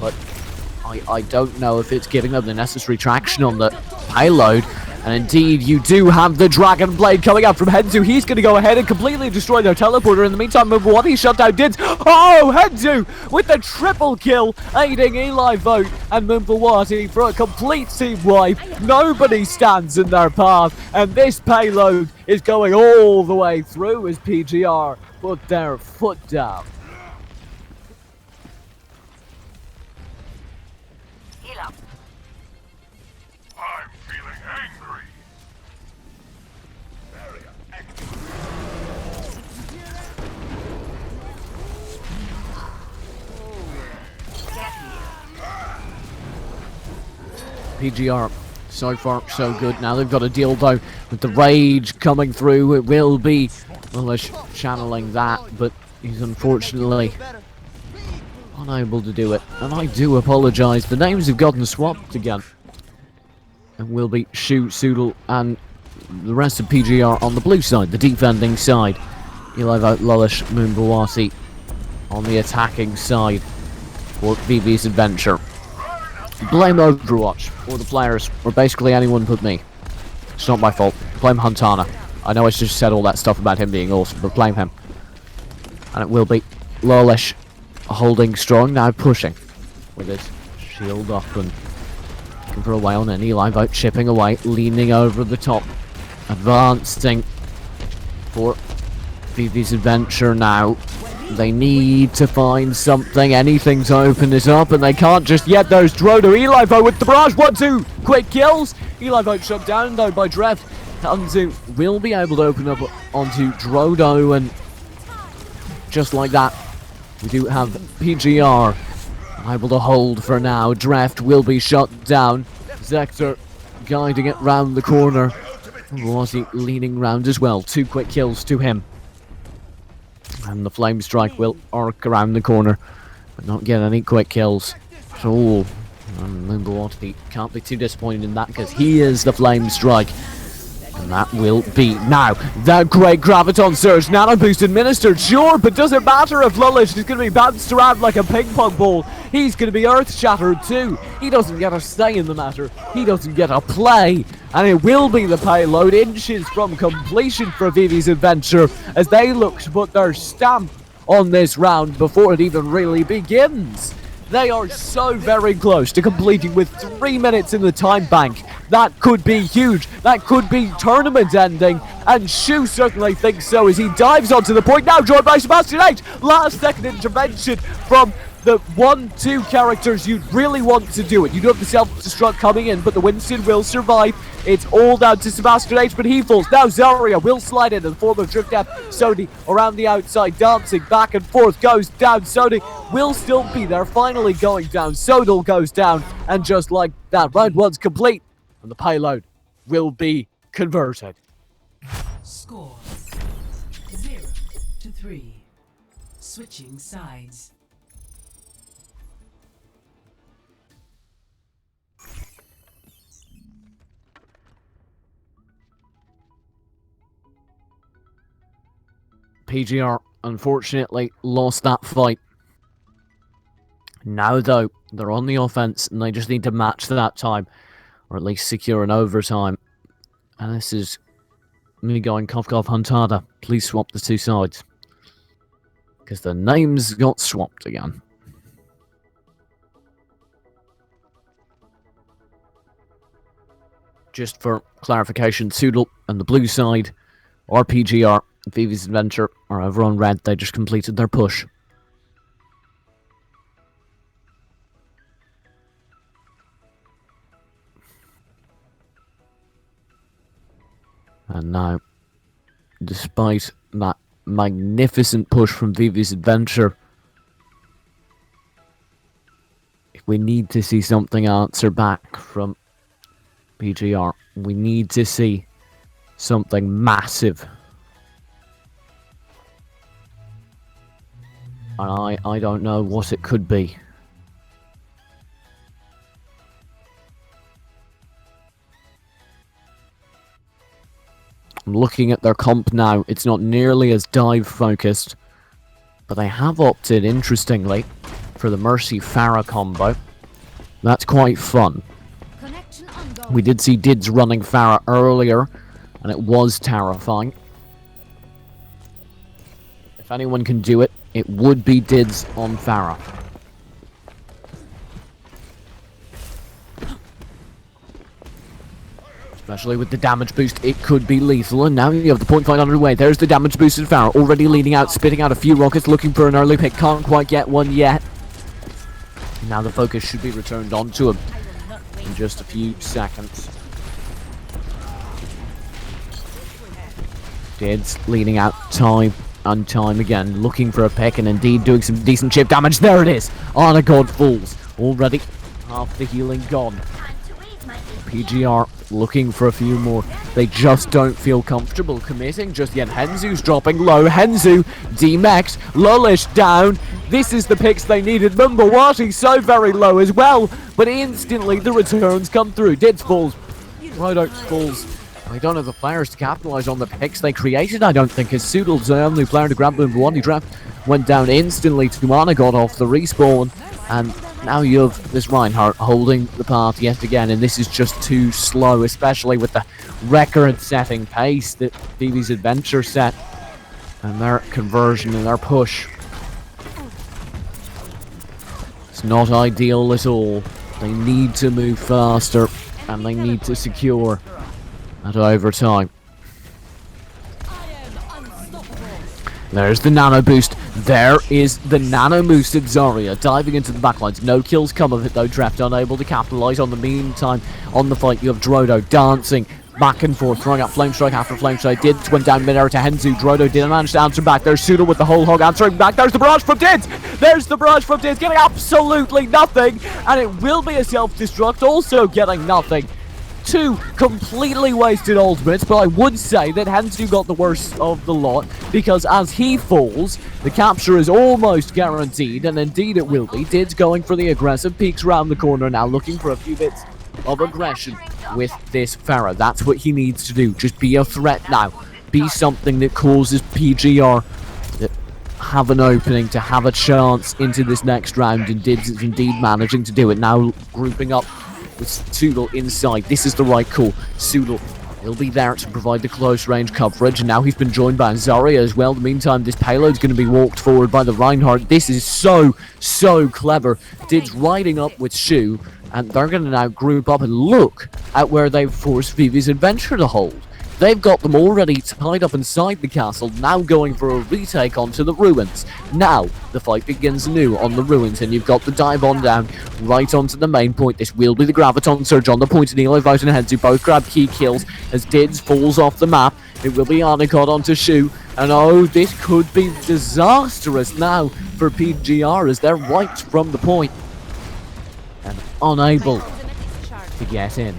[SPEAKER 2] but I don't know if it's giving them the necessary traction on the payload. And indeed, you do have the Dragon Blade coming out from Henzu. He's going to go ahead and completely destroy their teleporter. In the meantime, Mimbuati shut down Dids. Oh, Henzu with the triple kill, aiding Eli Vogt and Mimbuati for a complete team wipe. Nobody stands in their path, and this payload is going all the way through as PGR put their foot down.
[SPEAKER 4] I'm feeling angry.
[SPEAKER 2] PGR, so far so good. Now they've got to deal though with the rage coming through. It will be Lullish channeling that, but he's unfortunately unable to do it. And I do apologise, the names have gotten swapped again. And will be Shu, Soodle, and the rest of PGR on the blue side, the defending side. Eli Vogt, Lullish, Mimbuati on the attacking side for VV's Adventure. Blame Overwatch, or the players, or basically anyone but me. It's not my fault. Blame Huntana. I know I just said all that stuff about him being awesome, but blame him. And it will be Lawlish holding strong, now pushing. with his shield up and looking for a way on, and Eli out chipping away, leaning over the top, advancing for Vivi's Adventure now. They need to find something, anything to open this up, and they can't just yet. There's Drodo, Eli with the barrage, 1-2, quick kills. Eli shut down though by Drev. Hanzu will be able to open up onto Drodo, and just like that, we do have PGR able to hold for now. Dreft will be shut down. Zector guiding it round the corner. Rossi leaning round as well. 2 quick kills to him. And the Flame Strike will arc around the corner, but not get any quick kills. So, Limboati can't be too disappointed in that, because he is the Flame Strike. And that will be now the great Graviton Surge. Nano boost administered, sure, but does it matter if Lullish is going to be bounced around like a ping pong ball? He's going to be earth shattered too. He doesn't get a say in the matter. He doesn't get a play. And it will be the payload, inches from completion for Vivi's Adventure, as they look to put their stamp on this round before it even really begins. They are so very close to completing with 3 minutes in the time bank. That could be huge. That could be tournament ending. And Shu certainly thinks so as he dives onto the point now, joined by Sebastian H. Last second intervention from the 1-2 characters you'd really want to do it. You do have the self-destruct coming in, but the Winston will survive. It's all down to Sebastian H, but he falls. Now Zarya will slide in the form of Drift Death. Sony around the outside, dancing back and forth, goes down. Sony will still be there, finally going down. Sodal goes down, and just like that, round 1's complete, and the payload will be converted.
[SPEAKER 1] Score 0-3. Switching sides.
[SPEAKER 2] PGR unfortunately lost that fight. Now though, they're on the offense and they just need to match that time, or at least secure an overtime. And this is me going Kovkov Huntada. Please swap the 2 sides, because the names got swapped again. Just for clarification, Soodle and the blue side, or PGR, Vivi's Adventure, are over on red. They just completed their push. And now, despite that magnificent push from Vivi's Adventure, we need to see something answer back from PGR. We need to see something massive. And I don't know what it could be. I'm looking at their comp now. It's not nearly as dive focused, but they have opted, interestingly, for the Mercy Pharah combo. That's quite fun. We did see Dids running Pharah earlier, and it was terrifying. If anyone can do it, it would be Dids on Pharah. Especially with the damage boost, it could be lethal. And now you have the point fight underway. There's the damage boosted Pharah, already leading out, spitting out a few rockets, looking for an early pick. Can't quite get one yet. Now the focus should be returned onto him in just a few seconds. Dids leading out time and time again, looking for a pick, and indeed doing some decent chip damage. There it is! Honor God falls. Already half the healing gone. PGR looking for a few more. They just don't feel comfortable committing just yet. Henzu's dropping low. Henzu, D-Mex, Lullish down. This is the picks they needed. Mumbawati so very low as well, but instantly the returns come through. Dids falls. Rodox falls. They don't have the players to capitalize on the picks they created, I don't think, as Soodle's the only player to grab Mumbawati. Draft went down instantly to Mana got off the respawn, and now you have this Reinhardt holding the path yet again, and this is just too slow, especially with the record-setting pace that Vivi's Adventure set, and their conversion and their push. It's not ideal at all. They need to move faster, and they need to secure that overtime. There's the nano boost. There is the nano boosted Zarya diving into the backlines. No kills come of it though. Draft unable to capitalise on the meantime on the fight. You have Drodo dancing back and forth, throwing out flame strike after flame strike. Dids went down mid-air to Henzu. Drodo didn't manage to answer back. There's Suda with the whole hog answering back. There's the barrage from Dids. There's the barrage from Dids, getting absolutely nothing, and it will be a self-destruct, also getting nothing. Two completely wasted ultimates, but I would say that Henzu got the worst of the lot, because as he falls, the capture is almost guaranteed, and indeed it will be. Dids going for the aggressive, peeks around the corner now, looking for a few bits of aggression with this Pharah. That's what he needs to do. Just be a threat now. Be something that causes PGR to have an opening, to have a chance into this next round, and Dids is indeed managing to do it. Now grouping up with Sudal inside. This is the right call. Sudal, he'll be there to provide the close range coverage, and now he's been joined by Zarya as well. In the meantime, this payload's going to be walked forward by the Reinhardt. This is so clever. Dids riding up with Shu, and they're going to now group up and look at where they've forced Vivi's Adventure to hold. They've got them already tied up inside the castle, now going for a retake onto the ruins. Now, the fight begins anew on the ruins, and you've got the dive on down right onto the main point. This will be the Graviton Surge on the point, and Eli Vout and Henzu both grab key kills as Dids falls off the map. It will be Anikot onto Shu, and oh, this could be disastrous now for PGR as they're wiped from the point and unable to get in.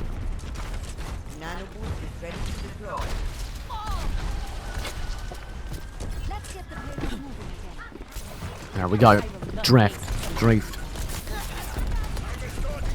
[SPEAKER 2] There we go. Drift.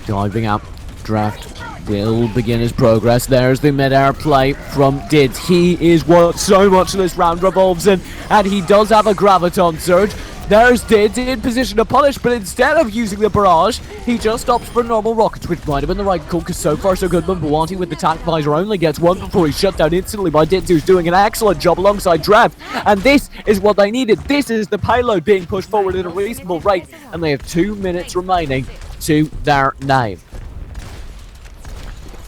[SPEAKER 2] Diving up. Draft will begin his progress. There's the mid-air play from Dids. He is what so much of this round revolves in, and he does have a Graviton Surge. There's Dids in position to punish, but instead of using the barrage, he just opts for normal rockets, which might have been the right call, because so far so good. Mumbawanti with the tank visor only gets one before he's shut down instantly by Dids, who's doing an excellent job alongside Draft. And this is what they needed. This is the payload being pushed forward at a reasonable rate, and they have 2 minutes remaining to their name.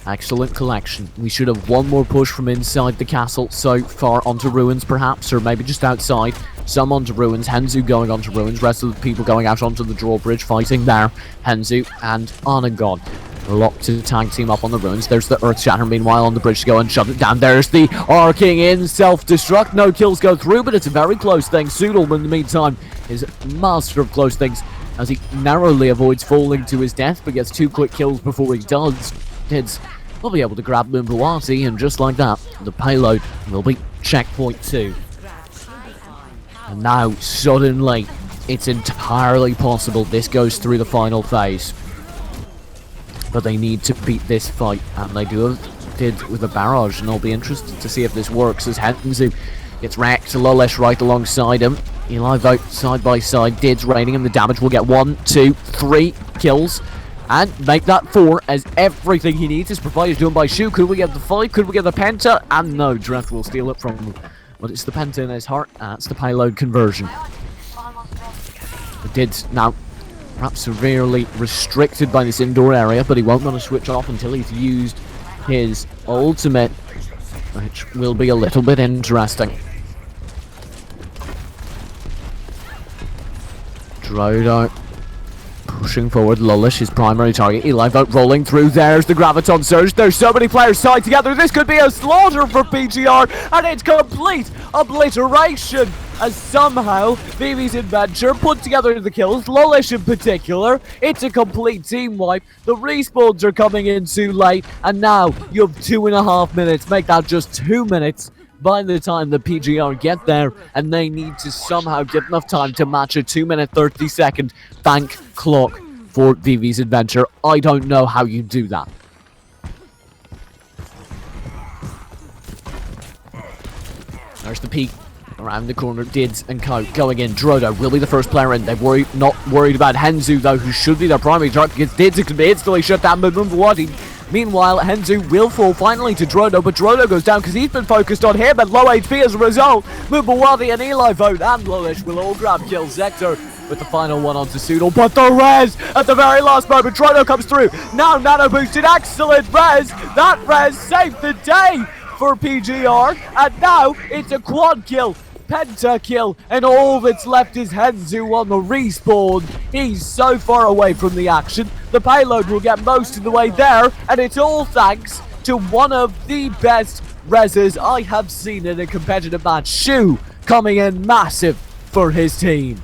[SPEAKER 2] Excellent collection. We should have one more push from inside the castle so far onto ruins perhaps, or maybe just outside. Some onto ruins, Henzu going onto ruins, rest of the people going out onto the drawbridge fighting there. Henzu and Anagon locked to tag team up on the ruins. There's the Earth Shatter meanwhile on the bridge to go and shut it down. There's the arcing in, self-destruct. No kills go through, but it's a very close thing. Sudal in the meantime is master of close things as he narrowly avoids falling to his death, but gets 2 quick kills before he does. Dids will be able to grab Mumbawanti, and just like that, the payload will be checkpoint 2. And now, suddenly, it's entirely possible this goes through the final phase. But they need to beat this fight, and they do have Did with a barrage, and I'll be interested to see if this works as Henzu gets wrecked. Lolesh right alongside him. Eli Vout side by side. Did's raining him. The damage will get 1, 2, 3 kills. And make that 4, as everything he needs is provided to him by Shu. Could we get the 5? Could we get the Penta? And no, Draft will steal it from him. But it's the Penta in his heart. That's the payload conversion. Did's now perhaps severely restricted by this indoor area, but he won't want to switch off until he's used his ultimate, which will be a little bit interesting. Drodo pushing forward. Lulish, his primary target. Eli Vout rolling through. There's the Graviton Surge. There's so many players tied together. This could be a slaughter for PGR, and it's complete obliteration as somehow Vivi's Adventure put together the kills. Lulish in particular. It's a complete team wipe. The respawns are coming in too late, and now you have 2.5 minutes. Make that just 2 minutes by the time the PGR get there, and they need to somehow get enough time to match a 2-minute 30-second bank clock for Vivi's Adventure. I don't know how you do that. There's the peek around the corner. Dids and Co going in. Drodo will be the first player in. They're not worried about Henzu though, who should be their primary target against Dids. It can be instantly shut down by Mumbawanti. Meanwhile, Henzu will fall finally to Drodo, but Drodo goes down because he's been focused on him and low HP as a result. Mumbawanti and Eli Vout and Lulish will all grab kills. Zector with the final one onto Soodle, but the res at the very last moment. Drono comes through. Now nano boosted. Excellent res. That res saved the day for PGR, and now it's a quad kill. Penta kill, and all that's left is Henzu on the respawn. He's so far away from the action. The payload will get most of the way there, and it's all thanks to one of the best reses I have seen in a competitive match. Shu coming in massive for his team.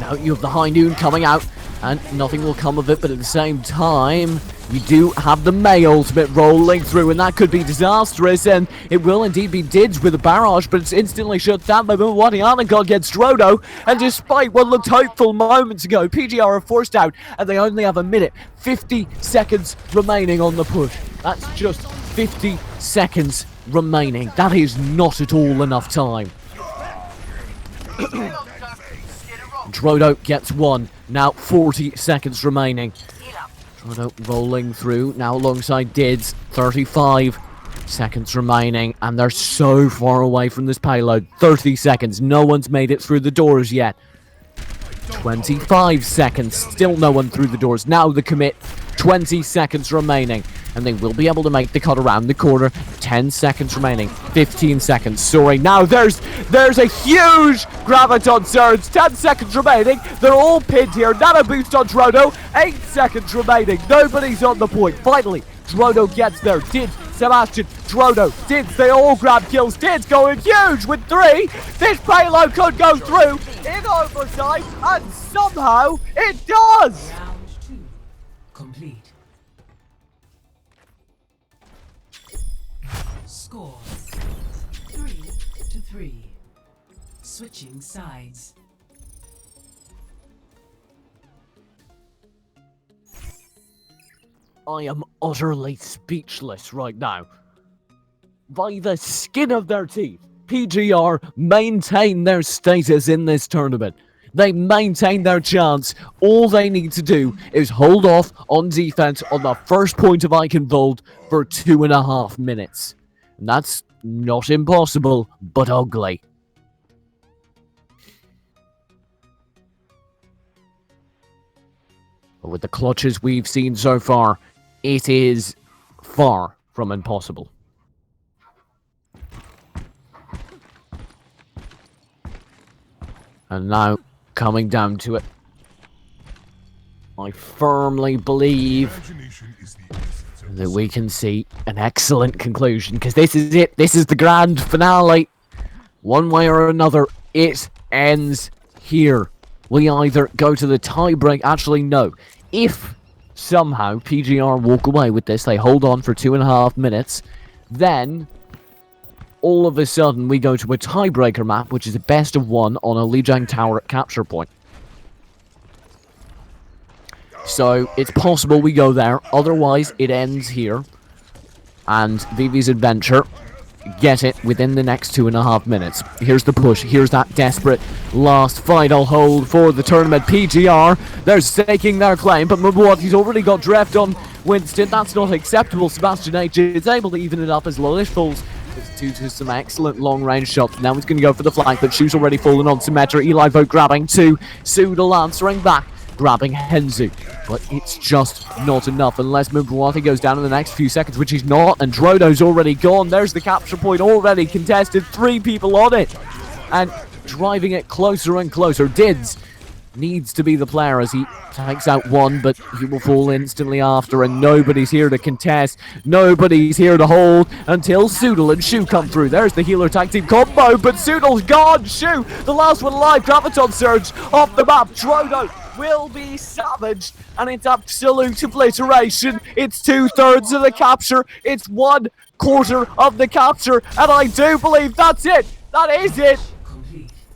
[SPEAKER 2] Now you have the High Noon coming out, and nothing will come of it, but at the same time, you do have the Mei ultimate rolling through, and that could be disastrous, and it will indeed be Dids with a barrage, but it's instantly shut down by Mwadiana. God gets Drodo, and despite what looked hopeful moments ago, PGR are forced out, and they only have a minute, 50 seconds remaining on the push. That's just 50 seconds remaining. That is not at all enough time. Drodo gets one. Now 40 seconds remaining. Drodo rolling through now alongside Dids. 35 seconds remaining, and they're so far away from this payload. 30 seconds. No one's made it through the doors yet. 25 seconds. Still no one through the doors. Now the commit. 20 seconds remaining, and they will be able to make the cut around the corner. 10 seconds remaining. 15 seconds. Sorry. Now there's a huge Graviton surge. 10 seconds remaining. They're all pinned here. Nano boost on Drodo. 8 seconds remaining. Nobody's on the point. Finally, Drodo gets there. Dids, Sebastian, Drodo, Dids. They all grab kills. Dids going huge with 3. This payload could go through in overtime, and somehow it does.
[SPEAKER 1] Round 2 complete. Score 3-3. Switching sides.
[SPEAKER 2] I am utterly speechless right now. By the skin of their teeth, PGR maintain their status in this tournament. They maintain their chance. All they need to do is hold off on defense on the first point of Eichenwald for 2.5 minutes. And that's not impossible, but ugly. But with the clutches we've seen so far, it is far from impossible. And now, coming down to it, I firmly believe that we can see an excellent conclusion, because this is it. This is the grand finale. One way or another, it ends here. We either go to the tie-break. Actually, no. If somehow PGR walk away with this, they hold on for 2.5 minutes, then all of a sudden we go to a tiebreaker map, which is a best of 1 on a Lijiang Tower at capture point. So it's possible we go there. Otherwise, it ends here, and Vivi's Adventure get it within the next 2.5 minutes. Here's the push. Here's that desperate last final hold for the tournament. PGR, they're staking their claim, but Mwadi's already got drift on Winston. That's not acceptable. Sebastian H is able to even it up as Lolish falls. It's due to some excellent long-range shots. Now he's going to go for the flank, but Shu's already fallen on Symmetra. Eli Vogt grabbing 2. Soodle answering back, grabbing Henzu. But it's just not enough unless Mwadi goes down in the next few seconds, which he's not, and Drodo's already gone. There's the capture point already contested. 3 people on it, and driving it closer and closer. Dids needs to be the player as he takes out 1, but he will fall instantly after, and nobody's here to contest. Nobody's here to hold until Soodle and Shu come through. There's the healer tag team combo, but Soodle's gone. Shu, the last one alive. Graviton surge off the map. Drodo will be savaged, and it's absolute obliteration. It's 2/3 of the capture. It's 1/4 of the capture, and I do believe that's it. That is it.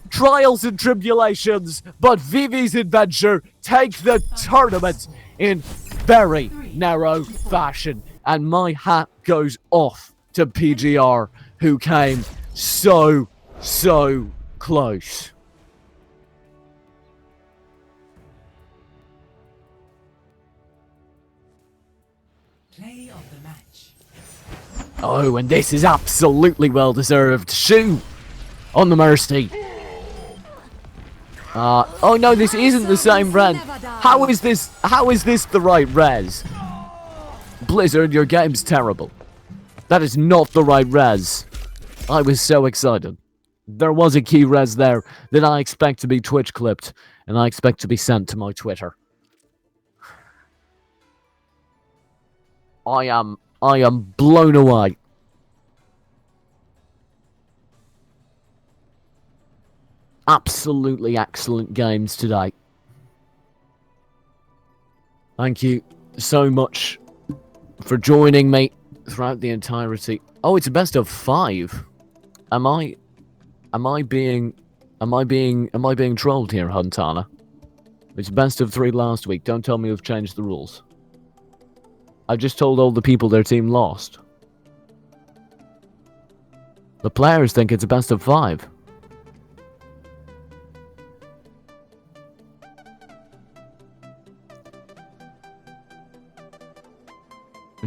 [SPEAKER 2] Trials and tribulations, but Vivi's Adventure take the tournament in very narrow fashion, and my hat goes off to PGR, who came so close.
[SPEAKER 1] Play of the match.
[SPEAKER 2] Oh, and this is absolutely well deserved. Shu On the Mercy. Oh no, this isn't the same res. How is this the right res? Blizzard, your game's terrible. That is not the right res. I was so excited. There was a key res there that I expect to be Twitch clipped, and I expect to be sent to my Twitter. I am blown away. Absolutely excellent games today. Thank you so much for joining me throughout the entirety. Oh, it's a best of 5. Am I being trolled here, Huntana? It's best of 3 last week. Don't tell me you've changed the rules. I've just told all the people their team lost. The players think it's a best of 5.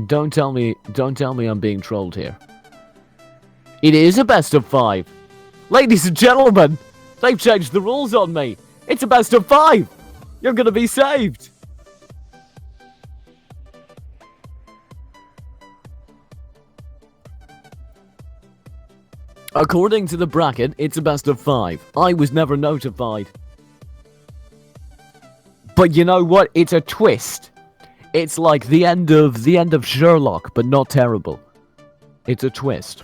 [SPEAKER 2] Don't tell me I'm being trolled here. It is a best of 5. Ladies and gentlemen, they've changed the rules on me. It's a best of 5. You're gonna be saved. According to the bracket, it's a best of 5. I was never notified. But you know what? It's a twist. It's like the end of Sherlock, but not terrible. It's a twist.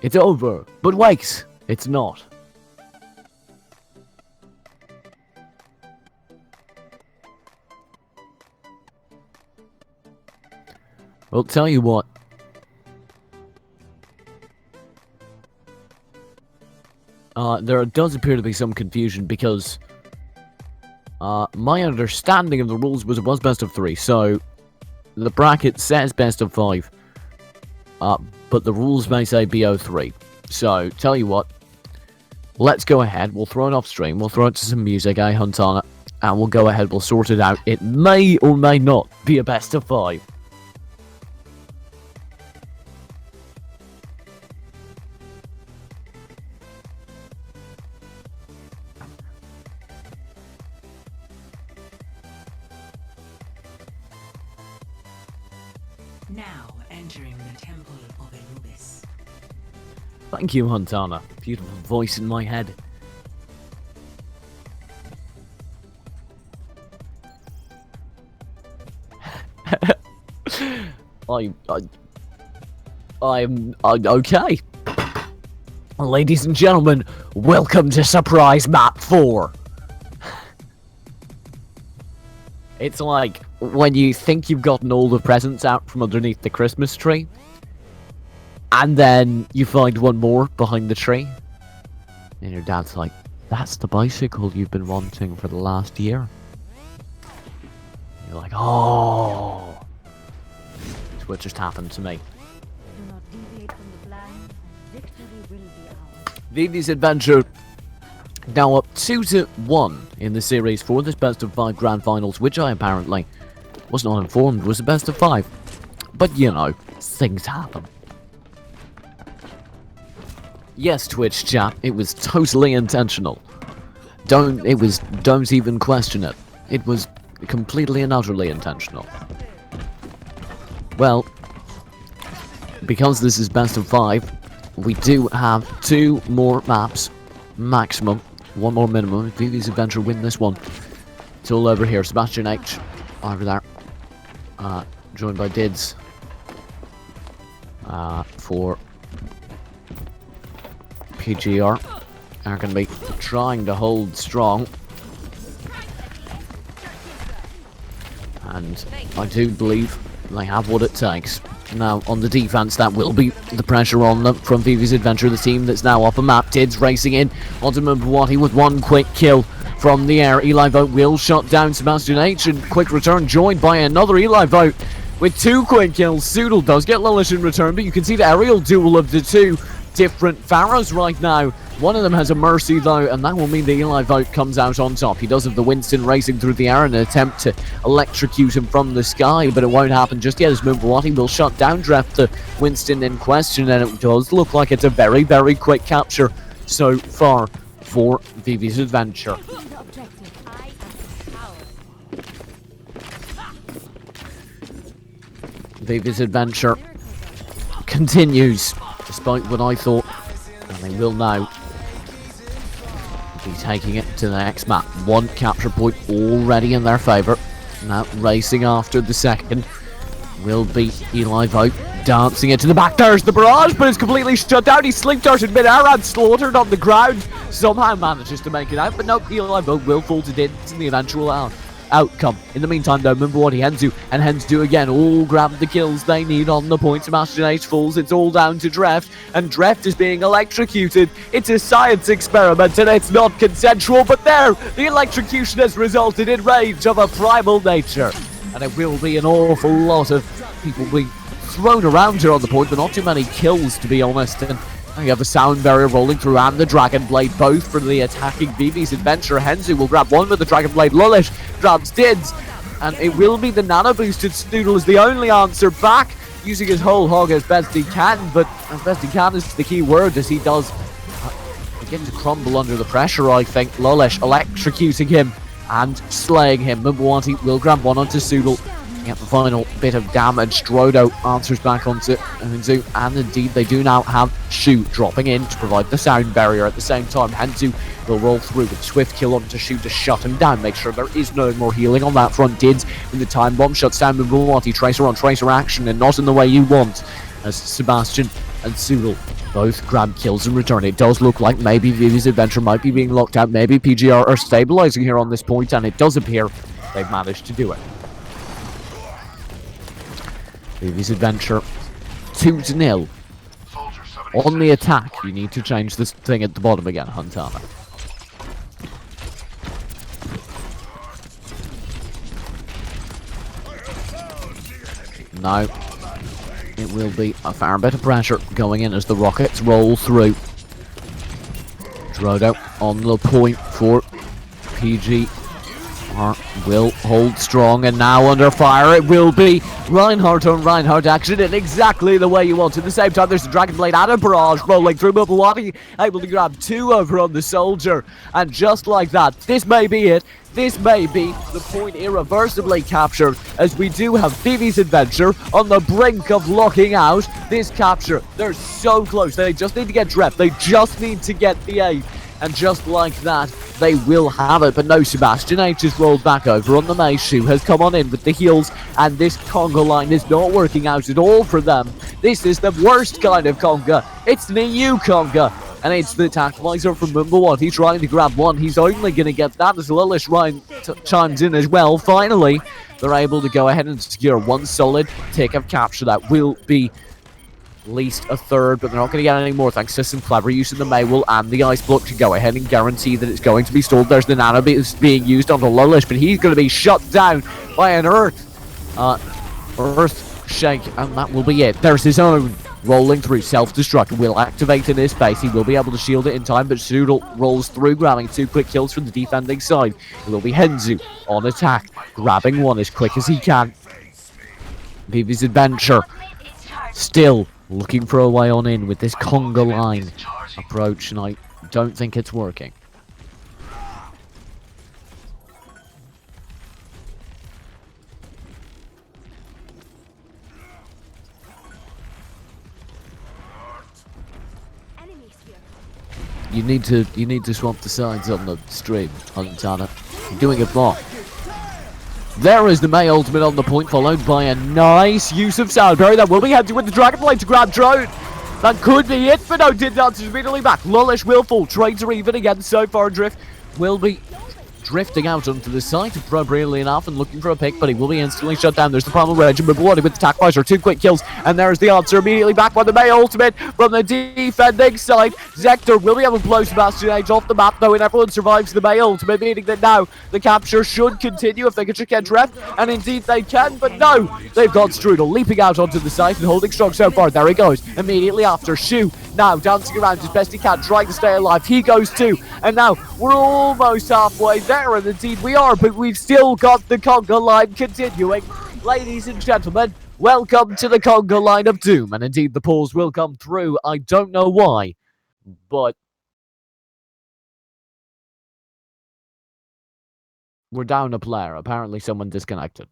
[SPEAKER 2] It's over. But wait, it's not. Well, tell you what. There does appear to be some confusion because my understanding of the rules was it was best of 3, so the bracket says best of 5, but the rules may say BO3. So, tell you what, let's go ahead, we'll throw it off stream, we'll throw it to some music, Huntana, and we'll go ahead, we'll sort it out. It may or may not be a best of 5.
[SPEAKER 1] Now entering the Temple of Anubis.
[SPEAKER 2] Thank you, Huntana. Beautiful voice in my head. I'm okay. Ladies and gentlemen, welcome to Surprise Map 4. It's like when you think you've gotten all the presents out from underneath the Christmas tree, and then you find one more behind the tree, and your dad's like, that's the bicycle you've been wanting for the last year. You're like, oh. That's what just happened to me.
[SPEAKER 3] Do not deviate from the plan, and victory will be ours.
[SPEAKER 2] Vivi's Adventure now up 2-1 in the series for this best of 5 grand finals, which I apparently was not informed was a best of 5. But you know, things happen. Yes, Twitch chat, it was totally intentional. Don't even question it. It was completely and utterly intentional. Well, because this is best of 5, we do have 2 more maps maximum. 1 more minimum. If Vivi's Adventure win this one, it's all over here. Sebastian H over there, joined by Dids for PGR. Are going to be trying to hold strong, and I do believe they have what it takes. Now, on the defense, that will be the pressure on them from Vivi's Adventure, the team that's now up a map. Dids racing in onto Mbawati with 1 quick kill from the air. Eli Vote will shut down Sebastian H, and quick return joined by another Eli Vote with 2 quick kills. Soodle does get Lilish in return, but you can see the aerial duel of the two. different Pharaohs right now. One of them has a Mercy though, and that will mean the Eli Vote comes out on top. He does have the Winston racing through the air in an attempt to electrocute him from the sky, but it won't happen just yet as Mumbuwati will shut down Dreft the Winston in question, and it does look like it's a very, very quick capture so far for Vivi's Adventure. Vivi's Adventure continues, despite what I thought, and they will now be taking it to the next map. One capture point already in their favour. Now racing after the second will be Eli Vote, dancing it to the back. There's the barrage, but it's completely shut down. He sleep darted mid-air and slaughtered on the ground. Somehow manages to make it out, but no, Eli Vote will fall to Dins in the eventual outcome. In the meantime though, Mumbuwati, Henzu and Henzu again all grab the kills they need on the point. Sebastian H falls, it's all down to Dreft, and Dreft is being electrocuted. It's a science experiment and it's not consensual, but there, the electrocution has resulted in rage of a primal nature, and it will be an awful lot of people being thrown around here on the point, but not too many kills to be honest. And you have the sound barrier rolling through and the Dragon Blade, both for the attacking Vivi's Adventure. Henzu will grab one with the Dragon Blade. Lullish grabs Dids, and it will be the nano boosted Snoodle as the only answer back, using his whole hog as best he can, but as best he can is the key word, as he does begin to crumble under the pressure. I think Lullish electrocuting him and slaying him. Mumbuwati will grab one onto Snoodle. Get the final bit of damage. Drodo answers back onto Henzu, and indeed they do now have Shu dropping in to provide the sound barrier. At the same time, Henzu will roll through with swift kill onto Shu to shut him down, make sure there is no more healing on that front. Dids when the time bomb shuts down Mumbuwati. Tracer on tracer action, and not in the way you want, as Sebastian and Sudal both grab kills in return. It does look like maybe Vivi's Adventure might be being locked out. Maybe PGR are stabilizing here on this point, and it does appear they've managed to do it. Vivi's Adventure 2-0. On the attack, you need to change this thing at the bottom again, Huntana. Now, it will be a fair bit of pressure going in as the rockets roll through. Drodo on the point for PG. Will hold strong, and now under fire it will be Reinhardt on Reinhardt action in exactly the way you want. At the same time, there's a Dragon Blade and a barrage rolling through. Mumbuwati able to grab two over on the soldier, and just like that, this may be it. This may be the point irreversibly captured, as we do have Vivi's Adventure on the brink of locking out this capture. They're so close. They just need to get Drep. They just need to get the 8. And just like that, they will have it. But no, Sebastian H is rolled back over on the Mace. Shu has come on in with the heals, and this conga line is not working out at all for them. This is the worst kind of conga. It's the EU conga. And it's the tactilizer from Mumbuwati trying to grab one. He's only going to get that as Lillish Ryan chimes in as well. Finally, they're able to go ahead and secure one solid tick of capture. That will be at least a third, but they're not going to get any more thanks to some clever use of the Maywell and the Ice Block to go ahead and guarantee that it's going to be stalled. There's the Nano being used onto Lullish, but he's going to be shut down by an Earth Shake, and that will be it. There's his own rolling through. Self-destruct will activate in his space. He will be able to shield it in time, but Zoodle rolls through, grabbing 2 quick kills from the defending side. It will be Henzu on attack, grabbing one as quick as he can. Vivi's Adventure still looking for a way on in with this conga line approach, and I don't think it's working. You need to swap the sides on the stream, Huntana. You're doing it wrong. There is the May ultimate on the point, followed by a nice use of Sound Barrier. That will be Henry with the Dragon Blade to grab Drone. That could be it, but no, did not immediately back. Lullish will fall. Trades are even again so far. Drift will be drifting out onto the site appropriately enough and looking for a pick, but he will be instantly shut down. There's the Primal Rage, but Bloody with the attack visor, 2 quick kills, and there's the answer immediately back by the May ultimate from the defending side. Zector will be able to blow Sebastian Age off the map though, and everyone survives the May ultimate, meaning that now the capture should continue if they can just get ref, and indeed they can, but no, they've got Strudel leaping out onto the site and holding strong so far. There he goes, immediately after. Shu now dancing around as best he can, trying to stay alive. He goes too, and now we're almost halfway there, and indeed we are, but we've still got the conga line continuing. Ladies and gentlemen, welcome to the conga line of doom, and indeed the pause will come through. I don't know why, but we're down a player. Apparently someone disconnected.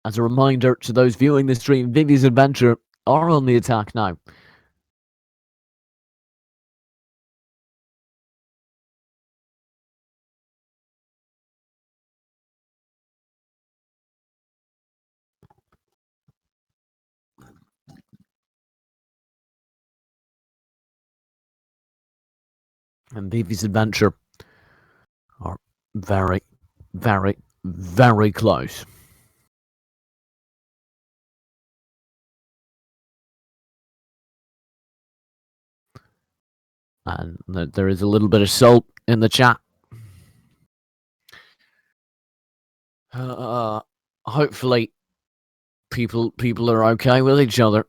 [SPEAKER 2] As a reminder to those viewing the stream, Vivi's Adventure are on the attack now. And Vivi's Adventure are very, very, very close. And there is a little bit of salt in the chat. Hopefully people are okay with each other.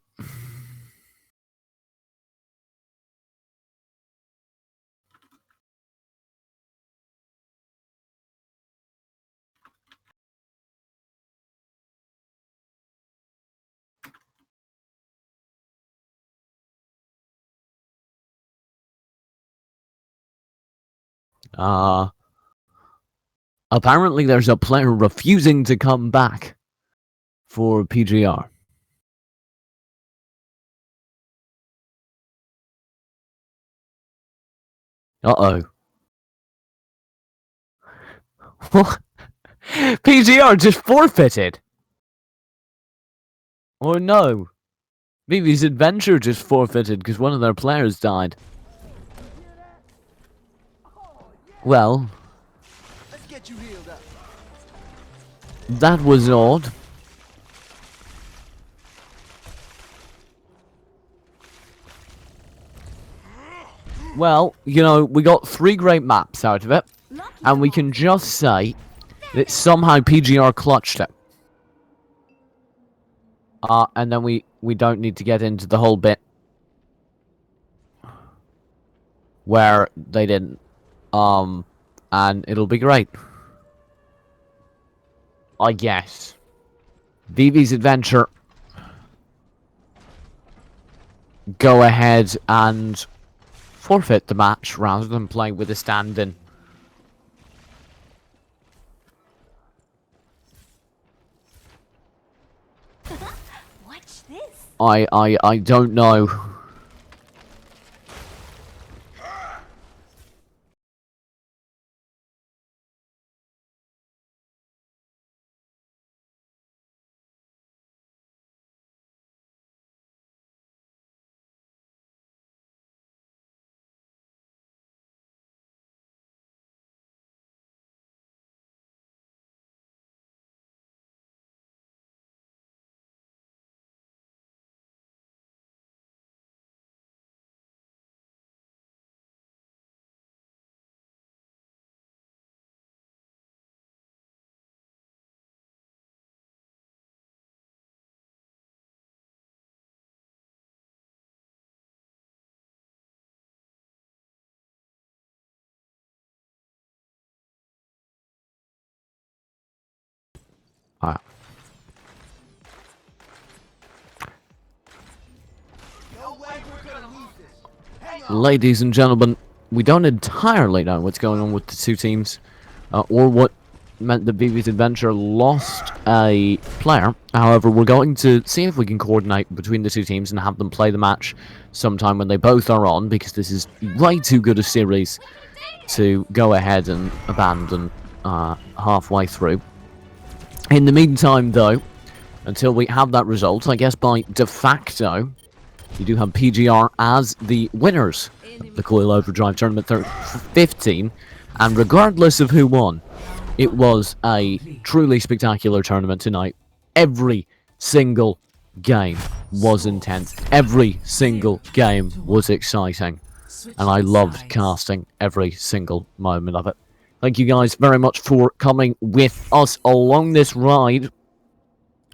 [SPEAKER 2] Apparently there's a player refusing to come back for PGR. Uh-oh. What? PGR just forfeited? Or no? Vivi's Adventure just forfeited because one of their players died. Well,
[SPEAKER 7] Let's get you healed up.
[SPEAKER 2] that was odd. Well, you know, we got 3 great maps out of it, and we can just say that somehow PGR clutched it. And then we don't need to get into the whole bit where they didn't. And it'll be great. I guess. Vivi's Adventure go ahead and forfeit the match rather than play with a stand-in.
[SPEAKER 6] Watch this.
[SPEAKER 2] I don't know. Alright. Ladies and gentlemen, we don't entirely know what's going on with the 2 teams, or what meant that Vivi's Adventure lost a player. However, we're going to see if we can coordinate between the 2 teams and have them play the match sometime when they both are on, because this is way too good a series to go ahead and abandon halfway through. In the meantime, though, until we have that result, I guess by de facto, You do have PGR as the winners of the Coil Overdrive Tournament 15, and regardless of who won, it was a truly spectacular tournament tonight. Every single game was intense. Every single game was exciting. And I loved casting every single moment of it. Thank you guys very much for coming with us along this ride.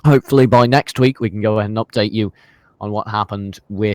[SPEAKER 2] Hopefully by next week we can go ahead and update you on what happened with